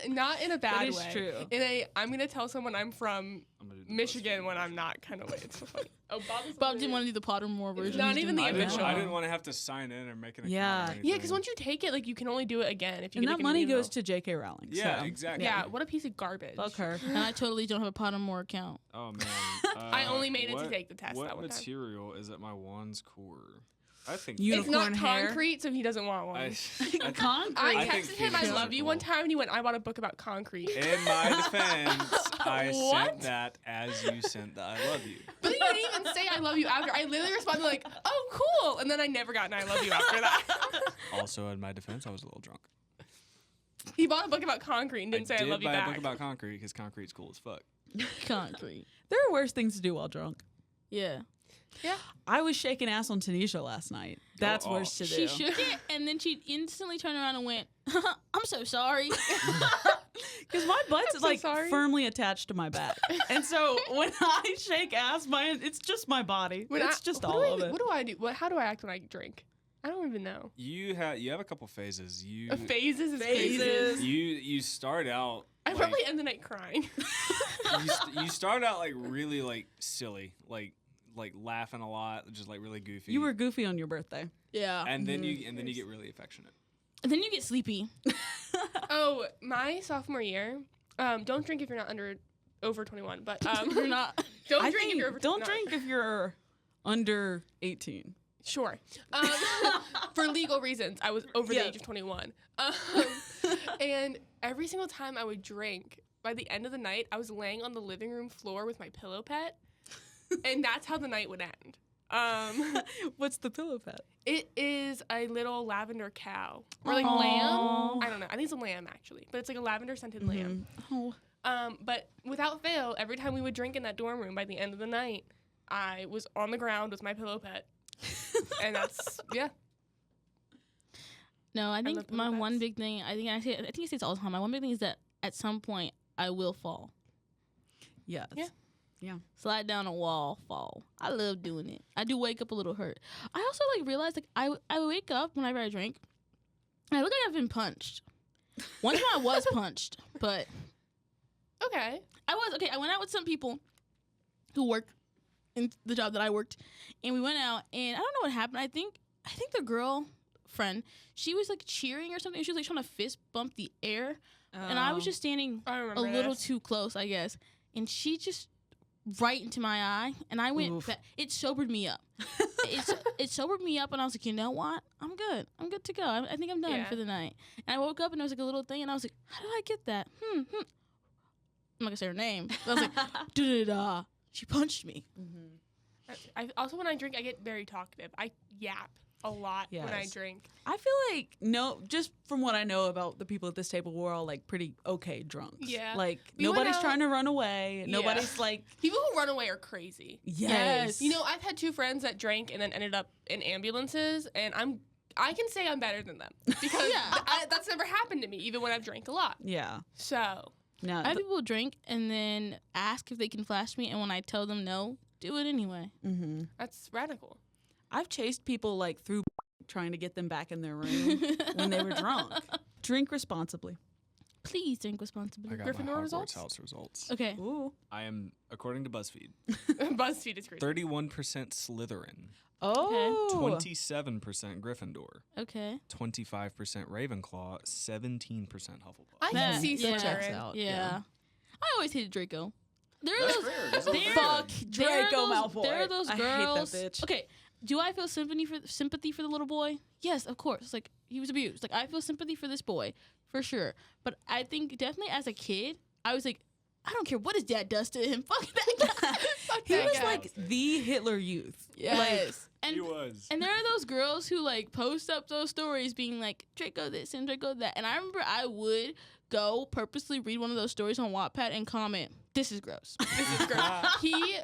[SPEAKER 3] not in a bad
[SPEAKER 1] is
[SPEAKER 3] way.
[SPEAKER 1] true.
[SPEAKER 3] In a I'm gonna tell someone I'm from
[SPEAKER 4] I'm gonna do the
[SPEAKER 3] Michigan
[SPEAKER 4] BuzzFeed
[SPEAKER 3] when
[SPEAKER 4] one.
[SPEAKER 3] I'm not kind of way. It's so funny. Oh,
[SPEAKER 2] Bob didn't want to do the Pottermore version.
[SPEAKER 3] not
[SPEAKER 2] He's
[SPEAKER 3] even
[SPEAKER 2] doing
[SPEAKER 3] the
[SPEAKER 2] it
[SPEAKER 3] official.
[SPEAKER 4] I
[SPEAKER 2] now.
[SPEAKER 4] didn't want to have to sign in or make an account.
[SPEAKER 1] Yeah.
[SPEAKER 4] Or
[SPEAKER 3] Yeah,
[SPEAKER 4] anything.
[SPEAKER 3] because once you take it, like you can only do it again if you
[SPEAKER 1] And
[SPEAKER 3] get
[SPEAKER 1] that
[SPEAKER 3] a
[SPEAKER 1] money
[SPEAKER 3] email.
[SPEAKER 1] goes to J.K. Rowling.
[SPEAKER 4] Yeah,
[SPEAKER 1] so.
[SPEAKER 4] exactly.
[SPEAKER 3] Yeah, what a piece of garbage.
[SPEAKER 1] Fuck her.
[SPEAKER 2] And I totally don't have a Pottermore account.
[SPEAKER 4] Oh man.
[SPEAKER 3] I only made it to
[SPEAKER 4] what-
[SPEAKER 3] take the test
[SPEAKER 4] What
[SPEAKER 3] that one time.
[SPEAKER 4] material is at my wand's core? I think
[SPEAKER 1] You-
[SPEAKER 3] It's not
[SPEAKER 1] Unicorn hair.
[SPEAKER 3] concrete, so he doesn't want one.
[SPEAKER 4] I
[SPEAKER 1] Concrete.
[SPEAKER 3] I
[SPEAKER 4] I think
[SPEAKER 3] texted him, I
[SPEAKER 4] physics
[SPEAKER 3] love
[SPEAKER 4] are
[SPEAKER 3] you one
[SPEAKER 4] cool.
[SPEAKER 3] time, and he went, I want a book about concrete.
[SPEAKER 4] In my defense, I
[SPEAKER 3] What?
[SPEAKER 4] sent that as you sent the I love you.
[SPEAKER 3] But you didn't even say I love you after. I literally responded like, oh, cool. And then I never got an I love you after that.
[SPEAKER 4] Also, in my defense, I was a little drunk.
[SPEAKER 3] He bought a book about concrete and didn't say I
[SPEAKER 4] did
[SPEAKER 3] love you
[SPEAKER 4] buy
[SPEAKER 3] back.
[SPEAKER 4] a book about concrete because concrete's cool as fuck.
[SPEAKER 2] Concrete.
[SPEAKER 1] There are worse things to do while drunk.
[SPEAKER 2] Yeah.
[SPEAKER 3] Yeah.
[SPEAKER 1] I was shaking ass on Tanesha last night. That's worse to do.
[SPEAKER 2] She shook it, and then she instantly turned around and went, I'm so sorry.
[SPEAKER 1] Because my butt's
[SPEAKER 3] so
[SPEAKER 1] like
[SPEAKER 3] sorry.
[SPEAKER 1] firmly attached to my back. And so when I shake ass, it's just my body. It's just all of it.
[SPEAKER 3] What do I do? How do I act when I drink? I don't even know.
[SPEAKER 4] You have a couple phases.
[SPEAKER 3] Phases is
[SPEAKER 1] Phases.
[SPEAKER 3] crazy.
[SPEAKER 4] You start out.
[SPEAKER 3] I
[SPEAKER 4] like,
[SPEAKER 3] probably end the night crying.
[SPEAKER 4] you start out like really like silly, like laughing a lot, just like really goofy.
[SPEAKER 1] You were goofy on your birthday.
[SPEAKER 2] Yeah.
[SPEAKER 4] and then you get really affectionate.
[SPEAKER 2] And then you get sleepy.
[SPEAKER 3] Oh, my sophomore year. Don't drink if you're not over 21. But
[SPEAKER 2] You're not.
[SPEAKER 3] don't
[SPEAKER 1] I
[SPEAKER 3] drink if
[SPEAKER 1] think
[SPEAKER 3] you're over.
[SPEAKER 1] don't
[SPEAKER 3] no.
[SPEAKER 1] drink if you're under 18.
[SPEAKER 3] Sure. For legal reasons, I was over the age of 21. And every single time I would drink, by the end of the night, I was laying on the living room floor with my pillow pet, and that's how the night would end.
[SPEAKER 1] What's the pillow pet?
[SPEAKER 3] It is a little lavender cow or like
[SPEAKER 1] Aw.
[SPEAKER 3] lamb. I don't know. I think it's a lamb actually, but it's like a lavender scented lamb.
[SPEAKER 1] Oh.
[SPEAKER 3] But without fail, every time we would drink in that dorm room, by the end of the night, I was on the ground with my pillow pet, and that's yeah.
[SPEAKER 2] No, I
[SPEAKER 3] love
[SPEAKER 2] think
[SPEAKER 3] pillow
[SPEAKER 2] my one
[SPEAKER 3] pets.
[SPEAKER 2] big thing, I think I say this all the time. My one big thing is that at some point I will fall.
[SPEAKER 1] Yes.
[SPEAKER 3] Yeah.
[SPEAKER 2] Slide down a wall, fall. I love doing it. I do wake up a little hurt. I also like realize like I wake up whenever I drink, and I look like I've been punched. One time I was punched, but
[SPEAKER 3] Okay.
[SPEAKER 2] I went out with some people who work in the job that I worked, and we went out, and I don't know what happened. I think the girl friend, she was like cheering or something. She was like trying to fist bump the air, and I was just standing
[SPEAKER 3] I
[SPEAKER 2] a
[SPEAKER 3] remember
[SPEAKER 2] little
[SPEAKER 3] this.
[SPEAKER 2] too close, I guess, and she just right into my eye, and I went. It sobered me up. It sobered me up, and I was like, you know what? I'm good. I'm good to go. I think I'm done
[SPEAKER 3] Yeah.
[SPEAKER 2] for the night. And I woke up, and there was like a little thing, and I was like, how did I get that? I'm not gonna say her name. But I was like, da-da-da. She punched me.
[SPEAKER 3] I also, when I drink, I get very talkative. I yap a lot when I
[SPEAKER 1] Yes.
[SPEAKER 3] drink.
[SPEAKER 1] I feel like just from what I know about the people at this table, we're all like pretty okay drunks.
[SPEAKER 3] Yeah.
[SPEAKER 1] Like
[SPEAKER 3] We went
[SPEAKER 1] nobody's
[SPEAKER 3] out-
[SPEAKER 1] trying to run away.
[SPEAKER 3] Yeah.
[SPEAKER 1] Nobody's like
[SPEAKER 3] People who run away are crazy.
[SPEAKER 1] yes.
[SPEAKER 3] You know, I've had two friends that drank and then ended up in ambulances, and I can say I'm better than them because that's never happened to me, even when I've drank a lot.
[SPEAKER 1] Yeah.
[SPEAKER 3] So
[SPEAKER 1] No.
[SPEAKER 2] I have people drink and then ask if they can flash me, and when I tell them no, do it anyway.
[SPEAKER 3] that's radical.
[SPEAKER 1] I've chased people like through trying to get them back in their room when they were drunk. Drink responsibly.
[SPEAKER 2] Please drink
[SPEAKER 4] I
[SPEAKER 2] responsibly.
[SPEAKER 4] got
[SPEAKER 3] Gryffindor
[SPEAKER 4] my Hogwarts
[SPEAKER 3] results?
[SPEAKER 4] House results.
[SPEAKER 2] Okay.
[SPEAKER 1] Ooh.
[SPEAKER 4] I am, according to BuzzFeed,
[SPEAKER 3] BuzzFeed is crazy.
[SPEAKER 4] 31% Slytherin,
[SPEAKER 1] Oh.
[SPEAKER 4] 27% Gryffindor,
[SPEAKER 2] Okay.
[SPEAKER 4] 25% Ravenclaw, 17% Hufflepuff.
[SPEAKER 3] I can see
[SPEAKER 2] yeah.
[SPEAKER 1] checks
[SPEAKER 3] Slytherin.
[SPEAKER 1] out.
[SPEAKER 2] Yeah. I always hated Draco. There are
[SPEAKER 4] That's
[SPEAKER 2] those.
[SPEAKER 4] fair. That's
[SPEAKER 2] there-
[SPEAKER 1] Fuck
[SPEAKER 2] there are
[SPEAKER 1] Draco
[SPEAKER 2] those-
[SPEAKER 1] Malfoy.
[SPEAKER 2] There are those
[SPEAKER 1] I hate that
[SPEAKER 2] girls.
[SPEAKER 1] bitch.
[SPEAKER 2] Okay. Do I feel sympathy for the little boy? Yes, of course. Like he was abused. Like I feel sympathy for this boy for sure. But I think definitely as a kid, I was like, I don't care what his dad does to him. Fuck that guy.
[SPEAKER 1] He
[SPEAKER 3] that
[SPEAKER 1] was
[SPEAKER 3] guy.
[SPEAKER 1] like the Hitler youth.
[SPEAKER 2] Yes. And
[SPEAKER 4] He was.
[SPEAKER 2] And there are those girls who like post up those stories being like Draco this and Draco that. And I remember I would go purposely read one of those stories on Wattpad and comment, "This is gross."
[SPEAKER 3] This is great. He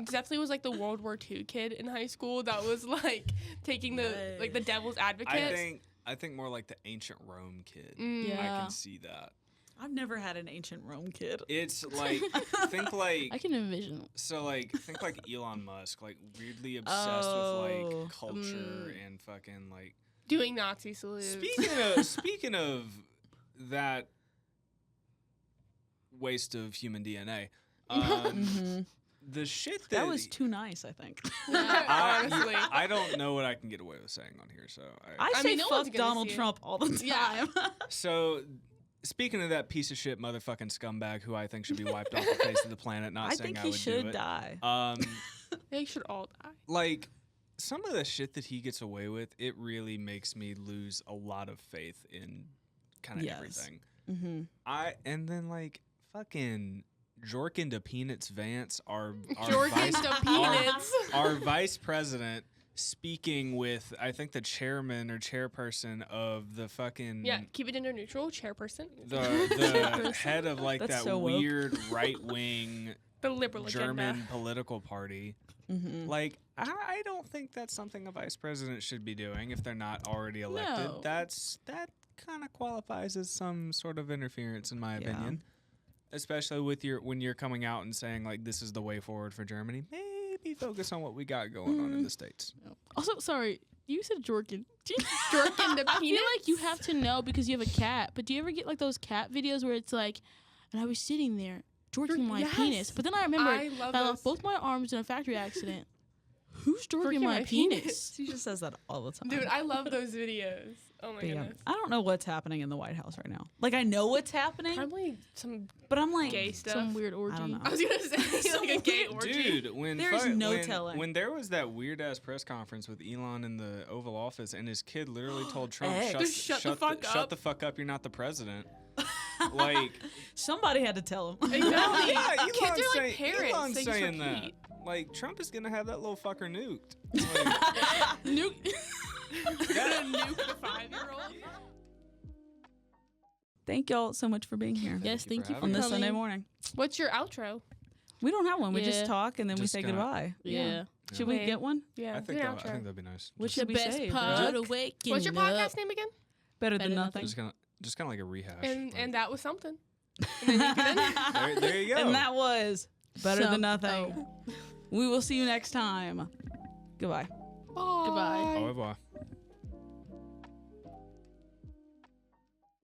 [SPEAKER 3] definitely was like the World War II kid in high school that was like taking the devil's advocate.
[SPEAKER 4] I think more like the ancient Rome kid.
[SPEAKER 3] Mm.
[SPEAKER 4] I
[SPEAKER 2] Yeah.
[SPEAKER 4] can see that.
[SPEAKER 1] I've never had an ancient Rome kid.
[SPEAKER 4] It's like think like
[SPEAKER 2] I can envision.
[SPEAKER 4] think like Elon Musk, like weirdly obsessed with
[SPEAKER 1] Oh.
[SPEAKER 4] like culture and fucking like.
[SPEAKER 3] Doing Nazi salutes.
[SPEAKER 4] Speaking of that waste of human DNA, the shit
[SPEAKER 1] That was too nice, I think.
[SPEAKER 3] Honestly.
[SPEAKER 4] I don't know what I can get away with saying on here, so
[SPEAKER 1] I
[SPEAKER 3] I
[SPEAKER 1] say
[SPEAKER 3] mean, no one's
[SPEAKER 1] fuck
[SPEAKER 3] gonna
[SPEAKER 1] Donald
[SPEAKER 3] see it.
[SPEAKER 1] Trump all the time.
[SPEAKER 3] Yeah.
[SPEAKER 4] So, speaking of that piece of shit motherfucking scumbag who I think should be wiped off the face of the planet, not
[SPEAKER 1] I
[SPEAKER 4] saying
[SPEAKER 1] think
[SPEAKER 4] I
[SPEAKER 1] he
[SPEAKER 4] would
[SPEAKER 1] should
[SPEAKER 4] do it.
[SPEAKER 1] die.
[SPEAKER 3] They should all die.
[SPEAKER 4] Like some of the shit that he gets away with, it really makes me lose a lot of faith in kind of
[SPEAKER 1] Yes.
[SPEAKER 4] everything.
[SPEAKER 1] Mm-hmm.
[SPEAKER 4] And then like fucking Jorkin to Peanuts Vance, our
[SPEAKER 3] Jorkins to Peanuts.
[SPEAKER 4] our vice president, speaking with I think the chairman or chairperson of the fucking
[SPEAKER 3] Yeah, keep it gender neutral. Chairperson.
[SPEAKER 4] the head of like
[SPEAKER 1] That's
[SPEAKER 4] that
[SPEAKER 1] so woke.
[SPEAKER 4] weird right wing
[SPEAKER 3] The liberal
[SPEAKER 4] German
[SPEAKER 3] agenda.
[SPEAKER 4] political party.
[SPEAKER 1] Mm-hmm.
[SPEAKER 4] Like, I don't think that's something a vice president should be doing if they're not already elected.
[SPEAKER 2] No.
[SPEAKER 4] That kind of qualifies as some sort of interference, in my
[SPEAKER 1] Yeah.
[SPEAKER 4] opinion. Especially with when you're coming out and saying like this is the way forward for Germany. Maybe focus on what we got going on in the States.
[SPEAKER 2] Also, sorry, you said Jorkin.
[SPEAKER 3] Jorkin the
[SPEAKER 2] I feel
[SPEAKER 3] penis?
[SPEAKER 2] like you have to know because you have a cat. But do you ever get like those cat videos where it's like, and I was sitting there jorking my
[SPEAKER 3] Yes.
[SPEAKER 2] penis, but then I remembered
[SPEAKER 3] I love
[SPEAKER 2] I
[SPEAKER 3] those.
[SPEAKER 2] lost both my arms in a factory accident. Who's jorking
[SPEAKER 3] Jorking
[SPEAKER 2] my
[SPEAKER 3] my
[SPEAKER 2] penis?
[SPEAKER 1] She just says that all the time.
[SPEAKER 3] Dude, I love those videos. Oh my
[SPEAKER 1] But yeah,
[SPEAKER 3] goodness.
[SPEAKER 1] I don't know what's happening in the White House right now. Like, I know what's happening,
[SPEAKER 3] Probably some
[SPEAKER 1] but I'm like,
[SPEAKER 3] gay stuff.
[SPEAKER 2] Some weird orgy.
[SPEAKER 1] I don't know.
[SPEAKER 3] I was gonna say like a gay orgy.
[SPEAKER 4] Dude, when
[SPEAKER 1] There is no
[SPEAKER 4] when,
[SPEAKER 1] telling.
[SPEAKER 4] when there was that weird ass press conference with Elon in the Oval Office, and his kid literally told Trump,
[SPEAKER 1] X.
[SPEAKER 3] Just shut the fuck
[SPEAKER 4] shut
[SPEAKER 3] up."
[SPEAKER 4] the fuck up, you're not the president." Like,
[SPEAKER 1] somebody had to tell him.
[SPEAKER 3] Exactly.
[SPEAKER 4] yeah,
[SPEAKER 3] Kids are like
[SPEAKER 4] saying,
[SPEAKER 3] parents.
[SPEAKER 4] Elon's
[SPEAKER 3] They just
[SPEAKER 4] saying that.
[SPEAKER 3] repeat.
[SPEAKER 4] Like, Trump is gonna have that little fucker nuked. Like,
[SPEAKER 2] Nuke.
[SPEAKER 3] Nuke the 5-year-old.
[SPEAKER 1] Thank y'all so much for being here
[SPEAKER 2] Yes, thank you for
[SPEAKER 1] on this
[SPEAKER 2] coming.
[SPEAKER 1] Sunday morning.
[SPEAKER 3] What's your outro?
[SPEAKER 1] We don't have one. We
[SPEAKER 2] Yeah.
[SPEAKER 1] just talk and then we
[SPEAKER 4] Just
[SPEAKER 1] say
[SPEAKER 4] gonna-
[SPEAKER 1] goodbye.
[SPEAKER 2] Yeah.
[SPEAKER 1] Should we
[SPEAKER 3] Yeah.
[SPEAKER 1] get one?
[SPEAKER 3] Yeah,
[SPEAKER 4] I
[SPEAKER 3] do
[SPEAKER 4] think
[SPEAKER 3] an outro.
[SPEAKER 4] that'd be nice.
[SPEAKER 1] What
[SPEAKER 2] The
[SPEAKER 1] should we
[SPEAKER 2] best
[SPEAKER 1] say?
[SPEAKER 2] part
[SPEAKER 1] Brooke?
[SPEAKER 2] of waking
[SPEAKER 3] What's your
[SPEAKER 2] up.
[SPEAKER 3] podcast name again?
[SPEAKER 1] Better
[SPEAKER 2] Better
[SPEAKER 1] than
[SPEAKER 2] than
[SPEAKER 1] nothing.
[SPEAKER 4] Just kind of like a rehash. like-
[SPEAKER 3] And that was something. And then you can end.
[SPEAKER 4] there you go.
[SPEAKER 1] And that was better than
[SPEAKER 2] Some-
[SPEAKER 1] nothing. We will see you next time. Goodbye.
[SPEAKER 3] Bye.
[SPEAKER 2] Goodbye.
[SPEAKER 4] Au revoir.